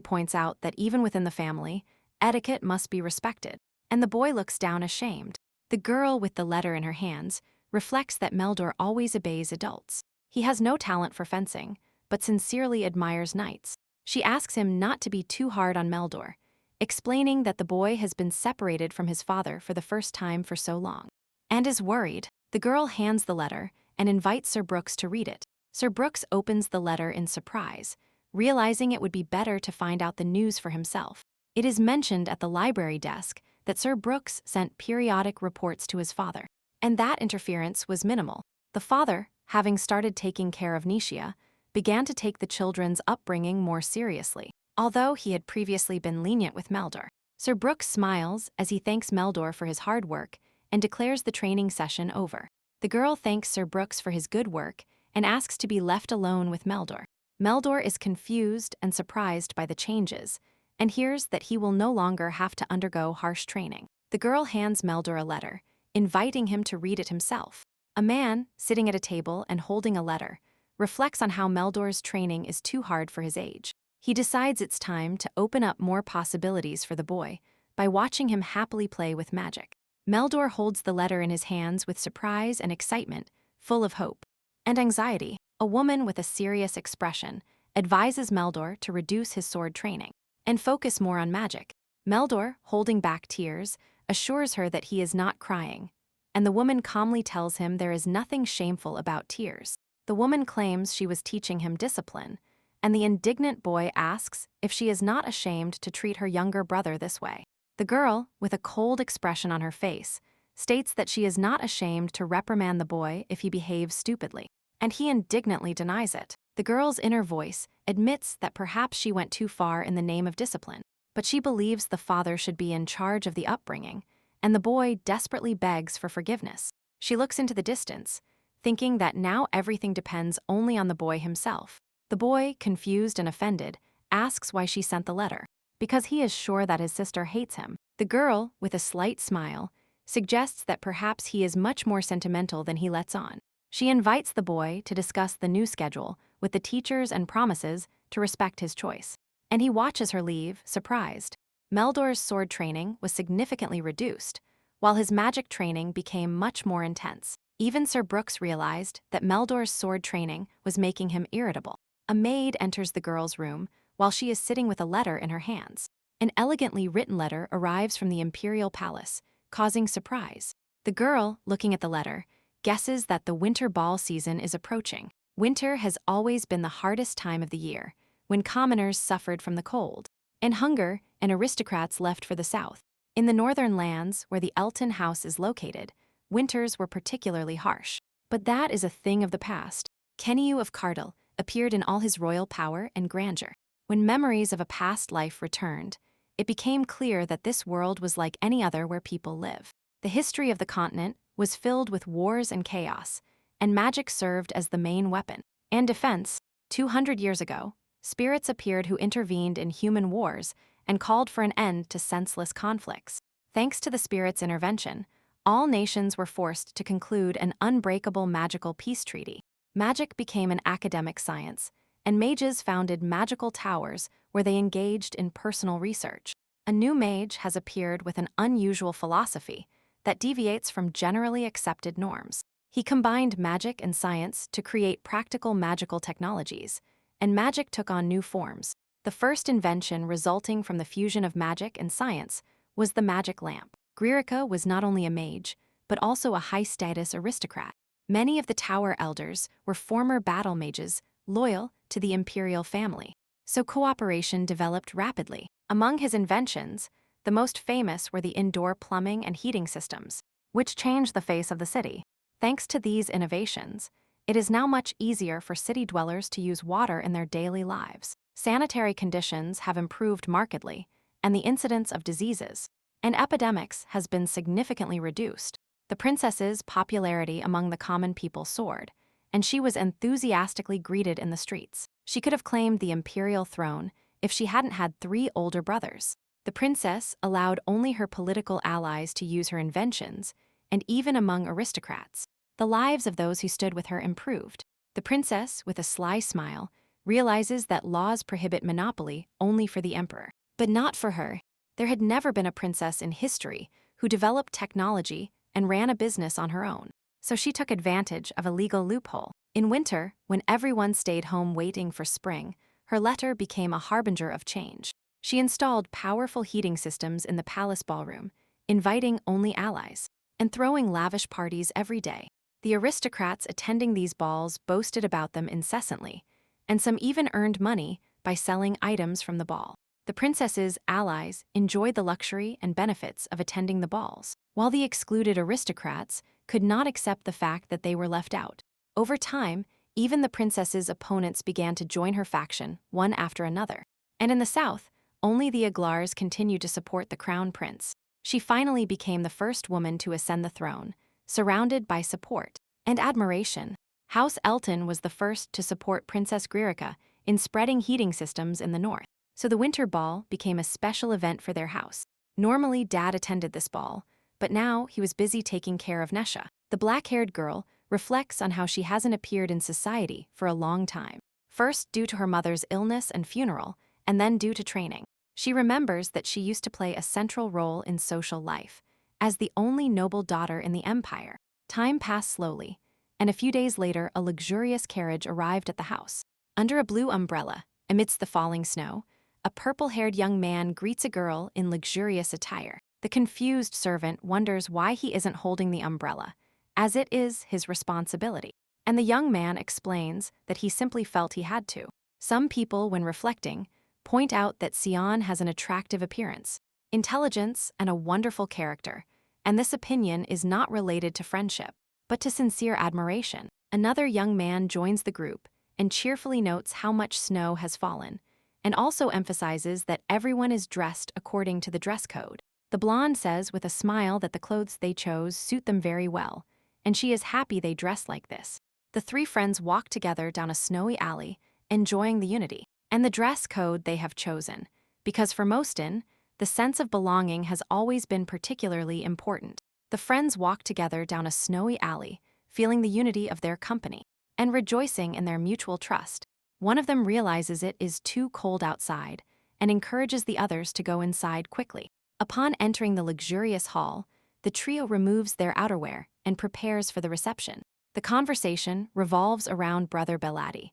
points out that even within the family, etiquette must be respected, and the boy looks down ashamed. The girl with the letter in her hands reflects that Meldor always obeys adults. He has no talent for fencing, but sincerely admires knights. She asks him not to be too hard on Meldor, explaining that the boy has been separated from his father for the first time for so long, and is worried. The girl hands the letter and invites Sir Brooks to read it. Sir Brooks opens the letter in surprise, realizing it would be better to find out the news for himself. It is mentioned at the library desk that Sir Brooks sent periodic reports to his father, and that interference was minimal. The father, having started taking care of Nishia, began to take the children's upbringing more seriously, although he had previously been lenient with Meldor. Sir Brooks smiles as he thanks Meldor for his hard work and declares the training session over. The girl thanks Sir Brooks for his good work and asks to be left alone with Meldor. Meldor is confused and surprised by the changes, and hears that he will no longer have to undergo harsh training. The girl hands Meldor a letter, inviting him to read it himself. A man, sitting at a table and holding a letter, reflects on how Meldor's training is too hard for his age. He decides it's time to open up more possibilities for the boy by watching him happily play with magic. Meldor holds the letter in his hands with surprise and excitement, full of hope and anxiety. A woman with a serious expression advises Meldor to reduce his sword training and focus more on magic. Meldor, holding back tears, assures her that he is not crying, and the woman calmly tells him there is nothing shameful about tears. The woman claims she was teaching him discipline, and the indignant boy asks if she is not ashamed to treat her younger brother this way. The girl, with a cold expression on her face, states that she is not ashamed to reprimand the boy if he behaves stupidly, and he indignantly denies it. The girl's inner voice admits that perhaps she went too far in the name of discipline, but she believes the father should be in charge of the upbringing, and the boy desperately begs for forgiveness. She looks into the distance, thinking that now everything depends only on the boy himself. The boy, confused and offended, asks why she sent the letter, because he is sure that his sister hates him. The girl, with a slight smile, suggests that perhaps he is much more sentimental than he lets on. She invites the boy to discuss the new schedule with the teachers and promises to respect his choice. And he watches her leave, surprised. Meldor's sword training was significantly reduced, while his magic training became much more intense. Even Sir Brooks realized that Meldor's sword training was making him irritable. A maid enters the girl's room while she is sitting with a letter in her hands. An elegantly written letter arrives from the imperial palace, causing surprise. The girl, looking at the letter, guesses that the winter ball season is approaching. Winter has always been the hardest time of the year, when commoners suffered from the cold and hunger, and aristocrats left for the south. In the northern lands, where the Elton house is located, winters were particularly harsh. But that is a thing of the past. Kenyu of Cardell appeared in all his royal power and grandeur. When memories of a past life returned, it became clear that this world was like any other where people live. The history of the continent was filled with wars and chaos, and magic served as the main weapon and defense. 200 years ago, spirits appeared who intervened in human wars and called for an end to senseless conflicts. Thanks to the spirits' intervention, all nations were forced to conclude an unbreakable magical peace treaty. Magic became an academic science, and mages founded magical towers where they engaged in personal research. A new mage has appeared with an unusual philosophy that deviates from generally accepted norms. He combined magic and science to create practical magical technologies, and magic took on new forms. The first invention resulting from the fusion of magic and science was the magic lamp. Gririka was not only a mage, but also a high-status aristocrat. Many of the tower elders were former battle mages loyal to the imperial family, so cooperation developed rapidly. Among his inventions, the most famous were the indoor plumbing and heating systems, which changed the face of the city. Thanks to these innovations, it is now much easier for city dwellers to use water in their daily lives. Sanitary conditions have improved markedly, and the incidence of diseases and epidemics has been significantly reduced. The princess's popularity among the common people soared, and she was enthusiastically greeted in the streets. She could have claimed the imperial throne if she hadn't had 3 older brothers. The princess allowed only her political allies to use her inventions, and even among aristocrats, the lives of those who stood with her improved. The princess, with a sly smile, realizes that laws prohibit monopoly only for the emperor, but not for her. There had never been a princess in history who developed technology and ran a business on her own, so she took advantage of a legal loophole. In winter, when everyone stayed home waiting for spring, her letter became a harbinger of change. She installed powerful heating systems in the palace ballroom, inviting only allies, and throwing lavish parties every day. The aristocrats attending these balls boasted about them incessantly, and some even earned money by selling items from the ball. The princess's allies enjoyed the luxury and benefits of attending the balls, while the excluded aristocrats could not accept the fact that they were left out. Over time, even the princess's opponents began to join her faction, one after another. And in the south, only the Aglars continued to support the crown prince. She finally became the first woman to ascend the throne, surrounded by support and admiration. House Elton was the first to support Princess Gririka in spreading heating systems in the north, so the winter ball became a special event for their house. Normally, Dad attended this ball, but now he was busy taking care of Nesha. The black-haired girl reflects on how she hasn't appeared in society for a long time, first due to her mother's illness and funeral, and then due to training. She remembers that she used to play a central role in social life, as the only noble daughter in the empire. Time passed slowly, and a few days later a luxurious carriage arrived at the house. Under a blue umbrella, amidst the falling snow, a purple-haired young man greets a girl in luxurious attire. The confused servant wonders why he isn't holding the umbrella, as it is his responsibility. And the young man explains that he simply felt he had to. Some people, when reflecting, point out that Sion has an attractive appearance, intelligence, and a wonderful character, and this opinion is not related to friendship, but to sincere admiration. Another young man joins the group and cheerfully notes how much snow has fallen, and also emphasizes that everyone is dressed according to the dress code. The blonde says with a smile that the clothes they chose suit them very well, and she is happy they dress like this. The 3 friends walk together down a snowy alley, enjoying the unity and the dress code they have chosen, because for Mostin, the sense of belonging has always been particularly important. The friends walk together down a snowy alley, feeling the unity of their company, and rejoicing in their mutual trust. One of them realizes it is too cold outside and encourages the others to go inside quickly. Upon entering the luxurious hall, the trio removes their outerwear and prepares for the reception. The conversation revolves around Brother Belati,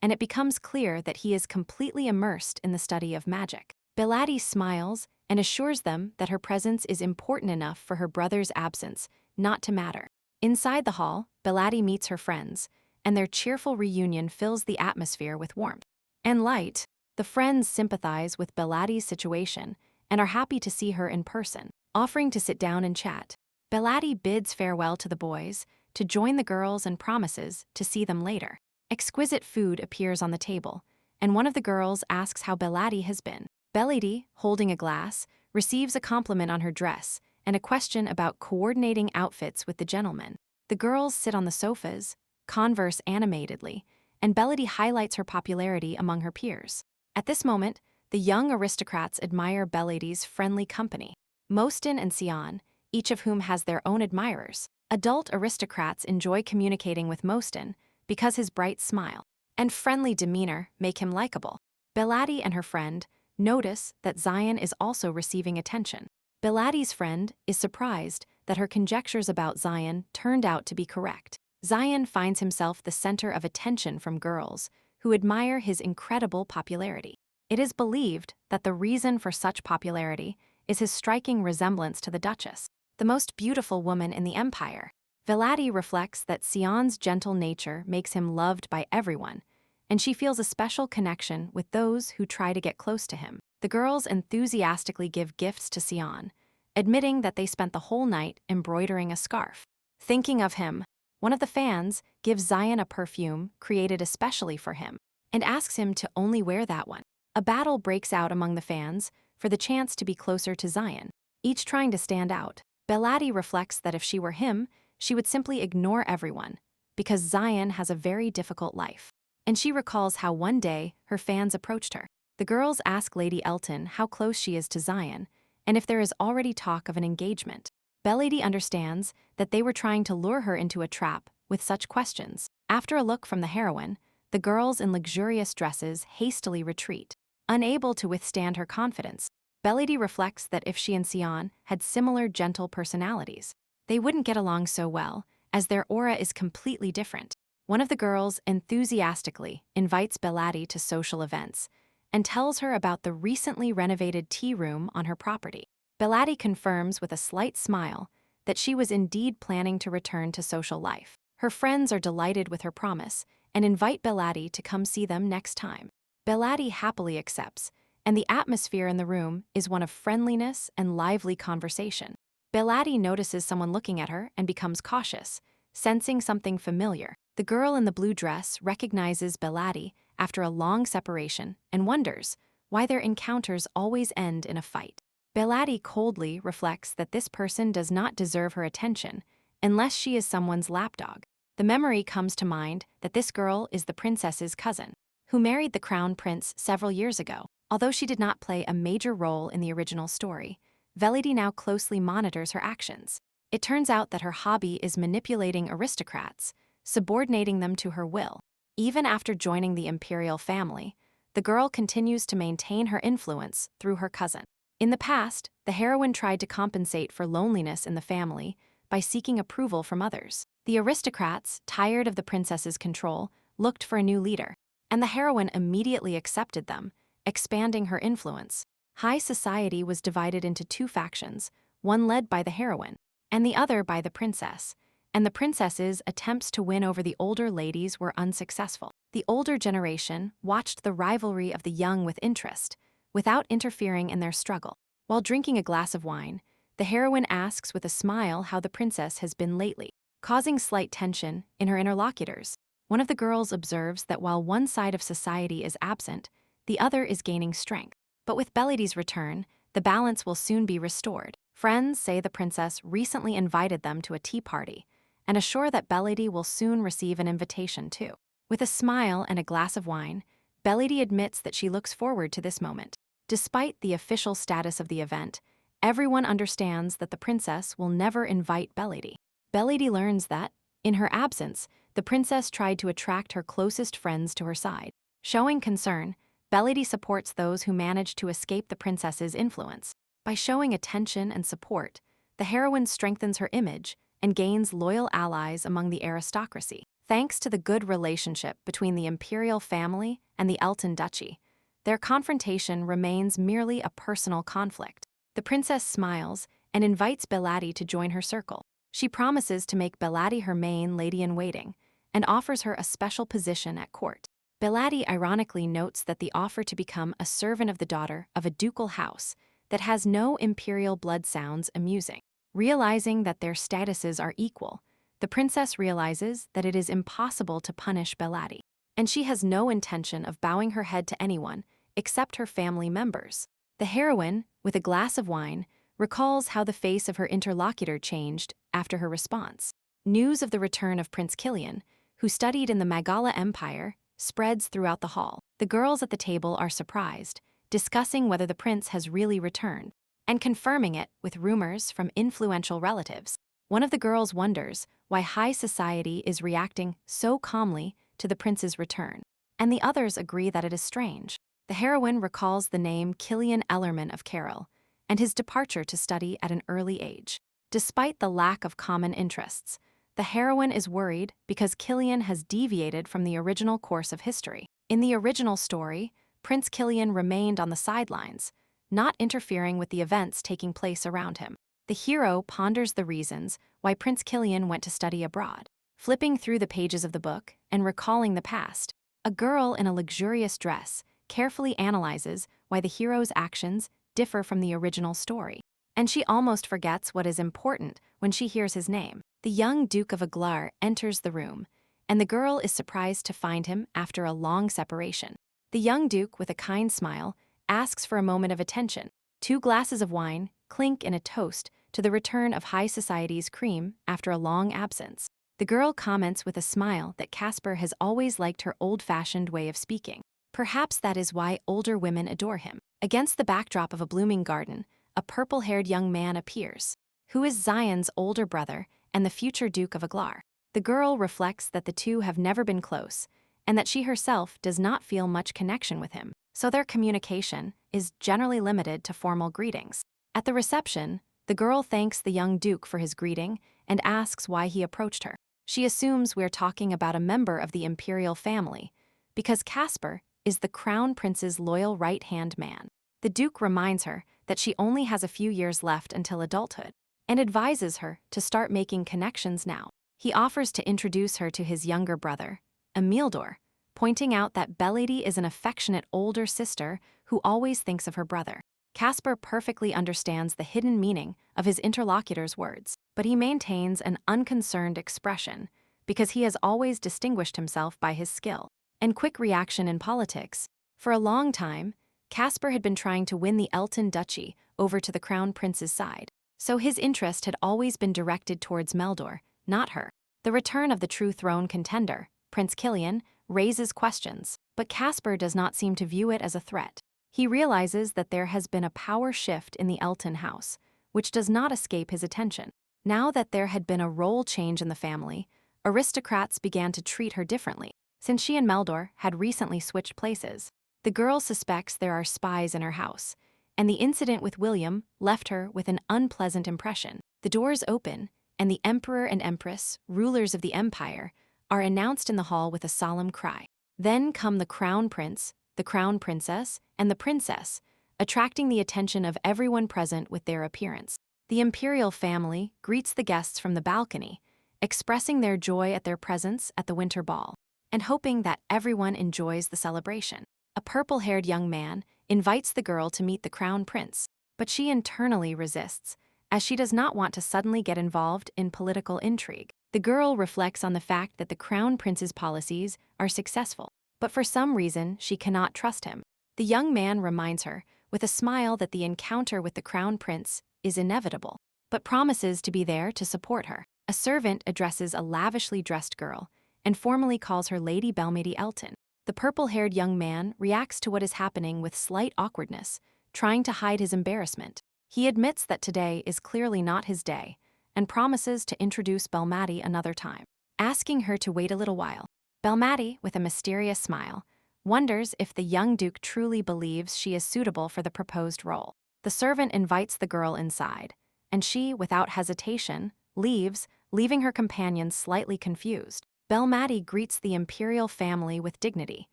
and it becomes clear that he is completely immersed in the study of magic. Belati smiles and assures them that her presence is important enough for her brother's absence not to matter. Inside the hall, Belati meets her friends, and their cheerful reunion fills the atmosphere with warmth and light. The friends sympathize with Belati's situation and are happy to see her in person, offering to sit down and chat. Belati bids farewell to the boys, to join the girls, and promises to see them later. Exquisite food appears on the table, and one of the girls asks how Belati has been. Belati, holding a glass, receives a compliment on her dress and a question about coordinating outfits with the gentlemen. The girls sit on the sofas, converse animatedly, and Belati highlights her popularity among her peers. At this moment, the young aristocrats admire Belati's friendly company. Mostin and Sion, each of whom has their own admirers. Adult aristocrats enjoy communicating with Mostin because his bright smile and friendly demeanor make him likable. Belati and her friend notice that Zion is also receiving attention. Belati's friend is surprised that her conjectures about Zion turned out to be correct. Zion finds himself the center of attention from girls who admire his incredible popularity. It is believed that the reason for such popularity is his striking resemblance to the Duchess, the most beautiful woman in the empire. Belati reflects that Sion's gentle nature makes him loved by everyone, and she feels a special connection with those who try to get close to him. The girls enthusiastically give gifts to Sion, admitting that they spent the whole night embroidering a scarf. Thinking of him, one of the fans gives Zion a perfume created especially for him and asks him to only wear that one. A battle breaks out among the fans for the chance to be closer to Zion, each trying to stand out. Belati reflects that if she were him, she would simply ignore everyone, because Zion has a very difficult life. And she recalls how one day her fans approached her. The girls ask Lady Elton how close she is to Zion, and if there is already talk of an engagement. Belati understands that they were trying to lure her into a trap with such questions. After a look from the heroine, the girls in luxurious dresses hastily retreat, unable to withstand her confidence. Belati reflects that if she and Sion had similar gentle personalities, they wouldn't get along so well, as their aura is completely different. One of the girls enthusiastically invites Belati to social events and tells her about the recently renovated tea room on her property. Belati confirms with a slight smile that she was indeed planning to return to social life. Her friends are delighted with her promise and invite Belati to come see them next time. Belati happily accepts, and the atmosphere in the room is one of friendliness and lively conversation. Belati notices someone looking at her and becomes cautious, sensing something familiar. The girl in the blue dress recognizes Belati after a long separation and wonders why their encounters always end in a fight. Belati coldly reflects that this person does not deserve her attention unless she is someone's lapdog. The memory comes to mind that this girl is the princess's cousin, who married the crown prince several years ago. Although she did not play a major role in the original story, Belati now closely monitors her actions. It turns out that her hobby is manipulating aristocrats, subordinating them to her will. Even after joining the imperial family, the girl continues to maintain her influence through her cousin. In the past, the heroine tried to compensate for loneliness in the family by seeking approval from others. The aristocrats, tired of the princess's control, looked for a new leader, and the heroine immediately accepted them, expanding her influence. High society was divided into two factions, one led by the heroine, and the other by the princess, and the princess's attempts to win over the older ladies were unsuccessful. The older generation watched the rivalry of the young with interest, without interfering in their struggle. While drinking a glass of wine, the heroine asks with a smile how the princess has been lately, causing slight tension in her interlocutors. One of the girls observes that while one side of society is absent, the other is gaining strength. But with Belati's return, the balance will soon be restored. Friends say the princess recently invited them to a tea party and assure that Belati will soon receive an invitation too. With a smile and a glass of wine, Belati admits that she looks forward to this moment. Despite the official status of the event, everyone understands that the princess will never invite Belati. Belati learns that, In her absence, the princess tried to attract her closest friends to her side. Showing concern, Belady supports those who manage to escape the princess's influence. By showing attention and support, the heroine strengthens her image and gains loyal allies among the aristocracy. Thanks to the good relationship between the imperial family and the Elton duchy, their confrontation remains merely a personal conflict. The princess smiles and invites Belady to join her circle. She promises to make Belady her main lady-in-waiting and offers her a special position at court. Belady ironically notes that the offer to become a servant of the daughter of a ducal house that has no imperial blood sounds amusing. Realizing that their statuses are equal, the princess realizes that it is impossible to punish Belady, and she has no intention of bowing her head to anyone except her family members. The heroine, with a glass of wine, recalls how the face of her interlocutor changed after her response. News of the return of Prince Killian, who studied in the Magala Empire, spreads throughout the hall. The girls at the table are surprised, discussing whether the prince has really returned, and confirming it with rumors from influential relatives. One of the girls wonders why high society is reacting so calmly to the prince's return, and the others agree that it is strange. The heroine recalls the name Killian Ellerman of Carroll and his departure to study at an early age. Despite the lack of common interests, the heroine is worried because Killian has deviated from the original course of history. In the original story, Prince Killian remained on the sidelines, not interfering with the events taking place around him. The hero ponders the reasons why Prince Killian went to study abroad. Flipping through the pages of the book and recalling the past, a girl in a luxurious dress carefully analyzes why the hero's actions differ from the original story. And she almost forgets what is important when she hears his name. The young Duke of Aglar enters the room, and the girl is surprised to find him after a long separation. The young Duke, with a kind smile, asks for a moment of attention. 2 glasses of wine clink in a toast to the return of high society's cream after a long absence. The girl comments with a smile that Casper has always liked her old-fashioned way of speaking. Perhaps that is why older women adore him. Against the backdrop of a blooming garden, a purple-haired young man appears, who is Zion's older brother and the future Duke of Aglar. The girl reflects that the two have never been close, and that she herself does not feel much connection with him, so their communication is generally limited to formal greetings. At the reception, the girl thanks the young Duke for his greeting and asks why he approached her. She assumes we're talking about a member of the imperial family, because Casper is the crown prince's loyal right-hand man. The Duke reminds her that she only has a few years left until adulthood, and advises her to start making connections now. He offers to introduce her to his younger brother, Emildor, pointing out that Belady is an affectionate older sister who always thinks of her brother. Casper perfectly understands the hidden meaning of his interlocutor's words, but he maintains an unconcerned expression because he has always distinguished himself by his skill and quick reaction in politics. For a long time, Casper had been trying to win the Elton duchy over to the crown prince's side, so his interest had always been directed towards Meldor, not her. The return of the true throne contender, Prince Killian, raises questions, but Casper does not seem to view it as a threat. He realizes that there has been a power shift in the Elton house, which does not escape his attention. Now that there had been a role change in the family, aristocrats began to treat her differently. Since she and Meldor had recently switched places, the girl suspects there are spies in her house, and the incident with William left her with an unpleasant impression. The doors open, and the Emperor and Empress, rulers of the Empire, are announced in the hall with a solemn cry. Then come the Crown Prince, the Crown Princess, and the Princess, attracting the attention of everyone present with their appearance. The imperial family greets the guests from the balcony, expressing their joy at their presence at the winter ball, and hoping that everyone enjoys the celebration. A purple-haired young man invites the girl to meet the Crown Prince, but she internally resists, as she does not want to suddenly get involved in political intrigue. The girl reflects on the fact that the Crown Prince's policies are successful, but for some reason she cannot trust him. The young man reminds her, with a smile, that the encounter with the Crown Prince is inevitable, but promises to be there to support her. A servant addresses a lavishly dressed girl and formally calls her Lady Belmady Elton. The purple-haired young man reacts to what is happening with slight awkwardness, trying to hide his embarrassment. He admits that today is clearly not his day, and promises to introduce Belmady another time. asking her to wait a little while. Belmadi, with a mysterious smile, wonders if the young duke truly believes she is suitable for the proposed role. The servant invites the girl inside, and she, without hesitation, leaves, leaving her companion slightly confused. Belmadi greets the imperial family with dignity,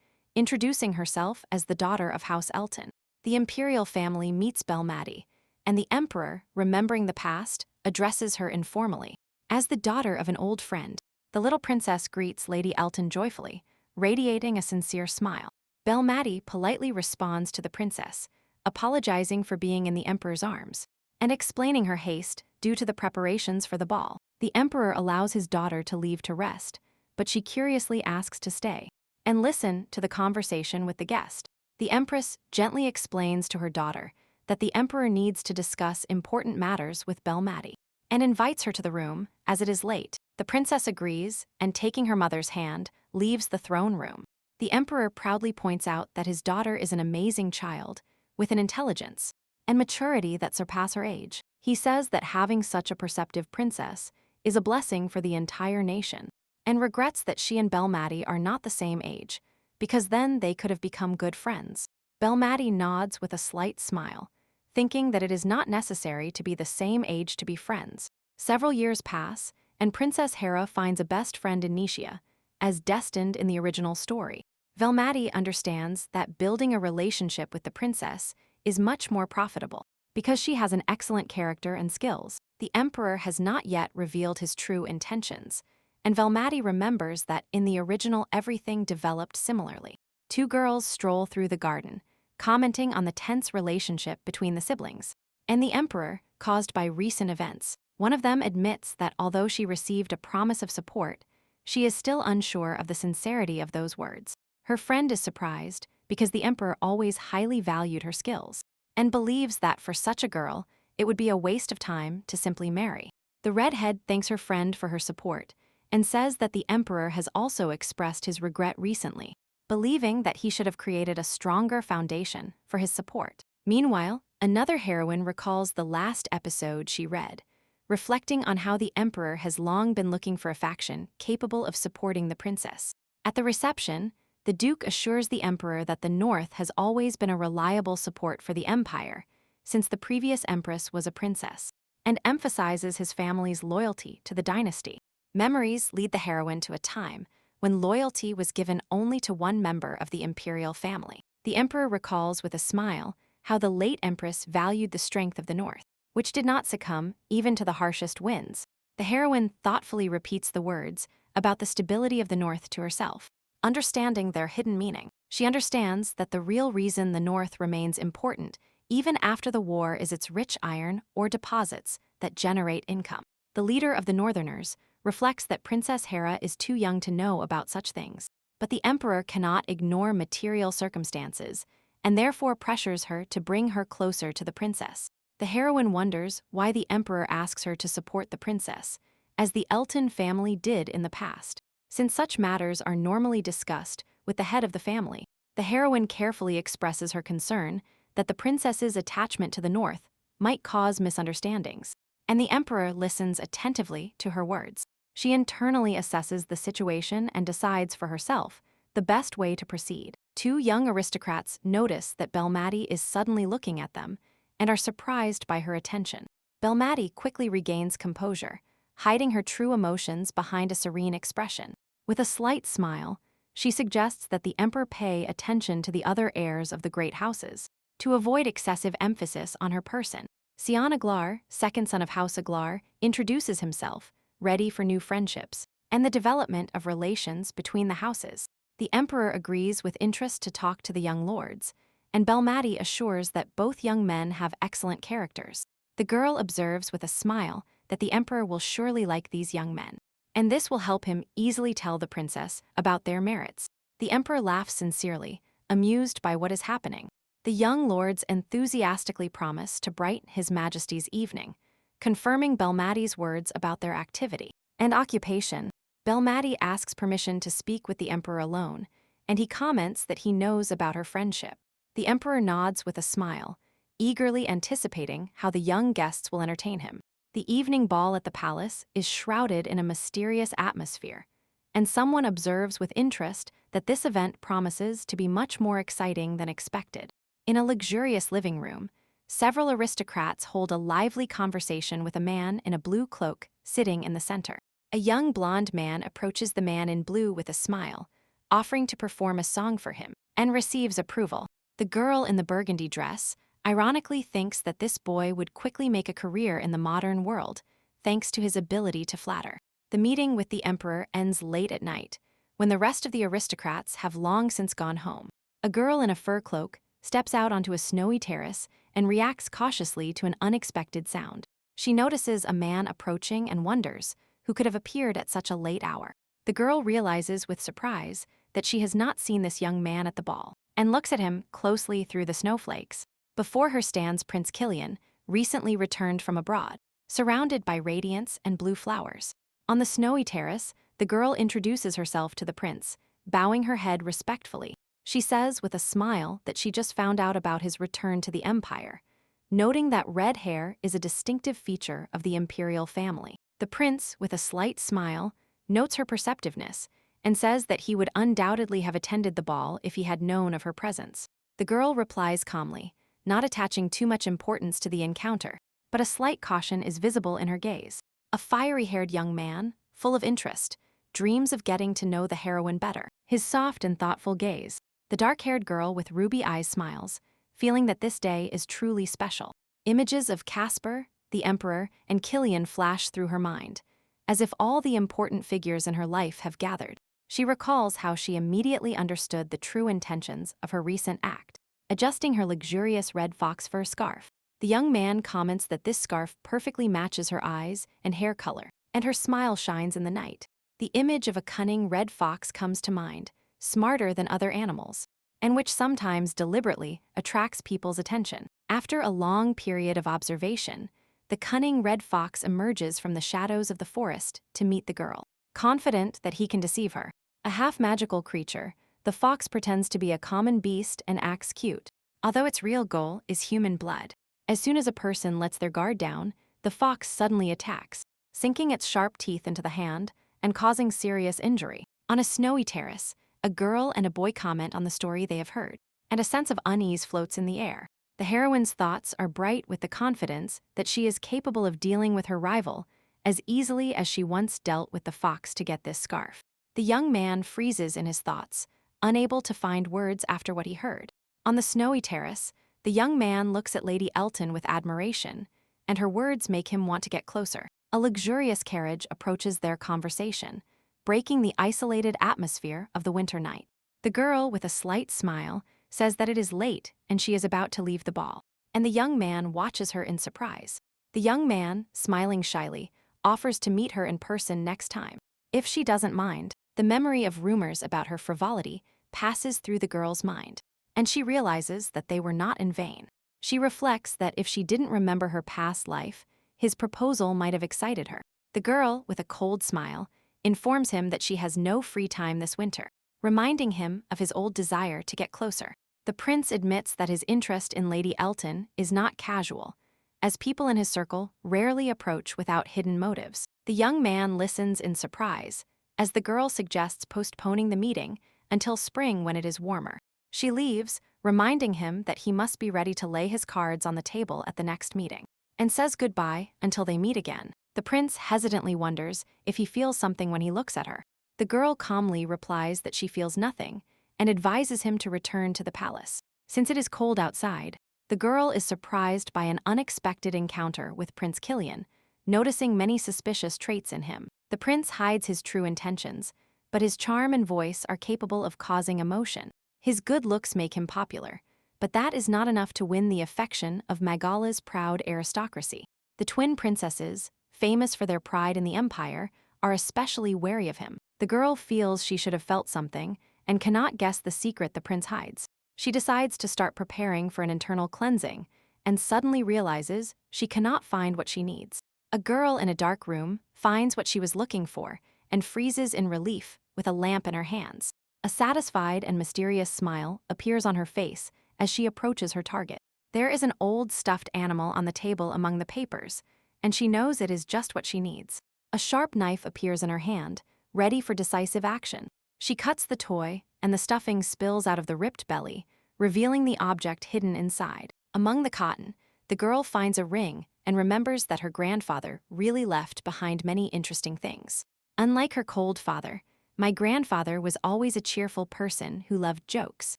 introducing herself as the daughter of House Elton. The imperial family meets Belmadi, and the emperor, remembering the past, addresses her informally. As the daughter of an old friend, the little princess greets Lady Elton joyfully, radiating a sincere smile. Belmadi politely responds to the princess, apologizing for being in the emperor's arms, and explaining her haste due to the preparations for the ball. The emperor allows his daughter to leave to rest, but she curiously asks to stay and listen to the conversation with the guest. The empress gently explains to her daughter that the emperor needs to discuss important matters with Belmadi, and invites her to the room as it is late. The princess agrees and, taking her mother's hand, leaves the throne room. The emperor proudly points out that his daughter is an amazing child with an intelligence and maturity that surpass her age. He says that having such a perceptive princess is a blessing for the entire nation, and regrets that she and Belmadi are not the same age, because then they could have become good friends. Belmadi nods with a slight smile, thinking that it is not necessary to be the same age to be friends. Several years pass, and Princess Hera finds a best friend in Nishia, as destined in the original story. Belmadi understands that building a relationship with the princess is much more profitable, because she has an excellent character and skills. The emperor has not yet revealed his true intentions, and Belmadi remembers that in the original everything developed similarly. Two girls stroll through the garden, commenting on the tense relationship between the siblings and the emperor caused by recent events. One of them admits that although she received a promise of support, she is still unsure of the sincerity of those words. Her friend is surprised because the emperor always highly valued her skills, and believes that for such a girl, it would be a waste of time to simply marry. The redhead thanks her friend for her support, and says that the emperor has also expressed his regret recently, believing that he should have created a stronger foundation for his support. Meanwhile, another heroine recalls the last episode she read, reflecting on how the emperor has long been looking for a faction capable of supporting the princess. At the reception, the duke assures the emperor that the north has always been a reliable support for the empire, since the previous empress was a princess, and emphasizes his family's loyalty to the dynasty. Memories lead the heroine to a time when loyalty was given only to one member of the imperial family. The emperor recalls with a smile how the late empress valued the strength of the north, which did not succumb even to the harshest winds. The heroine thoughtfully repeats the words about the stability of the north to herself, understanding their hidden meaning. She understands that the real reason the north remains important even after the war is its rich iron or deposits that generate income. The leader of the northerners reflects that Princess Hera is too young to know about such things, but the emperor cannot ignore material circumstances and therefore pressures her to bring her closer to the princess. The heroine wonders why the emperor asks her to support the princess, as the Elton family did in the past, since such matters are normally discussed with the head of the family. The heroine carefully expresses her concern that the princess's attachment to the north might cause misunderstandings, and the emperor listens attentively to her words. She internally assesses the situation and decides for herself the best way to proceed. Two young aristocrats notice that Belmadi is suddenly looking at them and are surprised by her attention. Belmadi quickly regains composure, hiding her true emotions behind a serene expression. With a slight smile, she suggests that the emperor pay attention to the other heirs of the great houses, to avoid excessive emphasis on her person. Sion Aglar, second son of House Aglar, introduces himself, ready for new friendships and the development of relations between the houses. The emperor agrees with interest to talk to the young lords, and Belmadi assures that both young men have excellent characters. The girl observes with a smile that the emperor will surely like these young men, and this will help him easily tell the princess about their merits. The emperor laughs sincerely, amused by what is happening. The young lords enthusiastically promise to brighten His Majesty's evening, confirming Belmadi's words about their activity and occupation. Belmadi asks permission to speak with the emperor alone, and he comments that he knows about her friendship. The emperor nods with a smile, eagerly anticipating how the young guests will entertain him. The evening ball at the palace is shrouded in a mysterious atmosphere, and someone observes with interest that this event promises to be much more exciting than expected. In a luxurious living room, several aristocrats hold a lively conversation with a man in a blue cloak sitting in the center. A young blonde man approaches the man in blue with a smile, offering to perform a song for him, and receives approval. The girl in the burgundy dress ironically thinks that this boy would quickly make a career in the modern world, thanks to his ability to flatter. The meeting with the emperor ends late at night, when the rest of the aristocrats have long since gone home. A girl in a fur cloak steps out onto a snowy terrace and reacts cautiously to an unexpected sound. She notices a man approaching and wonders who could have appeared at such a late hour. The girl realizes with surprise that she has not seen this young man at the ball, and looks at him closely through the snowflakes. Before her stands Prince Killian, recently returned from abroad, surrounded by radiance and blue flowers. On the snowy terrace, the girl introduces herself to the prince, bowing her head respectfully. She says with a smile that she just found out about his return to the empire, noting that red hair is a distinctive feature of the imperial family. The prince, with a slight smile, notes her perceptiveness and says that he would undoubtedly have attended the ball if he had known of her presence. The girl replies calmly, not attaching too much importance to the encounter, but a slight caution is visible in her gaze. A fiery-haired young man, full of interest, dreams of getting to know the heroine better. His soft and thoughtful gaze. The dark-haired girl with ruby eyes smiles, feeling that this day is truly special. Images of Caspar, the emperor, and Killian flash through her mind, as if all the important figures in her life have gathered. She recalls how she immediately understood the true intentions of her recent act, adjusting her luxurious red fox fur scarf. The young man comments that this scarf perfectly matches her eyes and hair color, and her smile shines in the night. The image of a cunning red fox comes to mind, smarter than other animals, and which sometimes deliberately attracts people's attention. After a long period of observation, the cunning red fox emerges from the shadows of the forest to meet the girl. Confident that he can deceive her, a half-magical creature, the fox pretends to be a common beast and acts cute, although its real goal is human blood. As soon as a person lets their guard down, the fox suddenly attacks, sinking its sharp teeth into the hand and causing serious injury. On a snowy terrace, a girl and a boy comment on the story they have heard, and a sense of unease floats in the air. The heroine's thoughts are bright with the confidence that she is capable of dealing with her rival as easily as she once dealt with the fox to get this scarf. The young man freezes in his thoughts, unable to find words after what he heard. On the snowy terrace, the young man looks at Lady Elton with admiration, and her words make him want to get closer. A luxurious carriage approaches their conversation, breaking the isolated atmosphere of the winter night. The girl, with a slight smile, says that it is late and she is about to leave the ball, and the young man watches her in surprise. The young man, smiling shyly, offers to meet her in person next time, if she doesn't mind. The memory of rumors about her frivolity passes through the girl's mind, and she realizes that they were not in vain. She reflects that if she didn't remember her past life, his proposal might have excited her. The girl, with a cold smile, informs him that she has no free time this winter, reminding him of his old desire to get closer. The prince admits that his interest in Lady Elton is not casual, as people in his circle rarely approach without hidden motives. The young man listens in surprise, as the girl suggests postponing the meeting until spring when it is warmer. She leaves, reminding him that he must be ready to lay his cards on the table at the next meeting, and says goodbye until they meet again. The prince hesitantly wonders if he feels something when he looks at her. The girl calmly replies that she feels nothing, and advises him to return to the palace. Since it is cold outside, the girl is surprised by an unexpected encounter with Prince Killian, noticing many suspicious traits in him. The prince hides his true intentions, but his charm and voice are capable of causing emotion. His good looks make him popular, but that is not enough to win the affection of Magala's proud aristocracy. The twin princesses, famous for their pride in the empire, are especially wary of him. The girl feels she should have felt something and cannot guess the secret the prince hides. She decides to start preparing for an internal cleansing and suddenly realizes she cannot find what she needs. A girl in a dark room finds what she was looking for and freezes in relief with a lamp in her hands. A satisfied and mysterious smile appears on her face as she approaches her target. There is an old stuffed animal on the table among the papers, and she knows it is just what she needs. A sharp knife appears in her hand, ready for decisive action. She cuts the toy, and the stuffing spills out of the ripped belly, revealing the object hidden inside. Among the cotton, the girl finds a ring and remembers that her grandfather really left behind many interesting things. Unlike her cold father, my grandfather was always a cheerful person who loved jokes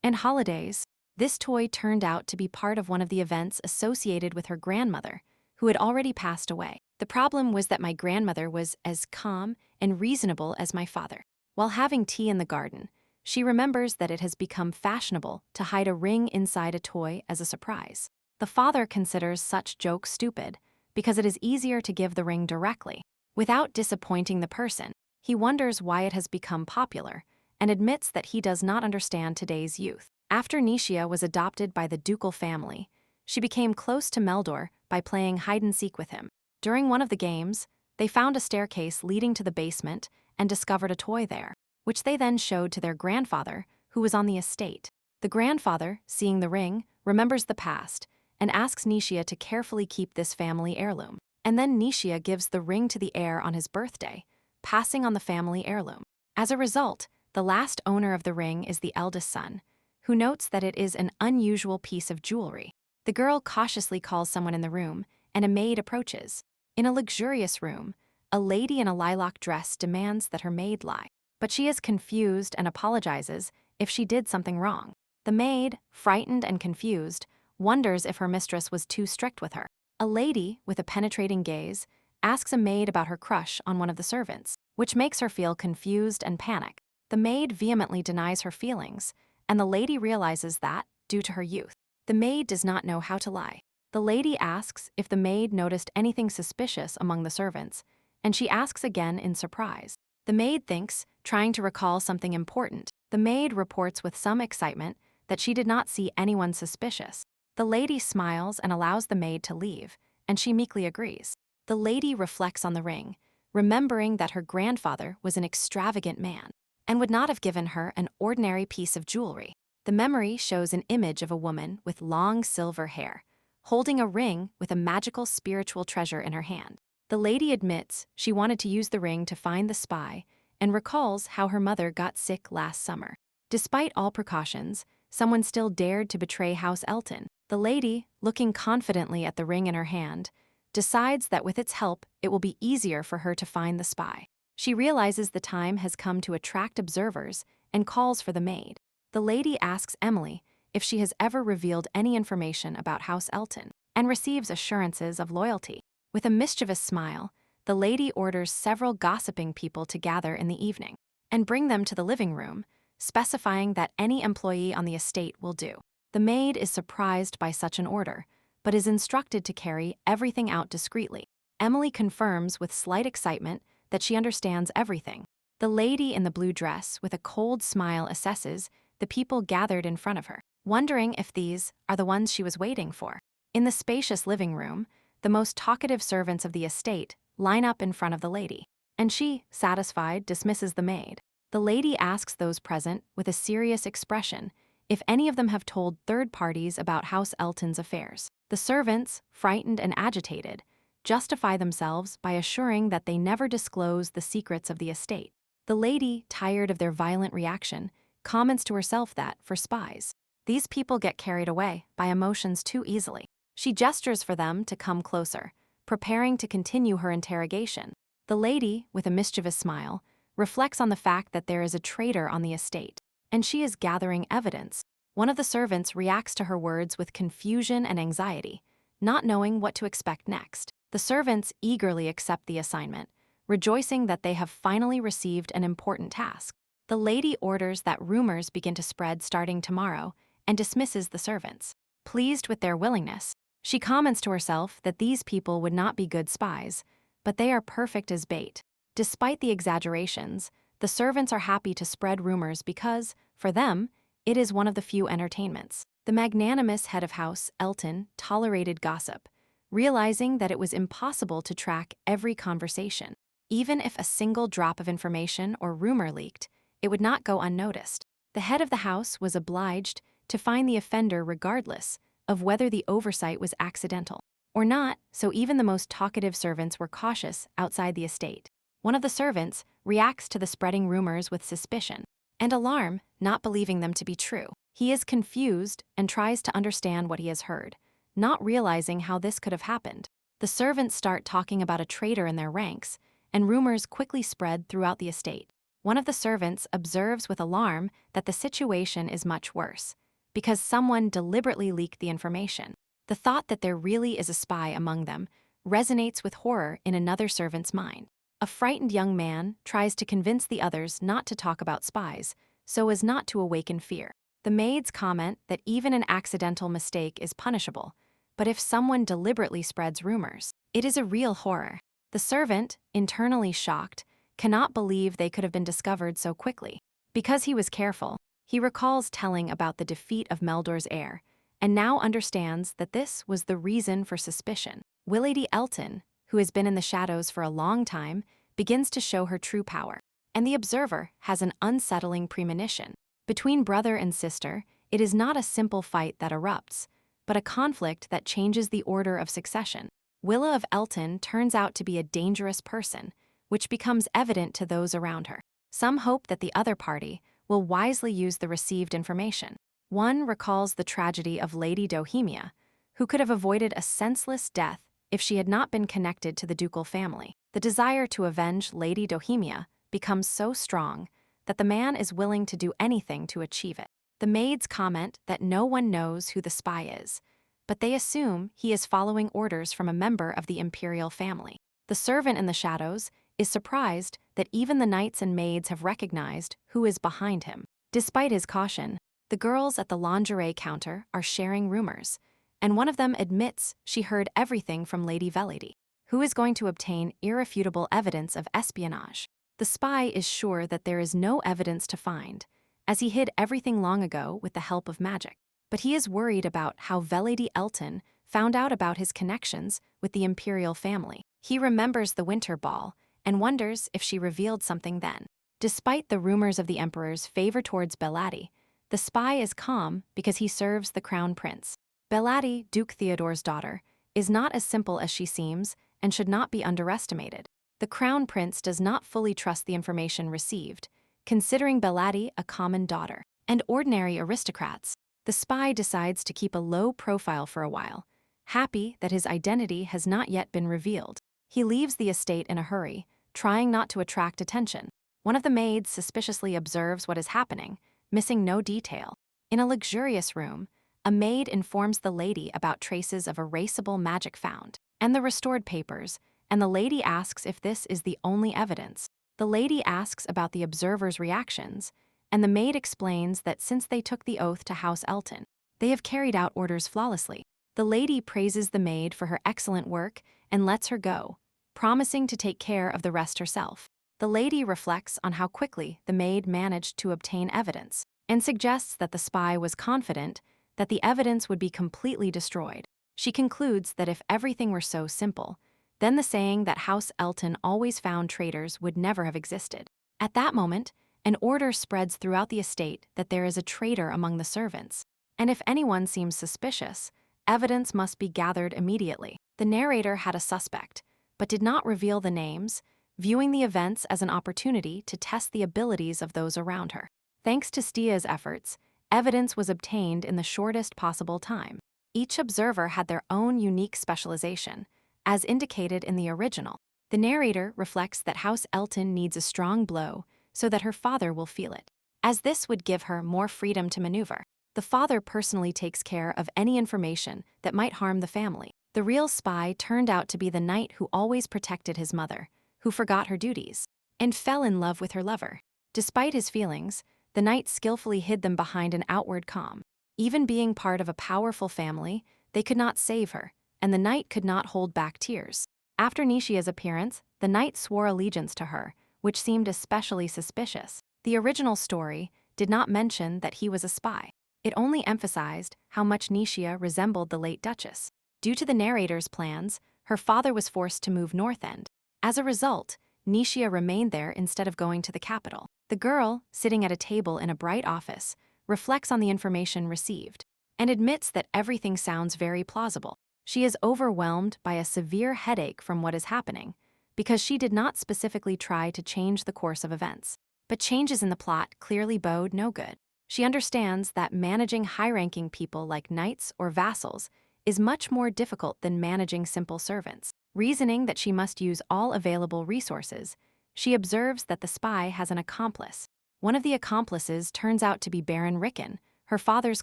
and holidays. This toy turned out to be part of one of the events associated with her grandmother, who had already passed away. The problem was that my grandmother was as calm and reasonable as my father. While having tea in the garden, she remembers that it has become fashionable to hide a ring inside a toy as a surprise. The father considers such jokes stupid because it is easier to give the ring directly. Without disappointing the person, he wonders why it has become popular and admits that he does not understand today's youth. After Nishia was adopted by the ducal family, she became close to Meldor by playing hide-and-seek with him. During one of the games, they found a staircase leading to the basement and discovered a toy there, which they then showed to their grandfather, who was on the estate. The grandfather, seeing the ring, remembers the past and asks Nishia to carefully keep this family heirloom. And then Nishia gives the ring to the heir on his birthday, passing on the family heirloom. As a result, the last owner of the ring is the eldest son, who notes that it is an unusual piece of jewelry. The girl cautiously calls someone in the room, and a maid approaches. In a luxurious room, a lady in a lilac dress demands that her maid lie, but she is confused and apologizes if she did something wrong. The maid, frightened and confused, wonders if her mistress was too strict with her. A lady, with a penetrating gaze, asks a maid about her crush on one of the servants, which makes her feel confused and panic. The maid vehemently denies her feelings, and the lady realizes that, due to her youth, the maid does not know how to lie. The lady asks if the maid noticed anything suspicious among the servants, and she asks again in surprise. The maid thinks, trying to recall something important. The maid reports with some excitement that she did not see anyone suspicious. The lady smiles and allows the maid to leave, and she meekly agrees. The lady reflects on the ring, remembering that her grandfather was an extravagant man and would not have given her an ordinary piece of jewelry. The memory shows an image of a woman with long silver hair, holding a ring with a magical spiritual treasure in her hand. The lady admits she wanted to use the ring to find the spy and recalls how her mother got sick last summer. Despite all precautions, someone still dared to betray House Elton. The lady, looking confidently at the ring in her hand, decides that with its help, it will be easier for her to find the spy. She realizes the time has come to attract observers and calls for the maid. The lady asks Emily if she has ever revealed any information about House Elton and receives assurances of loyalty. With a mischievous smile, the lady orders several gossiping people to gather in the evening and bring them to the living room, specifying that any employee on the estate will do. The maid is surprised by such an order, but is instructed to carry everything out discreetly. Emily confirms with slight excitement that she understands everything. The lady in the blue dress with a cold smile assesses the people gathered in front of her, wondering if these are the ones she was waiting for. In the spacious living room, the most talkative servants of the estate line up in front of the lady, and she, satisfied, dismisses the maid. The lady asks those present with a serious expression if any of them have told third parties about House Elton's affairs. The servants, frightened and agitated, justify themselves by assuring that they never disclose the secrets of the estate. The lady, tired of their violent reaction, comments to herself that, for spies, these people get carried away by emotions too easily. She gestures for them to come closer, preparing to continue her interrogation. The lady, with a mischievous smile, reflects on the fact that there is a traitor on the estate, and she is gathering evidence. One of the servants reacts to her words with confusion and anxiety, not knowing what to expect next. The servants eagerly accept the assignment, rejoicing that they have finally received an important task. The lady orders that rumors begin to spread starting tomorrow and dismisses the servants. Pleased with their willingness, she comments to herself that these people would not be good spies, but they are perfect as bait. Despite the exaggerations, the servants are happy to spread rumors because, for them, it is one of the few entertainments. The magnanimous head of House Elton tolerated gossip, realizing that it was impossible to track every conversation. Even if a single drop of information or rumor leaked, it would not go unnoticed. The head of the house was obliged to find the offender regardless of whether the oversight was accidental or not, so even the most talkative servants were cautious outside the estate. One of the servants reacts to the spreading rumors with suspicion and alarm, not believing them to be true. He is confused and tries to understand what he has heard, not realizing how this could have happened. The servants start talking about a traitor in their ranks, and rumors quickly spread throughout the estate. One of the servants observes with alarm that the situation is much worse, because someone deliberately leaked the information. The thought that there really is a spy among them resonates with horror in another servant's mind. A frightened young man tries to convince the others not to talk about spies, so as not to awaken fear. The maids comment that even an accidental mistake is punishable, but if someone deliberately spreads rumors, it is a real horror. The servant, internally shocked, cannot believe they could have been discovered so quickly. Because he was careful, he recalls telling about the defeat of Meldor's heir, and now understands that this was the reason for suspicion. Willa of Elton, who has been in the shadows for a long time, begins to show her true power, and the observer has an unsettling premonition. Between brother and sister, it is not a simple fight that erupts, but a conflict that changes the order of succession. Willa of Elton turns out to be a dangerous person, which becomes evident to those around her. Some hope that the other party will wisely use the received information. One recalls the tragedy of Lady Dohemia, who could have avoided a senseless death if she had not been connected to the ducal family. The desire to avenge Lady Dohemia becomes so strong that the man is willing to do anything to achieve it. The maids comment that no one knows who the spy is, but they assume he is following orders from a member of the imperial family. The servant in the shadows is surprised that even the knights and maids have recognized who is behind him. Despite his caution, the girls at the lingerie counter are sharing rumors, and one of them admits she heard everything from Lady Velady, who is going to obtain irrefutable evidence of espionage. The spy is sure that there is no evidence to find, as he hid everything long ago with the help of magic. But he is worried about how Velady Elton found out about his connections with the imperial family. He remembers the winter ball and wonders if she revealed something then. Despite the rumors of the emperor's favor towards Belati, the spy is calm because he serves the crown prince. Belati, Duke Theodore's daughter, is not as simple as she seems and should not be underestimated. The crown prince does not fully trust the information received, considering Belati a common daughter. And ordinary aristocrats, the spy decides to keep a low profile for a while, happy that his identity has not yet been revealed. He leaves the estate in a hurry, trying not to attract attention. One of the maids suspiciously observes what is happening, missing no detail. In a luxurious room, a maid informs the lady about traces of erasable magic found, and the restored papers, and the lady asks if this is the only evidence. The lady asks about the observer's reactions, and the maid explains that since they took the oath to House Elton, they have carried out orders flawlessly. The lady praises the maid for her excellent work and lets her go, promising to take care of the rest herself. The lady reflects on how quickly the maid managed to obtain evidence, and suggests that the spy was confident that the evidence would be completely destroyed. She concludes that if everything were so simple, then the saying that House Elton always found traitors would never have existed. At that moment, an order spreads throughout the estate that there is a traitor among the servants, and if anyone seems suspicious, evidence must be gathered immediately. The narrator had a suspect, but did not reveal the names, viewing the events as an opportunity to test the abilities of those around her. Thanks to Stia's efforts, evidence was obtained in the shortest possible time. Each observer had their own unique specialization, as indicated in the original. The narrator reflects that House Elton needs a strong blow so that her father will feel it, as this would give her more freedom to maneuver. The father personally takes care of any information that might harm the family. The real spy turned out to be the knight who always protected his mother, who forgot her duties, and fell in love with her lover. Despite his feelings, the knight skillfully hid them behind an outward calm. Even being part of a powerful family, they could not save her, and the knight could not hold back tears. After Nishia's appearance, the knight swore allegiance to her, which seemed especially suspicious. The original story did not mention that he was a spy. It only emphasized how much Nishia resembled the late Duchess. Due to the narrator's plans, her father was forced to move north end. As a result, Nishia remained there instead of going to the capital. The girl, sitting at a table in a bright office, reflects on the information received and admits that everything sounds very plausible. She is overwhelmed by a severe headache from what is happening, because she did not specifically try to change the course of events. But changes in the plot clearly bode no good. She understands that managing high-ranking people like knights or vassals is much more difficult than managing simple servants. Reasoning that she must use all available resources, she observes that the spy has an accomplice. One of the accomplices turns out to be Baron Rickon, her father's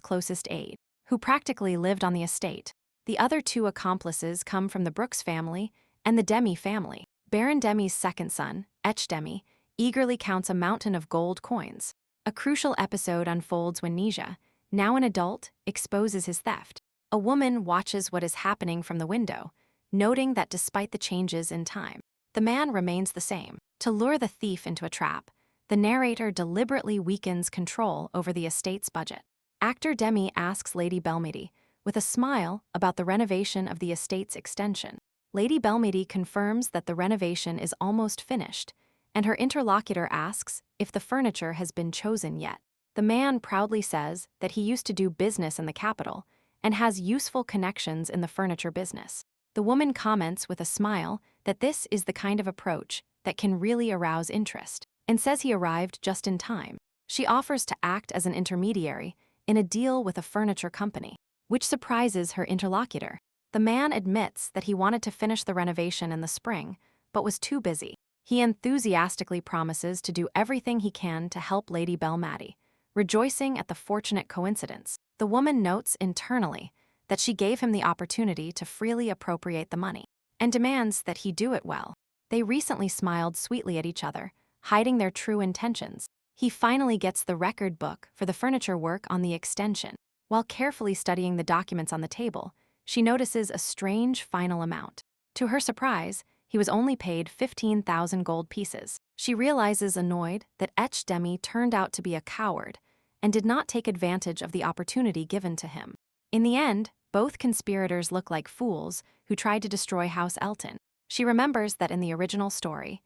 closest aide, who practically lived on the estate. The other two accomplices come from the Brooks family and the Demi family. Baron Demi's second son, Demi, eagerly counts a mountain of gold coins. A crucial episode unfolds when Nisha, now an adult, exposes his theft. A woman watches what is happening from the window, noting that despite the changes in time, the man remains the same. To lure the thief into a trap, the narrator deliberately weakens control over the estate's budget. Actor Demi asks Lady Belmedy, with a smile, about the renovation of the estate's extension. Lady Belmedy confirms that the renovation is almost finished, and her interlocutor asks if the furniture has been chosen yet. The man proudly says that he used to do business in the capital and has useful connections in the furniture business. The woman comments with a smile that this is the kind of approach that can really arouse interest, and says he arrived just in time. She offers to act as an intermediary in a deal with a furniture company, which surprises her interlocutor. The man admits that he wanted to finish the renovation in the spring, but was too busy. He enthusiastically promises to do everything he can to help Lady Belmady, rejoicing at the fortunate coincidence. The woman notes internally that she gave him the opportunity to freely appropriate the money, and demands that he do it well. They recently smiled sweetly at each other, hiding their true intentions. He finally gets the record book for the furniture work on the extension. While carefully studying the documents on the table, she notices a strange final amount. To her surprise, he was only paid 15,000 gold pieces. She realizes, annoyed, that Demi turned out to be a coward and did not take advantage of the opportunity given to him. In the end, both conspirators look like fools who tried to destroy House Elton. She remembers that in the original story,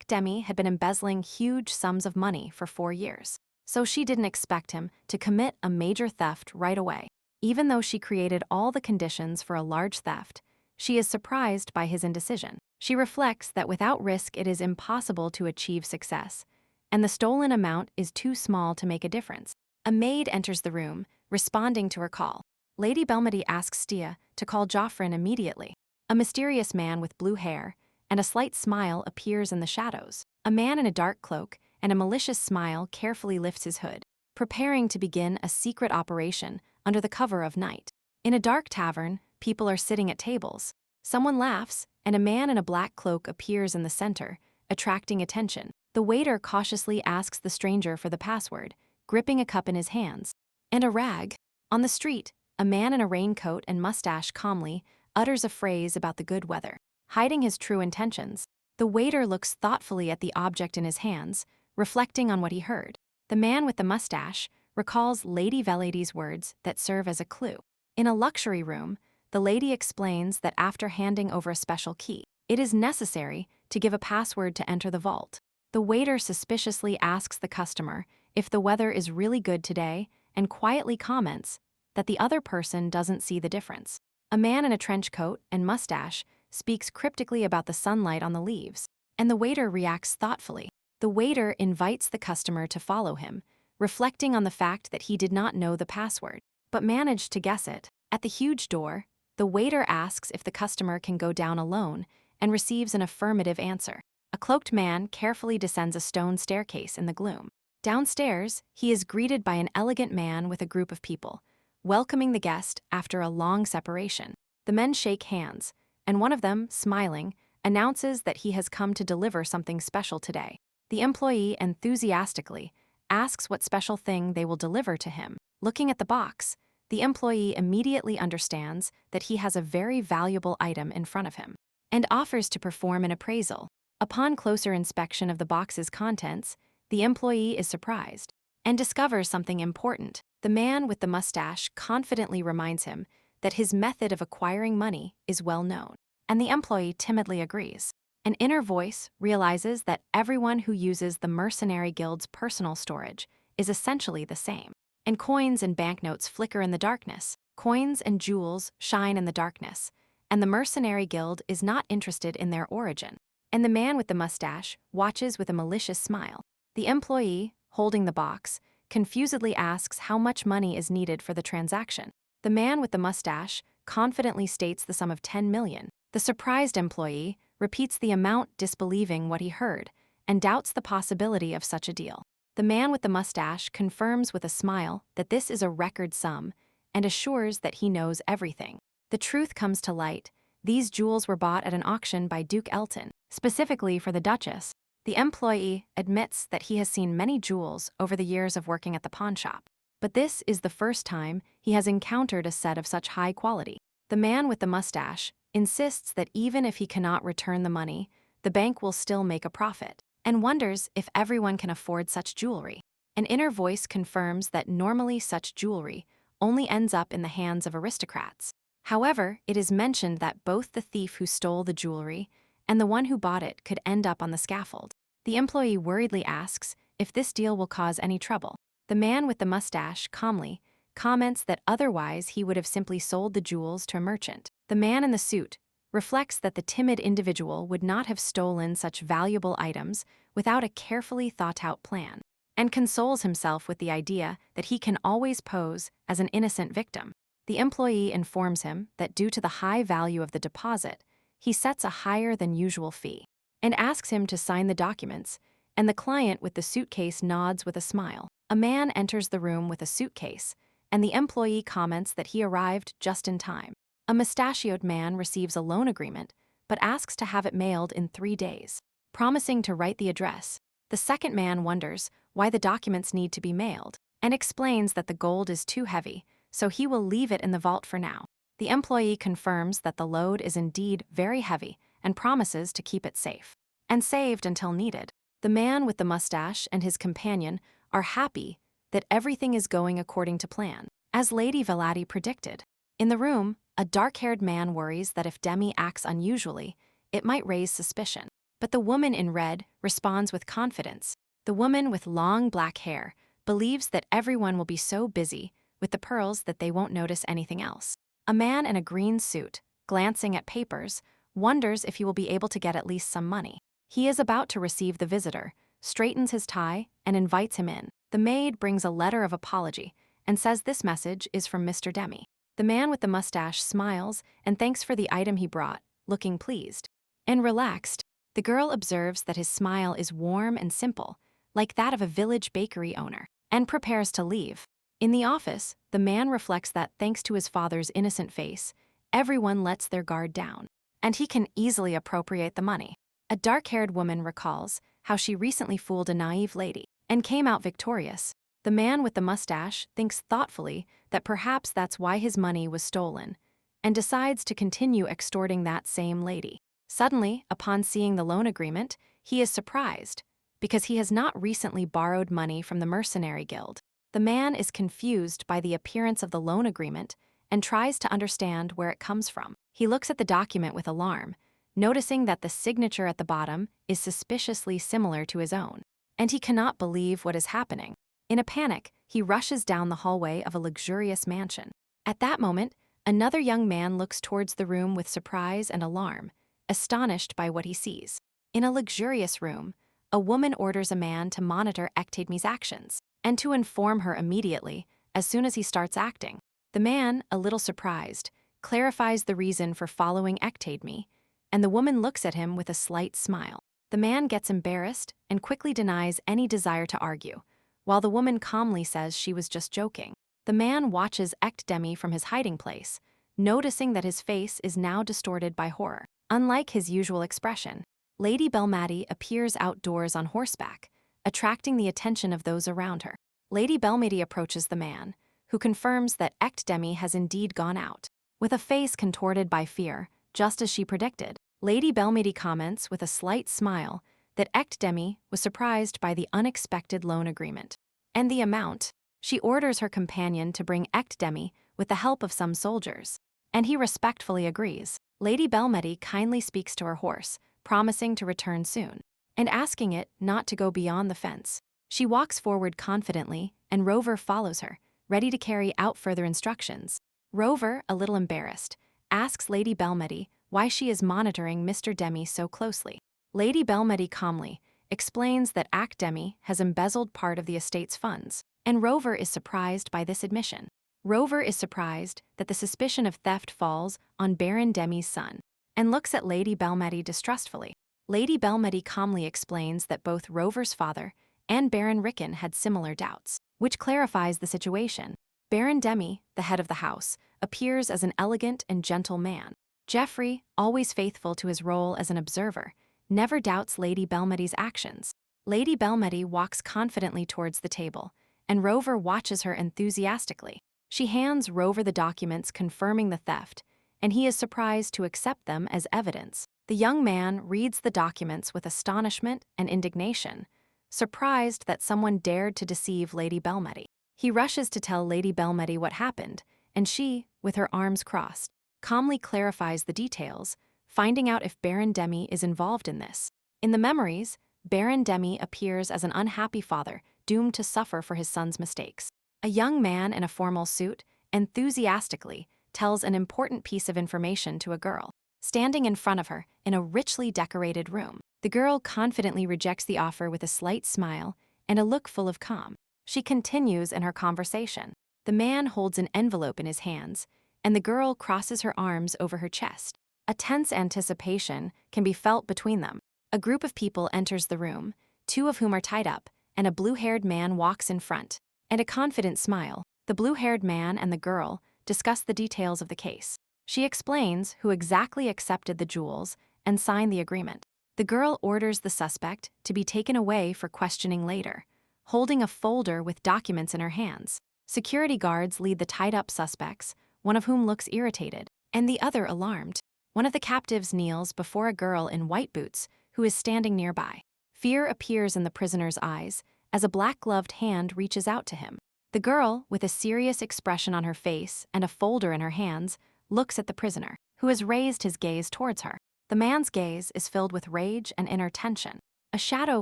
Demi had been embezzling huge sums of money for 4 years, so she didn't expect him to commit a major theft right away. Even though she created all the conditions for a large theft, she is surprised by his indecision. She reflects that without risk it is impossible to achieve success, and the stolen amount is too small to make a difference. A maid enters the room, responding to her call. Lady Belmedy asks Stia to call Joffrin immediately. A mysterious man with blue hair and a slight smile appears in the shadows. A man in a dark cloak and a malicious smile carefully lifts his hood, preparing to begin a secret operation under the cover of night. In a dark tavern, people are sitting at tables. Someone laughs, and a man in a black cloak appears in the center, attracting attention. The waiter cautiously asks the stranger for the password, gripping a cup in his hands. And a rag. On the street, a man in a raincoat and mustache calmly utters a phrase about the good weather, hiding his true intentions. The waiter looks thoughtfully at the object in his hands, reflecting on what he heard. The man with the mustache recalls Lady Velady's words that serve as a clue. In a luxury room, the lady explains that after handing over a special key, it is necessary to give a password to enter the vault. The waiter suspiciously asks the customer if the weather is really good today and quietly comments that the other person doesn't see the difference. A man in a trench coat and mustache speaks cryptically about the sunlight on the leaves, and the waiter reacts thoughtfully. The waiter invites the customer to follow him, reflecting on the fact that he did not know the password, but managed to guess it. At the huge door, the waiter asks if the customer can go down alone and receives an affirmative answer. A cloaked man carefully descends a stone staircase in the gloom. Downstairs, he is greeted by an elegant man with a group of people, welcoming the guest after a long separation. The men shake hands, and one of them, smiling, announces that he has come to deliver something special today. The employee enthusiastically asks what special thing they will deliver to him. Looking at the box, the employee immediately understands that he has a very valuable item in front of him, and offers to perform an appraisal. Upon closer inspection of the box's contents, the employee is surprised and discovers something important. The man with the mustache confidently reminds him that his method of acquiring money is well known, and the employee timidly agrees. An inner voice realizes that everyone who uses the Mercenary Guild's personal storage is essentially the same, and coins and banknotes flicker in the darkness. Coins and jewels shine in the darkness, and the Mercenary Guild is not interested in their origin. and the man with the mustache watches with a malicious smile. The employee, holding the box, confusedly asks how much money is needed for the transaction. The man with the mustache confidently states the sum of 10 million. The surprised employee repeats the amount, disbelieving what he heard, and doubts the possibility of such a deal. The man with the mustache confirms with a smile that this is a record sum and assures that he knows everything. The truth comes to light. These jewels were bought at an auction by Duke Elton, specifically for the Duchess. The employee admits that he has seen many jewels over the years of working at the pawnshop, but this is the first time he has encountered a set of such high quality. The man with the mustache insists that even if he cannot return the money, the bank will still make a profit, and wonders if everyone can afford such jewelry. An inner voice confirms that normally such jewelry only ends up in the hands of aristocrats. However, it is mentioned that both the thief who stole the jewelry and the one who bought it could end up on the scaffold. The employee worriedly asks if this deal will cause any trouble. The man with the mustache calmly comments that otherwise he would have simply sold the jewels to a merchant. The man in the suit reflects that the timid individual would not have stolen such valuable items without a carefully thought-out plan, and consoles himself with the idea that he can always pose as an innocent victim. The employee informs him that due to the high value of the deposit, he sets a higher than usual fee, and asks him to sign the documents, and the client with the suitcase nods with a smile. A man enters the room with a suitcase, and the employee comments that he arrived just in time. A mustachioed man receives a loan agreement, but asks to have it mailed in 3 days, promising to write the address. The second man wonders why the documents need to be mailed, and explains that the gold is too heavy, so he will leave it in the vault for now. The employee confirms that the load is indeed very heavy and promises to keep it safe and saved until needed. The man with the mustache and his companion are happy that everything is going according to plan, as Lady Velati predicted. In the room, a dark-haired man worries that if Demi acts unusually, it might raise suspicion. But the woman in red responds with confidence. The woman with long black hair believes that everyone will be so busy with the pearls that they won't notice anything else. A man in a green suit, glancing at papers, wonders if he will be able to get at least some money. He is about to receive the visitor, straightens his tie, and invites him in. The maid brings a letter of apology and says this message is from Mr. Demi. The man with the mustache smiles and thanks for the item he brought, looking pleased and relaxed. The girl observes that his smile is warm and simple, like that of a village bakery owner, and prepares to leave. In the office, the man reflects that thanks to his father's innocent face, everyone lets their guard down, and he can easily appropriate the money. A dark-haired woman recalls how she recently fooled a naive lady and came out victorious. The man with the mustache thinks thoughtfully that perhaps that's why his money was stolen, and decides to continue extorting that same lady. Suddenly, upon seeing the loan agreement, he is surprised, because he has not recently borrowed money from the mercenary guild. The man is confused by the appearance of the loan agreement and tries to understand where it comes from. He looks at the document with alarm, noticing that the signature at the bottom is suspiciously similar to his own, and he cannot believe what is happening. In a panic, he rushes down the hallway of a luxurious mansion. At that moment, another young man looks towards the room with surprise and alarm, astonished by what he sees. In a luxurious room, a woman orders a man to monitor Ektadmi's actions, and to inform her immediately as soon as he starts acting. The man, a little surprised, clarifies the reason for following Ektadmi, and the woman looks at him with a slight smile. The man gets embarrassed and quickly denies any desire to argue, while the woman calmly says she was just joking. The man watches Ektadmi from his hiding place, noticing that his face is now distorted by horror. Unlike his usual expression, Lady Belmadi appears outdoors on horseback, attracting the attention of those around her. Lady Belmadi approaches the man, who confirms that Ektadmi has indeed gone out. With a face contorted by fear, just as she predicted, Lady Belmadi comments with a slight smile that Ektadmi was surprised by the unexpected loan agreement and the amount. She orders her companion to bring Ektadmi with the help of some soldiers, and he respectfully agrees. Lady Belmadi kindly speaks to her horse, promising to return soon, and asking it not to go beyond the fence. She walks forward confidently, and Rover follows her, ready to carry out further instructions. Rover, a little embarrassed, asks Lady Belmadi why she is monitoring Mr. Demi so closely. Lady Belmedy calmly explains that Academy has embezzled part of the estate's funds, and Rover is surprised by this admission. Rover is surprised that the suspicion of theft falls on Baron Demi's son, and looks at Lady Belmedy distrustfully. Lady Belmedy calmly explains that both Rover's father and Baron Rickon had similar doubts, which clarifies the situation. Baron Demi, the head of the house, appears as an elegant and gentle man. Geoffrey, always faithful to his role as an observer, never doubts Lady Belmedy's actions. Lady Belmedy walks confidently towards the table, and Rover watches her enthusiastically. She hands Rover the documents confirming the theft, and he is surprised to accept them as evidence. The young man reads the documents with astonishment and indignation, surprised that someone dared to deceive Lady Belmedy. He rushes to tell Lady Belmedy what happened, and she, with her arms crossed, calmly clarifies the details, finding out if Baron Demi is involved in this. In the memories, Baron Demi appears as an unhappy father doomed to suffer for his son's mistakes. A young man in a formal suit enthusiastically tells an important piece of information to a girl, standing in front of her in a richly decorated room. The girl confidently rejects the offer with a slight smile and a look full of calm. She continues in her conversation. The man holds an envelope in his hands, and the girl crosses her arms over her chest. A tense anticipation can be felt between them. A group of people enters the room, two of whom are tied up, and a blue-haired man walks in front. And a confident smile, the blue-haired man and the girl discuss the details of the case. She explains who exactly accepted the jewels and signed the agreement. The girl orders the suspect to be taken away for questioning later, holding a folder with documents in her hands. Security guards lead the tied-up suspects, one of whom looks irritated, and the other alarmed. One of the captives kneels before a girl in white boots who is standing nearby. Fear appears in the prisoner's eyes as a black-gloved hand reaches out to him. The girl, with a serious expression on her face and a folder in her hands, looks at the prisoner, who has raised his gaze towards her. The man's gaze is filled with rage and inner tension. A shadow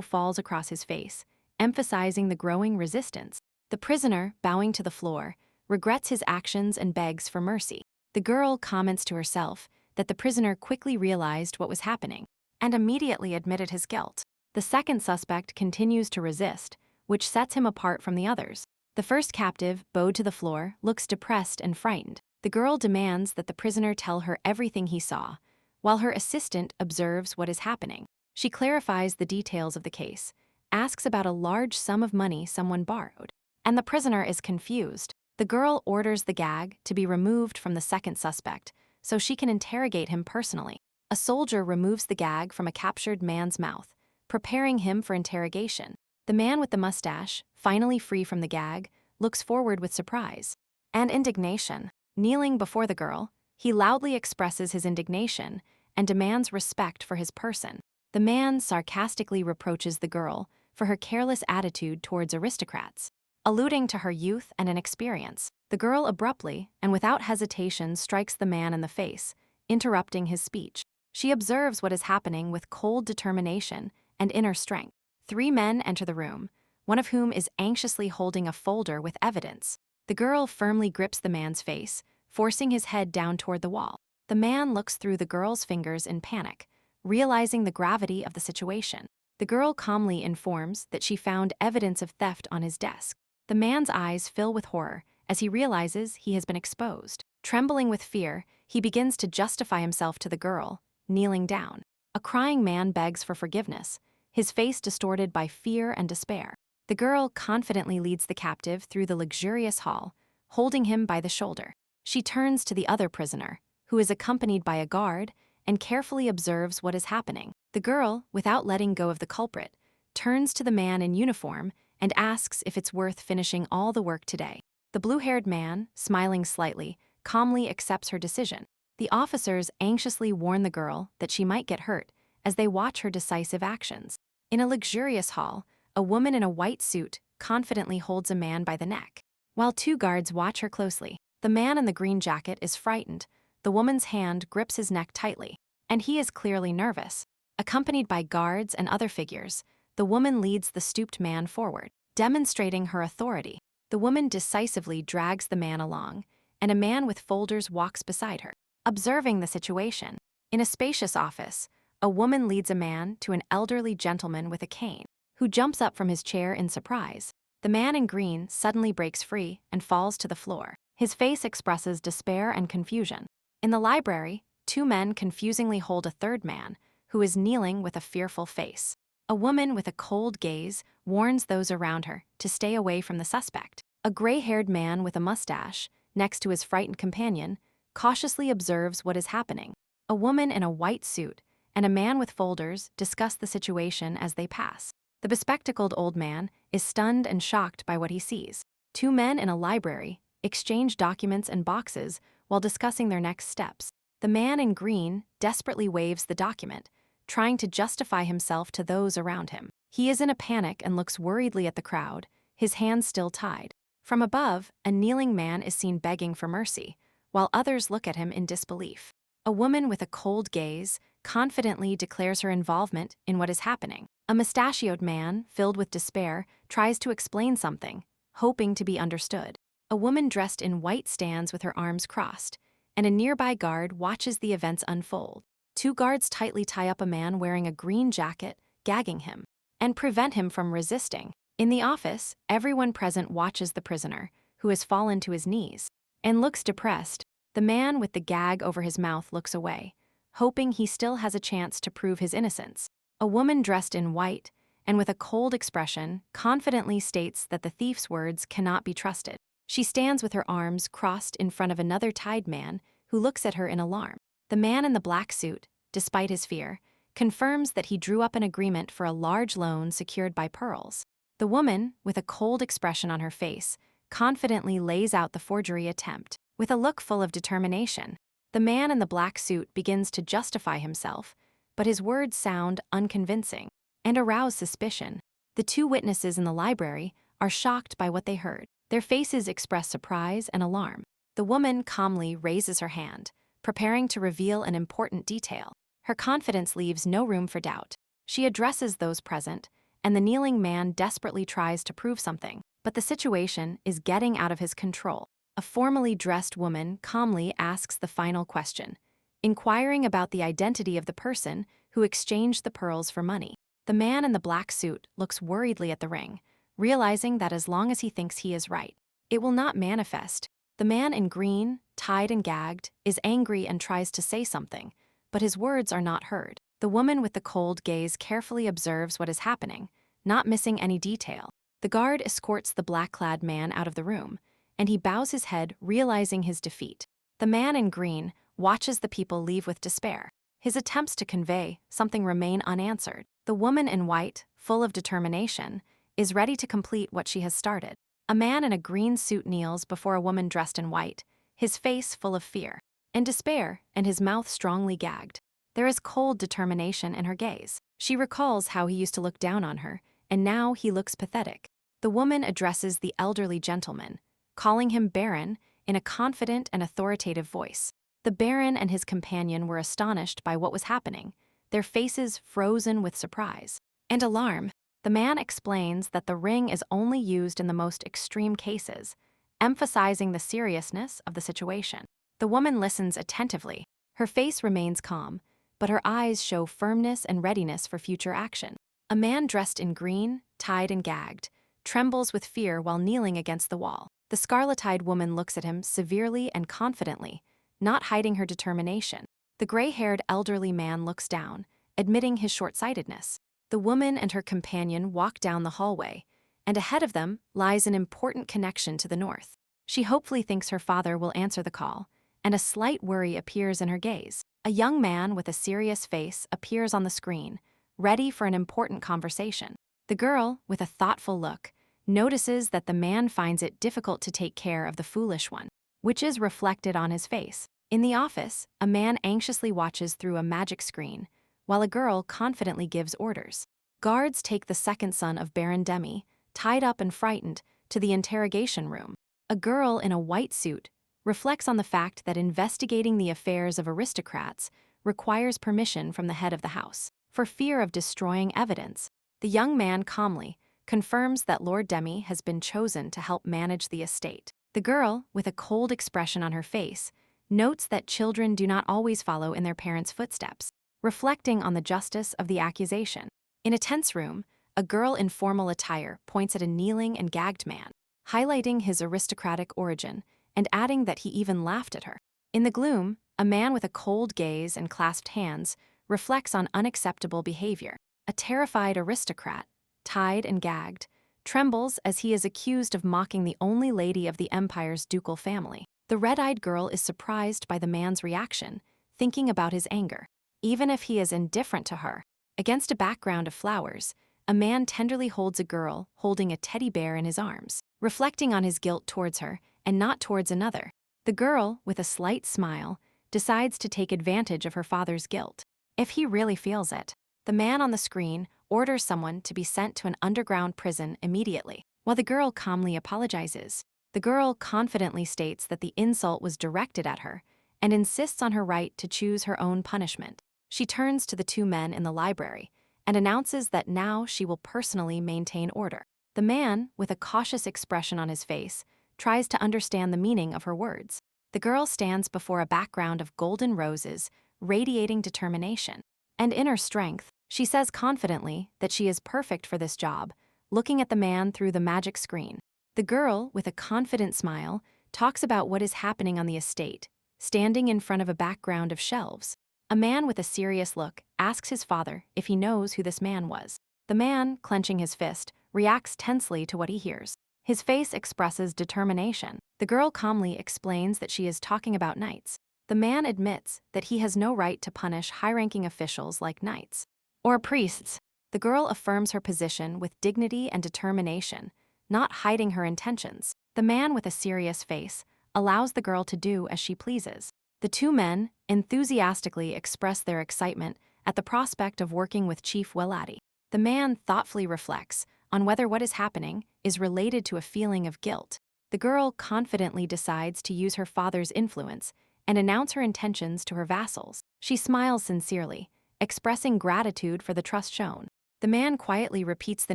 falls across his face, emphasizing the growing resistance. The prisoner, bowing to the floor, regrets his actions and begs for mercy. The girl comments to herself that the prisoner quickly realized what was happening and immediately admitted his guilt. The second suspect continues to resist, which sets him apart from the others. The first captive, bowed to the floor, looks depressed and frightened. The girl demands that the prisoner tell her everything he saw, while her assistant observes what is happening. She clarifies the details of the case, asks about a large sum of money someone borrowed, and the prisoner is confused. The girl orders the gag to be removed from the second suspect so she can interrogate him personally. A soldier removes the gag from a captured man's mouth, preparing him for interrogation. The man with the mustache, finally free from the gag, looks forward with surprise and indignation. Kneeling before the girl, he loudly expresses his indignation and demands respect for his person. The man sarcastically reproaches the girl for her careless attitude towards aristocrats, alluding to her youth and inexperience. The girl abruptly and without hesitation strikes the man in the face, interrupting his speech. She observes what is happening with cold determination and inner strength. Three men enter the room, one of whom is anxiously holding a folder with evidence. The girl firmly grips the man's face, forcing his head down toward the wall. The man looks through the girl's fingers in panic, realizing the gravity of the situation. The girl calmly informs that she found evidence of theft on his desk. The man's eyes fill with horror as he realizes he has been exposed. Trembling with fear, he begins to justify himself to the girl, kneeling down. A crying man begs for forgiveness, his face distorted by fear and despair. The girl confidently leads the captive through the luxurious hall, holding him by the shoulder. She turns to the other prisoner, who is accompanied by a guard, and carefully observes what is happening. The girl, without letting go of the culprit, turns to the man in uniform and asks if it's worth finishing all the work today. The blue-haired man, smiling slightly, calmly accepts her decision. The officers anxiously warn the girl that she might get hurt as they watch her decisive actions. In a luxurious hall, a woman in a white suit confidently holds a man by the neck, while two guards watch her closely. The man in the green jacket is frightened. The woman's hand grips his neck tightly, and he is clearly nervous. Accompanied by guards and other figures, the woman leads the stooped man forward, demonstrating her authority. The woman decisively drags the man along, and a man with folders walks beside her. Observing the situation, in a spacious office, A woman leads a man to an elderly gentleman with a cane, who jumps up from his chair in surprise. The man in green suddenly breaks free and falls to the floor. His face expresses despair and confusion. In the library, two men confusingly hold a third man, who is kneeling with a fearful face. A woman with a cold gaze warns those around her to stay away from the suspect. A gray-haired man with a mustache, next to his frightened companion, cautiously observes what is happening. A woman in a white suit and a man with folders discuss the situation as they pass. The bespectacled old man is stunned and shocked by what he sees. Two men in a library exchange documents and boxes while discussing their next steps. The man in green desperately waves the document, trying to justify himself to those around him. He is in a panic and looks worriedly at the crowd, his hands still tied. From above, a kneeling man is seen begging for mercy, while others look at him in disbelief. A woman with a cold gaze confidently declares her involvement in what is happening. A mustachioed man, filled with despair, tries to explain something, hoping to be understood. A woman dressed in white stands with her arms crossed, and a nearby guard watches the events unfold. Two guards tightly tie up a man wearing a green jacket, gagging him, and prevent him from resisting. In the office, everyone present watches the prisoner, who has fallen to his knees, and looks depressed. The man with the gag over his mouth looks away, hoping he still has a chance to prove his innocence. A woman dressed in white and with a cold expression confidently states that the thief's words cannot be trusted. She stands with her arms crossed in front of another tied man who looks at her in alarm. The man in the black suit, despite his fear, confirms that he drew up an agreement for a large loan secured by pearls. The woman, with a cold expression on her face, confidently lays out the forgery attempt. With a look full of determination, the man in the black suit begins to justify himself, but his words sound unconvincing and arouse suspicion. The two witnesses in the library are shocked by what they heard. Their faces express surprise and alarm. The woman calmly raises her hand, preparing to reveal an important detail. Her confidence leaves no room for doubt. She addresses those present, and the kneeling man desperately tries to prove something, but the situation is getting out of his control. A formally dressed woman calmly asks the final question, inquiring about the identity of the person who exchanged the pearls for money. The man in the black suit looks worriedly at the ring, realizing that as long as he thinks he is right, it will not manifest. The man in green, tied and gagged, is angry and tries to say something, but his words are not heard. The woman with the cold gaze carefully observes what is happening, not missing any detail. The guard escorts the black-clad man out of the room, and he bows his head, realizing his defeat. The man in green watches the people leave with despair. His attempts to convey something remain unanswered. The woman in white, full of determination, is ready to complete what she has started. A man in a green suit kneels before a woman dressed in white, his face full of fear and despair and his mouth strongly gagged. There is cold determination in her gaze. She recalls how he used to look down on her, and now he looks pathetic. The woman addresses the elderly gentleman, calling him Baron in a confident and authoritative voice. The Baron and his companion were astonished by what was happening, their faces frozen with surprise and alarm. The man explains that the ring is only used in the most extreme cases, emphasizing the seriousness of the situation. The woman listens attentively. Her face remains calm, but her eyes show firmness and readiness for future action. A man dressed in green, tied and gagged, trembles with fear while kneeling against the wall. The scarlet-eyed woman looks at him severely and confidently, not hiding her determination. The gray-haired elderly man looks down, admitting his short-sightedness. The woman and her companion walk down the hallway, and ahead of them lies an important connection to the north. She hopefully thinks her father will answer the call, and a slight worry appears in her gaze. A young man with a serious face appears on the screen, ready for an important conversation. The girl, with a thoughtful look, notices that the man finds it difficult to take care of the foolish one, which is reflected on his face. In the office, a man anxiously watches through a magic screen, while a girl confidently gives orders. Guards take the second son of Baron Demi, tied up and frightened, to the interrogation room. A girl in a white suit reflects on the fact that investigating the affairs of aristocrats requires permission from the head of the house. For fear of destroying evidence, the young man calmly confirms that Lord Demi has been chosen to help manage the estate. The girl, with a cold expression on her face, notes that children do not always follow in their parents' footsteps. reflecting on the justice of the accusation. In a tense room, a girl in formal attire points at a kneeling and gagged man, highlighting his aristocratic origin and adding that he even laughed at her. In the gloom, a man with a cold gaze and clasped hands reflects on unacceptable behavior. A terrified aristocrat, tied and gagged, trembles as he is accused of mocking the only lady of the empire's ducal family. The red-eyed girl is surprised by the man's reaction, thinking about his anger. Even if he is indifferent to her, against a background of flowers, a man tenderly holds a girl holding a teddy bear in his arms, reflecting on his guilt towards her and not towards another. The girl, with a slight smile, decides to take advantage of her father's guilt. If he really feels it, the man on the screen orders someone to be sent to an underground prison immediately. While the girl calmly apologizes, the girl confidently states that the insult was directed at her and insists on her right to choose her own punishment. She turns to the two men in the library and announces that now she will personally maintain order. The man, with a cautious expression on his face, tries to understand the meaning of her words. The girl stands before a background of golden roses, radiating determination. And in her strength, she says confidently that she is perfect for this job, looking at the man through the magic screen. The girl, with a confident smile, talks about what is happening on the estate, standing in front of a background of shelves. A man with a serious look asks his father if he knows who this man was. The man, clenching his fist, reacts tensely to what he hears. His face expresses determination. The girl calmly explains that she is talking about knights. The man admits that he has no right to punish high-ranking officials like knights or priests. The girl affirms her position with dignity and determination, not hiding her intentions. The man with a serious face allows the girl to do as she pleases. The two men enthusiastically express their excitement at the prospect of working with Chief Willa. The man thoughtfully reflects on whether what is happening is related to a feeling of guilt. The girl confidently decides to use her father's influence and announce her intentions to her vassals. She smiles sincerely, expressing gratitude for the trust shown. The man quietly repeats the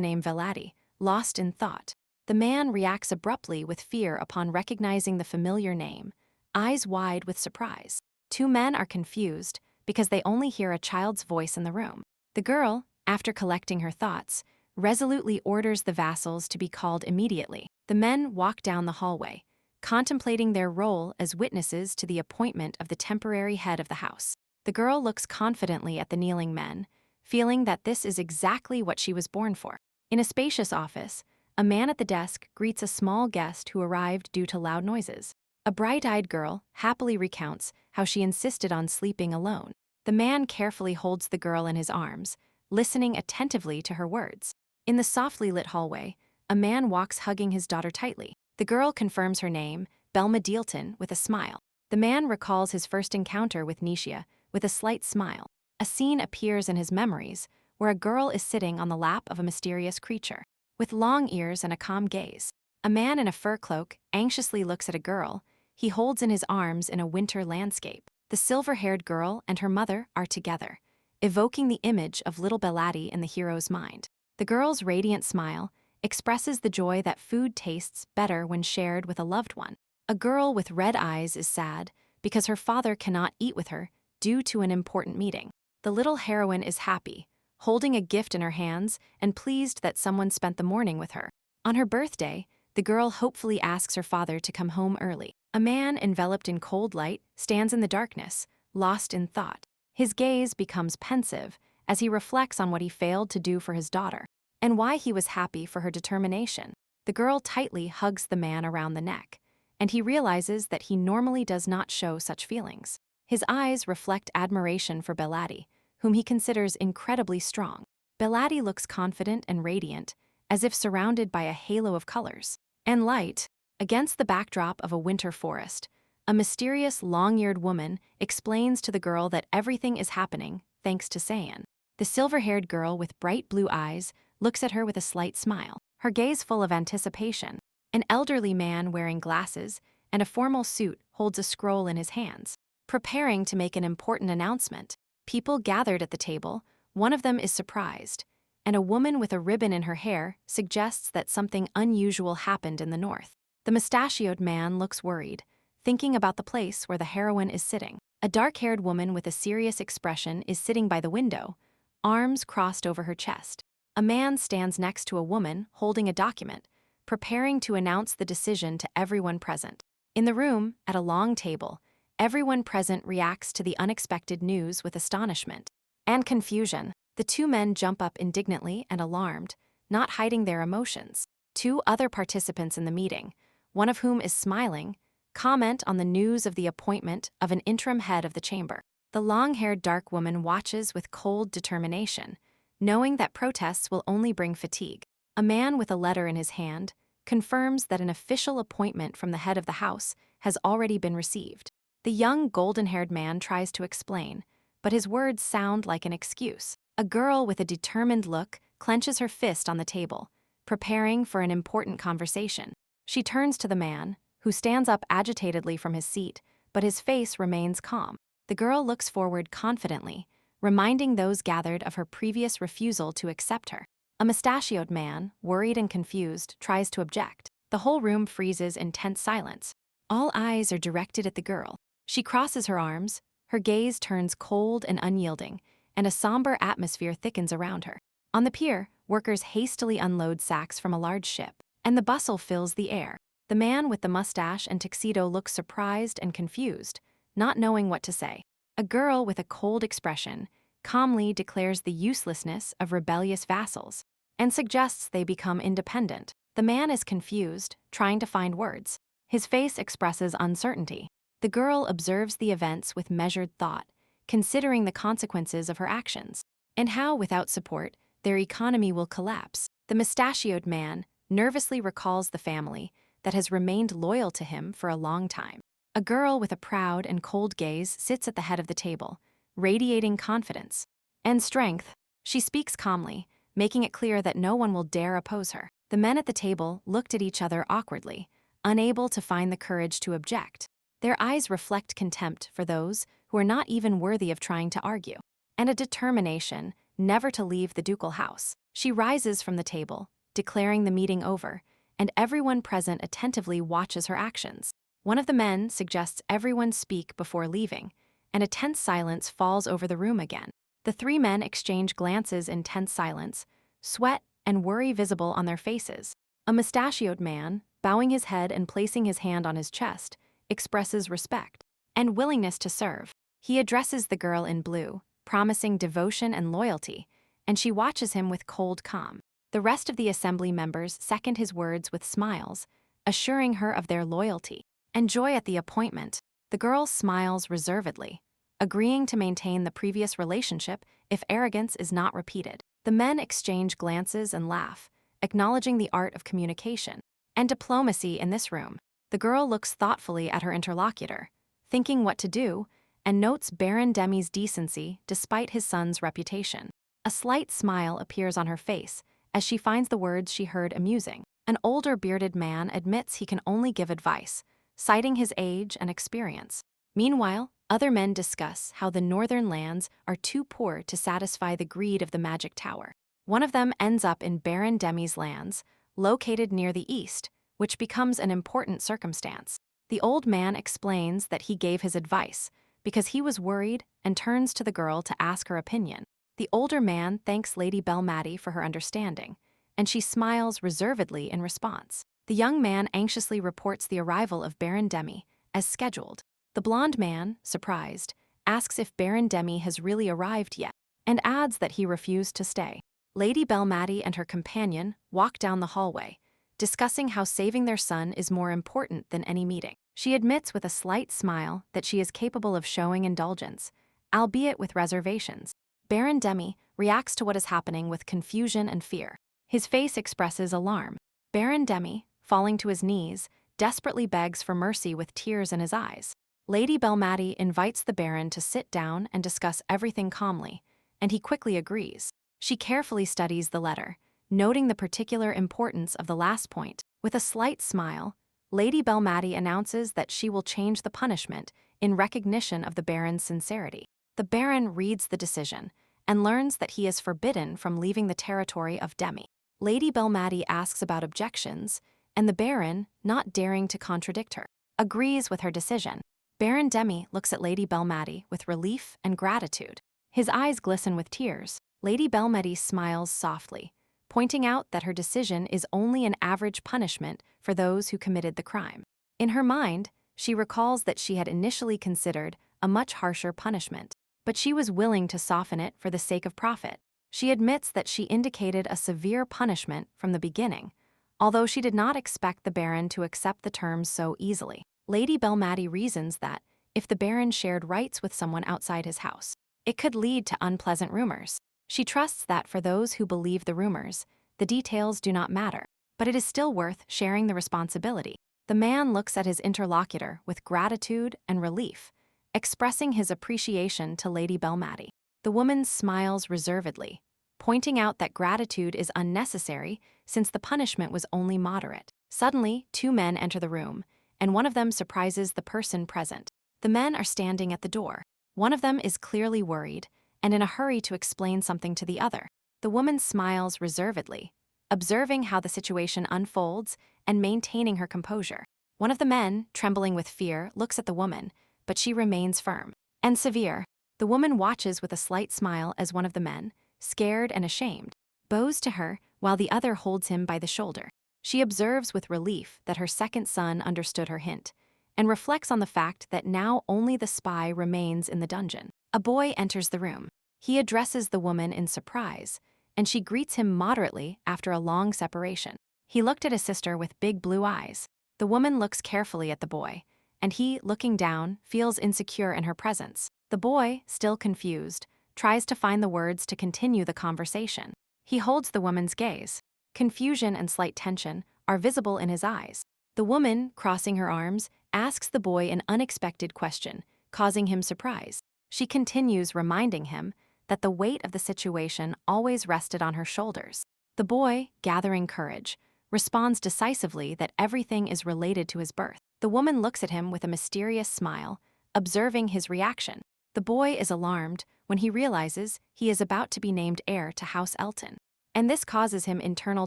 name Velati, lost in thought. The man reacts abruptly with fear upon recognizing the familiar name, eyes wide with surprise. Two men are confused because they only hear a child's voice in the room. The girl, after collecting her thoughts, resolutely orders the vassals to be called immediately. The men walk down the hallway, contemplating their role as witnesses to the appointment of the temporary head of the house. The girl looks confidently at the kneeling men, feeling that this is exactly what she was born for. In a spacious office, a man at the desk greets a small guest who arrived due to loud noises. A bright-eyed girl happily recounts how she insisted on sleeping alone. The man carefully holds the girl in his arms, listening attentively to her words. In the softly lit hallway, a man walks hugging his daughter tightly. The girl confirms her name, Belma Dealton, with a smile. The man recalls his first encounter with Nishia with a slight smile. A scene appears in his memories where a girl is sitting on the lap of a mysterious creature. With long ears and a calm gaze, a man in a fur cloak anxiously looks at a girl he holds in his arms in a winter landscape. The silver-haired girl and her mother are together, evoking the image of little Belati in the hero's mind. The girl's radiant smile expresses the joy that food tastes better when shared with a loved one. A girl with red eyes is sad because her father cannot eat with her due to an important meeting. The little heroine is happy, holding a gift in her hands and pleased that someone spent the morning with her. On her birthday, the girl hopefully asks her father to come home early. A man enveloped in cold light stands in the darkness, lost in thought. His gaze becomes pensive as he reflects on what he failed to do for his daughter, and why he was happy for her determination. The girl tightly hugs the man around the neck, and he realizes that he normally does not show such feelings. His eyes reflect admiration for Belati, whom he considers incredibly strong. Belati looks confident and radiant, as if surrounded by a halo of colors and light. Against the backdrop of a winter forest, a mysterious long-eared woman explains to the girl that everything is happening thanks to Saiyan. The silver-haired girl with bright blue eyes looks at her with a slight smile, her gaze full of anticipation. An elderly man wearing glasses and a formal suit holds a scroll in his hands, preparing to make an important announcement. People gathered at the table, one of them is surprised, and a woman with a ribbon in her hair suggests that something unusual happened in the north. The mustachioed man looks worried, thinking about the place where the heroine is sitting. A dark-haired woman with a serious expression is sitting by the window, arms crossed over her chest. A man stands next to a woman holding a document, preparing to announce the decision to everyone present. In the room, at a long table, everyone present reacts to the unexpected news with astonishment and confusion. The two men jump up indignantly and alarmed, not hiding their emotions. Two other participants in the meeting, one of whom is smiling, comment on the news of the appointment of an interim head of the chamber. The long-haired dark woman watches with cold determination, knowing that protests will only bring fatigue. A man with a letter in his hand confirms that an official appointment from the head of the house has already been received. The young golden-haired man tries to explain, but his words sound like an excuse. A girl with a determined look clenches her fist on the table, preparing for an important conversation. She turns to the man, who stands up agitatedly from his seat, but his face remains calm. The girl looks forward confidently, reminding those gathered of her previous refusal to accept her. A mustachioed man, worried and confused, tries to object. The whole room freezes in tense silence. All eyes are directed at the girl. She crosses her arms, her gaze turns cold and unyielding, and a somber atmosphere thickens around her. On the pier, workers hastily unload sacks from a large ship, and the bustle fills the air. The man with the mustache and tuxedo looks surprised and confused, not knowing what to say. A girl with a cold expression calmly declares the uselessness of rebellious vassals and suggests they become independent. The man is confused, trying to find words. His face expresses uncertainty. The girl observes the events with measured thought, considering the consequences of her actions, and how, without support, their economy will collapse. The mustachioed man nervously recalls the family that has remained loyal to him for a long time. A girl with a proud and cold gaze sits at the head of the table, radiating confidence and strength. She speaks calmly, making it clear that no one will dare oppose her. The men at the table looked at each other awkwardly, unable to find the courage to object. Their eyes reflect contempt for those who are not even worthy of trying to argue, and a determination never to leave the ducal house. She rises from the table, declaring the meeting over, and everyone present attentively watches her actions. One of the men suggests everyone speak before leaving, and a tense silence falls over the room again. The three men exchange glances in tense silence, sweat and worry visible on their faces. A mustachioed man, bowing his head and placing his hand on his chest, expresses respect and willingness to serve. He addresses the girl in blue, promising devotion and loyalty, and she watches him with cold calm. The rest of the assembly members second his words with smiles, assuring her of their loyalty and joy at the appointment. The girl smiles reservedly, agreeing to maintain the previous relationship if arrogance is not repeated. The men exchange glances and laugh, acknowledging the art of communication and diplomacy in this room. The girl looks thoughtfully at her interlocutor, thinking what to do, and notes Baron Demi's decency despite his son's reputation. A slight smile appears on her face as she finds the words she heard amusing. An older bearded man admits he can only give advice, citing his age and experience. Meanwhile, other men discuss how the northern lands are too poor to satisfy the greed of the magic tower. One of them ends up in Baron Demi's lands, located near the east, which becomes an important circumstance. The old man explains that he gave his advice because he was worried and turns to the girl to ask her opinion. The older man thanks Lady Belmati for her understanding, and she smiles reservedly in response. The young man anxiously reports the arrival of Baron Demi, as scheduled. The blonde man, surprised, asks if Baron Demi has really arrived yet, and adds that he refused to stay. Lady Belmati and her companion walk down the hallway, discussing how saving their son is more important than any meeting. She admits with a slight smile that she is capable of showing indulgence, albeit with reservations. Baron Demi reacts to what is happening with confusion and fear. His face expresses alarm. Baron Demi, falling to his knees, desperately begs for mercy with tears in his eyes. Lady Belmati invites the Baron to sit down and discuss everything calmly, and he quickly agrees. She carefully studies the letter, noting the particular importance of the last point. With a slight smile, Lady Belmati announces that she will change the punishment in recognition of the Baron's sincerity. The Baron reads the decision and learns that he is forbidden from leaving the territory of Demi. Lady Belmati asks about objections, and the Baron, not daring to contradict her, agrees with her decision. Baron Demi looks at Lady Belmadi with relief and gratitude. His eyes glisten with tears. Lady Belmadi smiles softly, pointing out that her decision is only an average punishment for those who committed the crime. In her mind, she recalls that she had initially considered a much harsher punishment, but she was willing to soften it for the sake of profit. She admits that she indicated a severe punishment from the beginning, although she did not expect the Baron to accept the terms so easily. Lady Belmadi reasons that, if the Baron shared rights with someone outside his house, it could lead to unpleasant rumors. She trusts that for those who believe the rumors, the details do not matter, but it is still worth sharing the responsibility. The man looks at his interlocutor with gratitude and relief, expressing his appreciation to Lady Belmadi. The woman smiles reservedly, pointing out that gratitude is unnecessary since the punishment was only moderate. Suddenly, two men enter the room, and one of them surprises the person present. The men are standing at the door. One of them is clearly worried and in a hurry to explain something to the other. The woman smiles reservedly, observing how the situation unfolds and maintaining her composure. One of the men, trembling with fear, looks at the woman, but she remains firm and severe. The woman watches with a slight smile as one of the men, scared and ashamed, bows to her while the other holds him by the shoulder. She observes with relief that her second son understood her hint, and reflects on the fact that now only the spy remains in the dungeon. A boy enters the room. He addresses the woman in surprise, and she greets him moderately after a long separation. He looked at his sister with big blue eyes. The woman looks carefully at the boy, and he, looking down, feels insecure in her presence. The boy, still confused, tries to find the words to continue the conversation. He holds the woman's gaze. Confusion and slight tension are visible in his eyes. The woman, crossing her arms, asks the boy an unexpected question, causing him surprise. She continues reminding him that the weight of the situation always rested on her shoulders. The boy, gathering courage, responds decisively that everything is related to his birth. The woman looks at him with a mysterious smile, observing his reaction. The boy is alarmed when he realizes he is about to be named heir to House Elton, and this causes him internal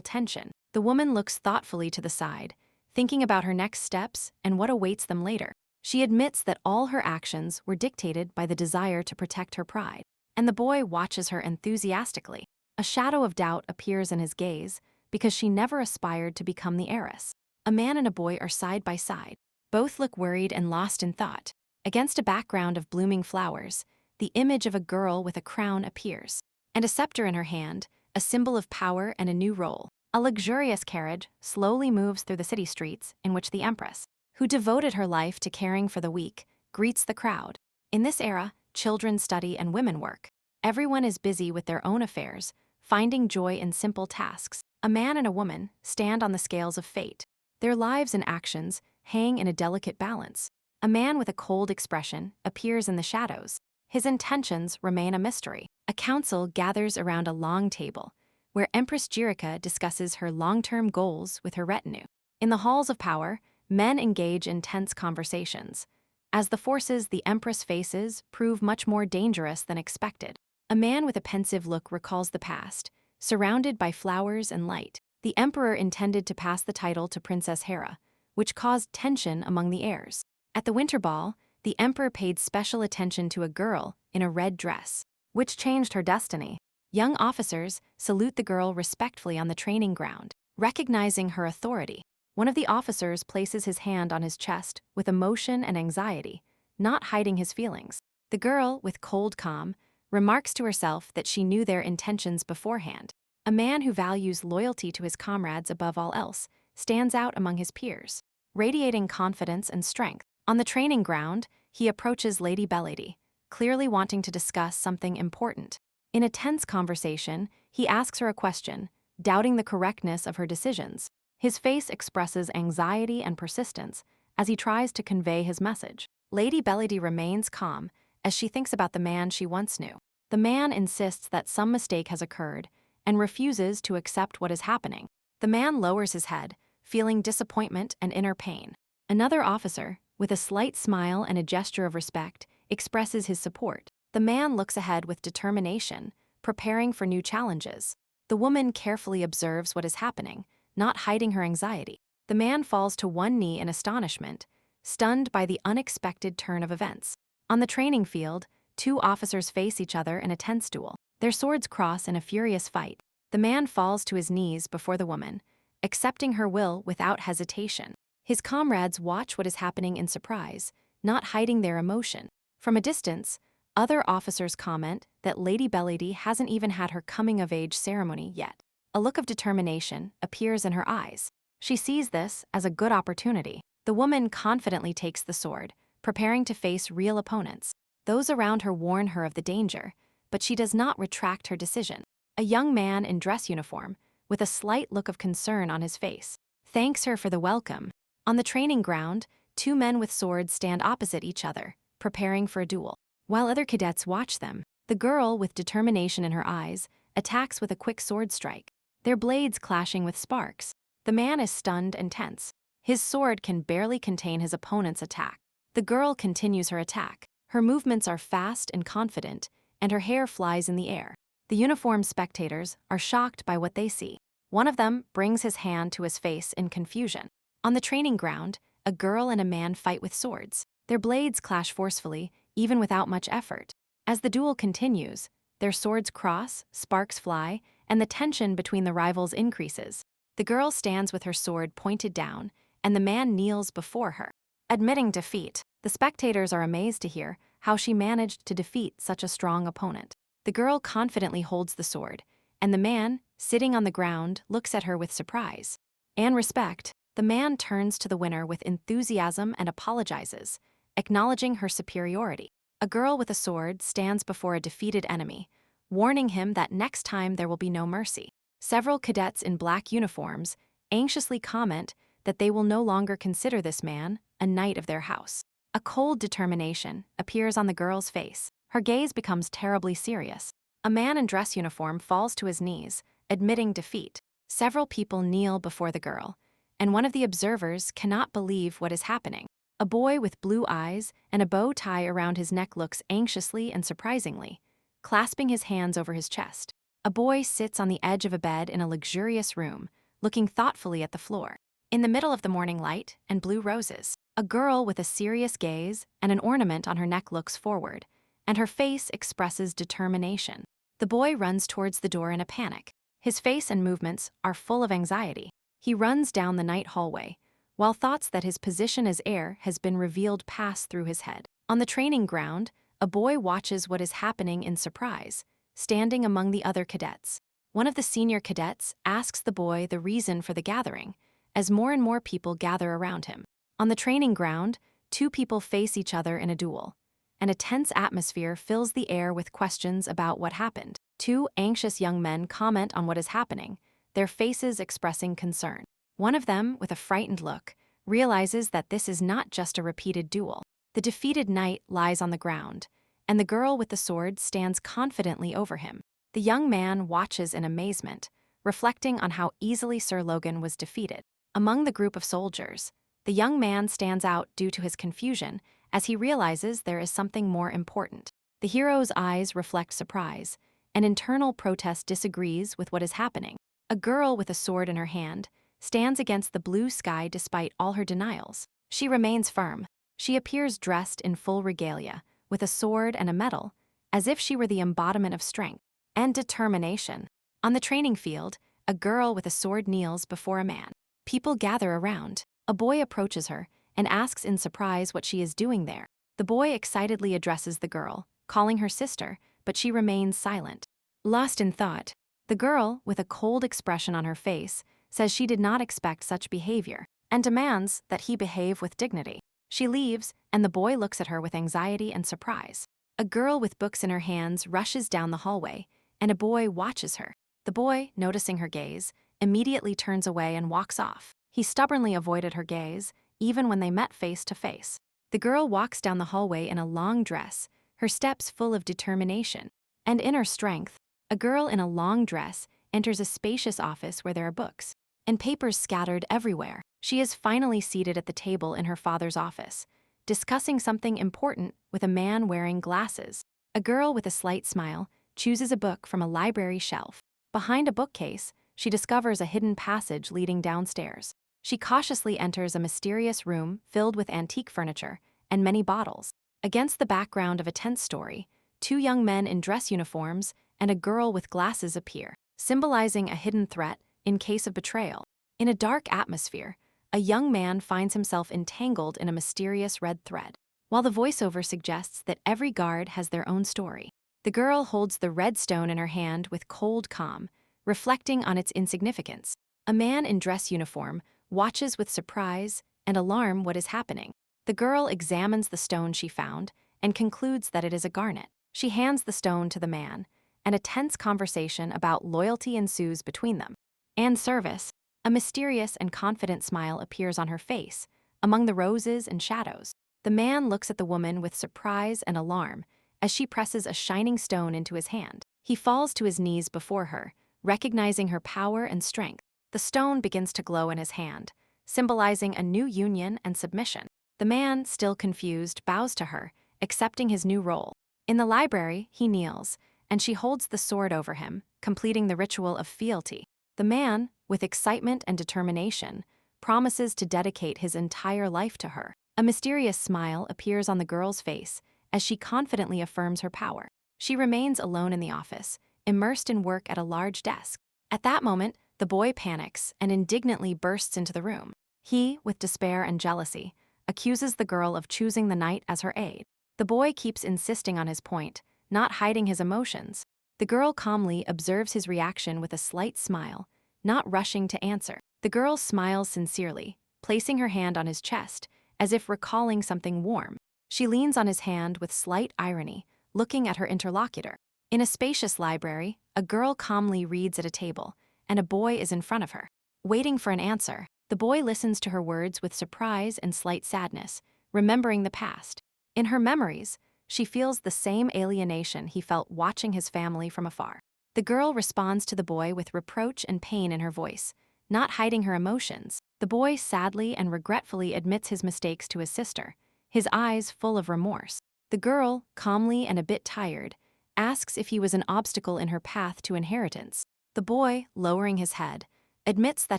tension. The woman looks thoughtfully to the side, thinking about her next steps and what awaits them later. She admits that all her actions were dictated by the desire to protect her pride, and the boy watches her enthusiastically. A shadow of doubt appears in his gaze because she never aspired to become the heiress. A man and a boy are side by side. Both look worried and lost in thought. Against a background of blooming flowers, the image of a girl with a crown appears, and a scepter in her hand, a symbol of power and a new role. A luxurious carriage slowly moves through the city streets in which the Empress, who devoted her life to caring for the weak, greets the crowd. In this era, children study and women work. Everyone is busy with their own affairs, finding joy in simple tasks. A man and a woman stand on the scales of fate. Their lives and actions hang in a delicate balance. A man with a cold expression appears in the shadows. His intentions remain a mystery. A council gathers around a long table, where Empress Jirika discusses her long-term goals with her retinue. In the halls of power, men engage in tense conversations, as the forces the Empress faces prove much more dangerous than expected. A man with a pensive look recalls the past, surrounded by flowers and light. The Emperor intended to pass the title to Princess Hera, which caused tension among the heirs. At the winter ball, the Emperor paid special attention to a girl in a red dress, which changed her destiny. Young officers salute the girl respectfully on the training ground, recognizing her authority. One of the officers places his hand on his chest with emotion and anxiety, not hiding his feelings. The girl, with cold calm, remarks to herself that she knew their intentions beforehand. A man who values loyalty to his comrades above all else stands out among his peers, radiating confidence and strength. On the training ground, he approaches Lady Belmadi, clearly wanting to discuss something important. In a tense conversation, he asks her a question, doubting the correctness of her decisions. His face expresses anxiety and persistence as he tries to convey his message. Lady Belmadi remains calm as she thinks about the man she once knew. The man insists that some mistake has occurred and refuses to accept what is happening. The man lowers his head, feeling disappointment and inner pain. Another officer, with a slight smile and a gesture of respect, expresses his support. The man looks ahead with determination, preparing for new challenges. The woman carefully observes what is happening, not hiding her anxiety. The man falls to one knee in astonishment, stunned by the unexpected turn of events. On the training field, two officers face each other in a tense duel. Their swords cross in a furious fight. The man falls to his knees before the woman, accepting her will without hesitation. His comrades watch what is happening in surprise, not hiding their emotion. From a distance, other officers comment that Lady Bellady hasn't even had her coming-of-age ceremony yet. A look of determination appears in her eyes. She sees this as a good opportunity. The woman confidently takes the sword, preparing to face real opponents. Those around her warn her of the danger, but she does not retract her decision. A young man in dress uniform, with a slight look of concern on his face, thanks her for the welcome. On the training ground, two men with swords stand opposite each other, preparing for a duel. While other cadets watch them, the girl, with determination in her eyes, attacks with a quick sword strike, their blades clashing with sparks. The man is stunned and tense. His sword can barely contain his opponent's attack. The girl continues her attack. Her movements are fast and confident, and her hair flies in the air. The uniformed spectators are shocked by what they see. One of them brings his hand to his face in confusion. On the training ground, a girl and a man fight with swords. Their blades clash forcefully, even without much effort. As the duel continues, their swords cross, sparks fly, and the tension between the rivals increases. The girl stands with her sword pointed down, and the man kneels before her. Admitting defeat, the spectators are amazed to hear how she managed to defeat such a strong opponent. The girl confidently holds the sword, and the man, sitting on the ground, looks at her with surprise and respect. The man turns to the winner with enthusiasm and apologizes, acknowledging her superiority. A girl with a sword stands before a defeated enemy, warning him that next time there will be no mercy. Several cadets in black uniforms anxiously comment that they will no longer consider this man a knight of their house. A cold determination appears on the girl's face. Her gaze becomes terribly serious. A man in dress uniform falls to his knees, admitting defeat. Several people kneel before the girl, and one of the observers cannot believe what is happening. A boy with blue eyes and a bow tie around his neck looks anxiously and surprisingly, clasping his hands over his chest. A boy sits on the edge of a bed in a luxurious room, looking thoughtfully at the floor. In the middle of the morning light and blue roses, a girl with a serious gaze and an ornament on her neck looks forward, and her face expresses determination. The boy runs towards the door in a panic. His face and movements are full of anxiety. He runs down the night hallway, while thoughts that his position as heir has been revealed pass through his head. On the training ground, a boy watches what is happening in surprise, standing among the other cadets. One of the senior cadets asks the boy the reason for the gathering, as more and more people gather around him. On the training ground, two people face each other in a duel, and a tense atmosphere fills the air with questions about what happened. Two anxious young men comment on what is happening, their faces expressing concern. One of them, with a frightened look, realizes that this is not just a repeated duel. The defeated knight lies on the ground, and the girl with the sword stands confidently over him. The young man watches in amazement, reflecting on how easily Sir Logan was defeated. Among the group of soldiers, the young man stands out due to his confusion as he realizes there is something more important. The hero's eyes reflect surprise, and internal protest disagrees with what is happening. A girl with a sword in her hand stands against the blue sky despite all her denials. She remains firm. She appears dressed in full regalia, with a sword and a medal, as if she were the embodiment of strength and determination. On the training field, a girl with a sword kneels before a man. People gather around. A boy approaches her and asks in surprise what she is doing there. The boy excitedly addresses the girl, calling her sister, but she remains silent. Lost in thought, the girl, with a cold expression on her face, says she did not expect such behavior and demands that he behave with dignity. She leaves, and the boy looks at her with anxiety and surprise. A girl with books in her hands rushes down the hallway, and a boy watches her. The boy, noticing her gaze, immediately turns away and walks off. He stubbornly avoided her gaze, even when they met face to face. The girl walks down the hallway in a long dress, her steps full of determination and inner strength. A girl in a long dress enters a spacious office where there are books and papers scattered everywhere. She is finally seated at the table in her father's office, discussing something important with a man wearing glasses. A girl with a slight smile chooses a book from a library shelf. Behind a bookcase, she discovers a hidden passage leading downstairs. She cautiously enters a mysterious room filled with antique furniture and many bottles. Against the background of a tense story, two young men in dress uniforms and a girl with glasses appear, symbolizing a hidden threat in case of betrayal. In a dark atmosphere, a young man finds himself entangled in a mysterious red thread, while the voiceover suggests that every guard has their own story. The girl holds the red stone in her hand with cold calm, reflecting on its insignificance. A man in dress uniform watches with surprise and alarm what is happening. The girl examines the stone she found and concludes that it is a garnet. She hands the stone to the man, and a tense conversation about loyalty ensues between them. And service, a mysterious and confident smile appears on her face, among the roses and shadows. The man looks at the woman with surprise and alarm as she presses a shining stone into his hand. He falls to his knees before her, recognizing her power and strength. The stone begins to glow in his hand, symbolizing a new union and submission. The man, still confused, bows to her, accepting his new role. In the library, he kneels, and she holds the sword over him, completing the ritual of fealty. The man, with excitement and determination, promises to dedicate his entire life to her. A mysterious smile appears on the girl's face as she confidently affirms her power. She remains alone in the office, immersed in work at a large desk. At that moment, the boy panics and indignantly bursts into the room. He, with despair and jealousy, accuses the girl of choosing the night as her aide. The boy keeps insisting on his point, not hiding his emotions. The girl calmly observes his reaction with a slight smile, not rushing to answer. The girl smiles sincerely, placing her hand on his chest, as if recalling something warm. She leans on his hand with slight irony, looking at her interlocutor. In a spacious library, a girl calmly reads at a table, and a boy is in front of her. Waiting for an answer, the boy listens to her words with surprise and slight sadness, remembering the past. In her memories, she feels the same alienation he felt watching his family from afar. The girl responds to the boy with reproach and pain in her voice, not hiding her emotions. The boy sadly and regretfully admits his mistakes to his sister, his eyes full of remorse. The girl, calmly and a bit tired, asks if he was an obstacle in her path to inheritance. The boy, lowering his head, admits that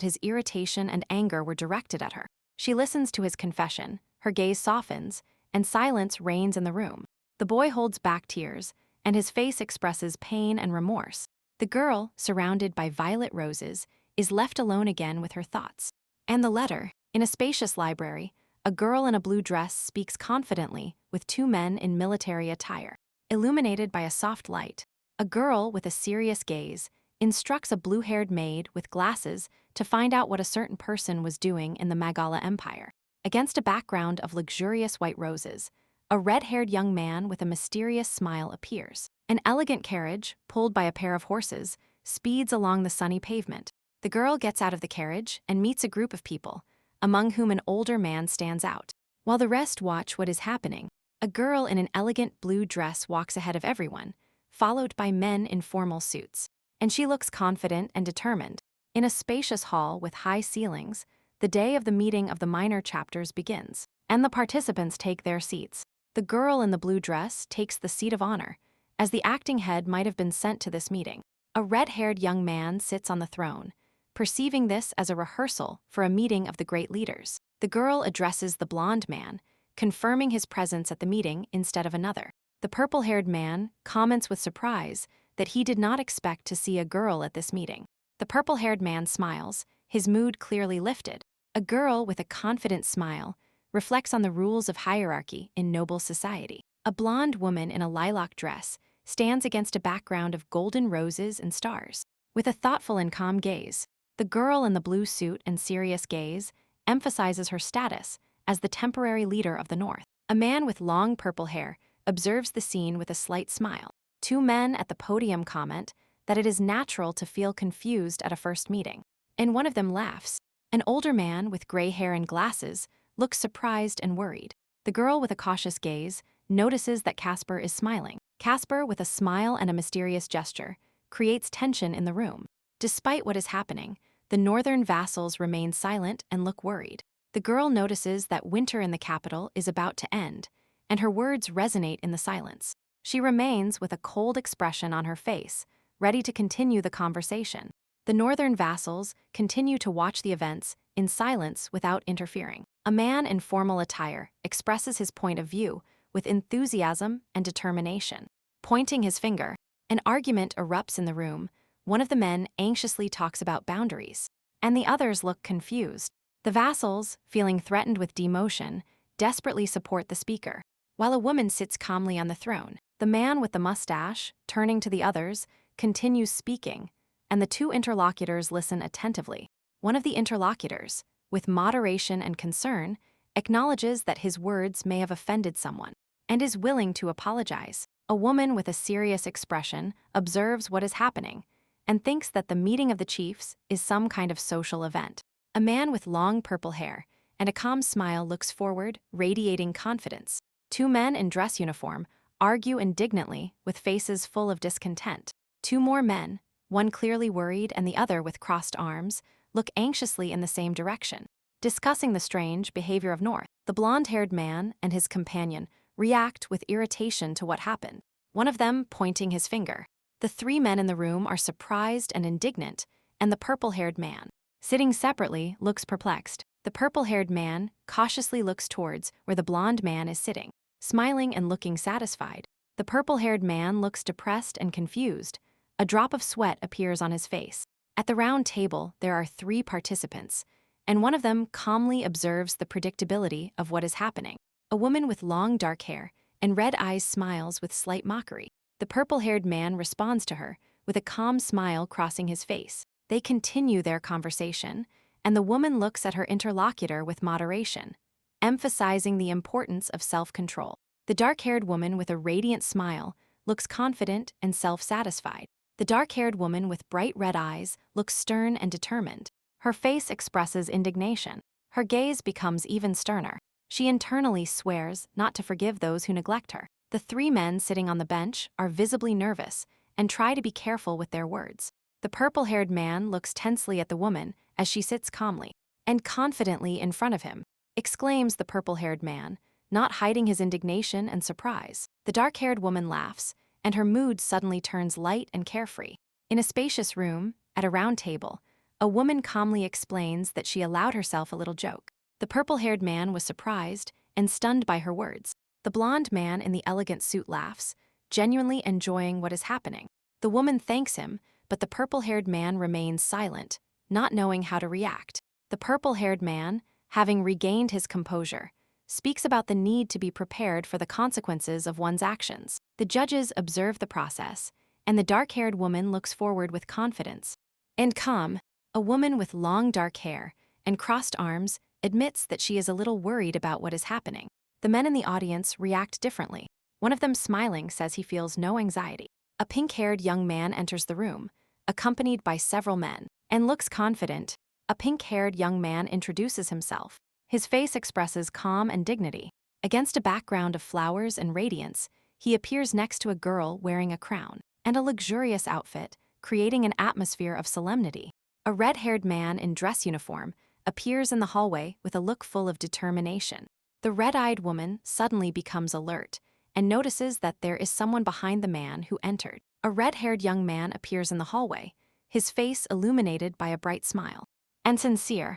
his irritation and anger were directed at her. She listens to his confession, her gaze softens, and silence reigns in the room. The boy holds back tears, and his face expresses pain and remorse. The girl, surrounded by violet roses, is left alone again with her thoughts. And the letter, in a spacious library, a girl in a blue dress speaks confidently with two men in military attire. Illuminated by a soft light, a girl with a serious gaze instructs a blue-haired maid with glasses to find out what a certain person was doing in the Magala Empire. Against a background of luxurious white roses, a red-haired young man with a mysterious smile appears. An elegant carriage, pulled by a pair of horses, speeds along the sunny pavement. The girl gets out of the carriage and meets a group of people, among whom an older man stands out. While the rest watch what is happening, a girl in an elegant blue dress walks ahead of everyone, followed by men in formal suits. And she looks confident and determined. In a spacious hall with high ceilings, the day of the meeting of the minor chapters begins, and the participants take their seats. The girl in the blue dress takes the seat of honor, as the acting head might have been sent to this meeting. A red-haired young man sits on the throne, perceiving this as a rehearsal for a meeting of the great leaders. The girl addresses the blonde man, confirming his presence at the meeting instead of another. The purple-haired man comments with surprise that he did not expect to see a girl at this meeting. The purple-haired man smiles, his mood clearly lifted. A girl with a confident smile reflects on the rules of hierarchy in noble society. A blonde woman in a lilac dress stands against a background of golden roses and stars. With a thoughtful and calm gaze, the girl in the blue suit and serious gaze emphasizes her status as the temporary leader of the North. A man with long purple hair observes the scene with a slight smile. Two men at the podium comment that it is natural to feel confused at a first meeting, and one of them laughs. An older man with gray hair and glasses looks surprised and worried. The girl with a cautious gaze notices that Casper is smiling. Casper, with a smile and a mysterious gesture, creates tension in the room. Despite what is happening, the northern vassals remain silent and look worried. The girl notices that winter in the capital is about to end, and her words resonate in the silence. She remains with a cold expression on her face, ready to continue the conversation. The northern vassals continue to watch the events in silence without interfering. A man in formal attire expresses his point of view with enthusiasm and determination. Pointing his finger, an argument erupts in the room. One of the men anxiously talks about boundaries, and the others look confused. The vassals, feeling threatened with demotion, desperately support the speaker, while a woman sits calmly on the throne. The man with the mustache, turning to the others, continues speaking, and the two interlocutors listen attentively. One of the interlocutors, with moderation and concern, acknowledges that his words may have offended someone, and is willing to apologize. A woman with a serious expression observes what is happening and thinks that the meeting of the chiefs is some kind of social event. A man with long purple hair and a calm smile looks forward, radiating confidence. Two men in dress uniform argue indignantly with faces full of discontent. Two more men, one clearly worried and the other with crossed arms, look anxiously in the same direction, discussing the strange behavior of North. The blonde-haired man and his companion react with irritation to what happened, one of them pointing his finger. The three men in the room are surprised and indignant, and the purple-haired man, sitting separately, looks perplexed. The purple-haired man cautiously looks towards where the blonde man is sitting, smiling and looking satisfied. The purple-haired man looks depressed and confused. A drop of sweat appears on his face. At the round table, there are 3 participants, and one of them calmly observes the predictability of what is happening. A woman with long dark hair and red eyes smiles with slight mockery. The purple-haired man responds to her with a calm smile crossing his face. They continue their conversation, and the woman looks at her interlocutor with moderation, emphasizing the importance of self-control. The dark-haired woman with a radiant smile looks confident and self-satisfied. The dark-haired woman with bright red eyes looks stern and determined. Her face expresses indignation. Her gaze becomes even sterner. She internally swears not to forgive those who neglect her. The 3 men sitting on the bench are visibly nervous and try to be careful with their words. The purple-haired man looks tensely at the woman as she sits calmly and confidently in front of him. Exclaims the purple-haired man, not hiding his indignation and surprise. The dark-haired woman laughs, and her mood suddenly turns light and carefree. In a spacious room, at a round table, a woman calmly explains that she allowed herself a little joke. The purple-haired man was surprised and stunned by her words. The blonde man in the elegant suit laughs, genuinely enjoying what is happening. The woman thanks him, but the purple-haired man remains silent, not knowing how to react. The purple-haired man, having regained his composure, speaks about the need to be prepared for the consequences of one's actions. The judges observe the process, and the dark-haired woman looks forward with confidence and calm. A woman with long dark hair and crossed arms admits that she is a little worried about what is happening. The men in the audience react differently. One of them, smiling, says he feels no anxiety. A pink-haired young man enters the room, accompanied by several men, and looks confident. A pink-haired young man introduces himself. His face expresses calm and dignity. Against a background of flowers and radiance, he appears next to a girl wearing a crown and a luxurious outfit, creating an atmosphere of solemnity. A red-haired man in dress uniform appears in the hallway with a look full of determination. The red-eyed woman suddenly becomes alert and notices that there is someone behind the man who entered. A red-haired young man appears in the hallway, his face illuminated by a bright smile and sincere.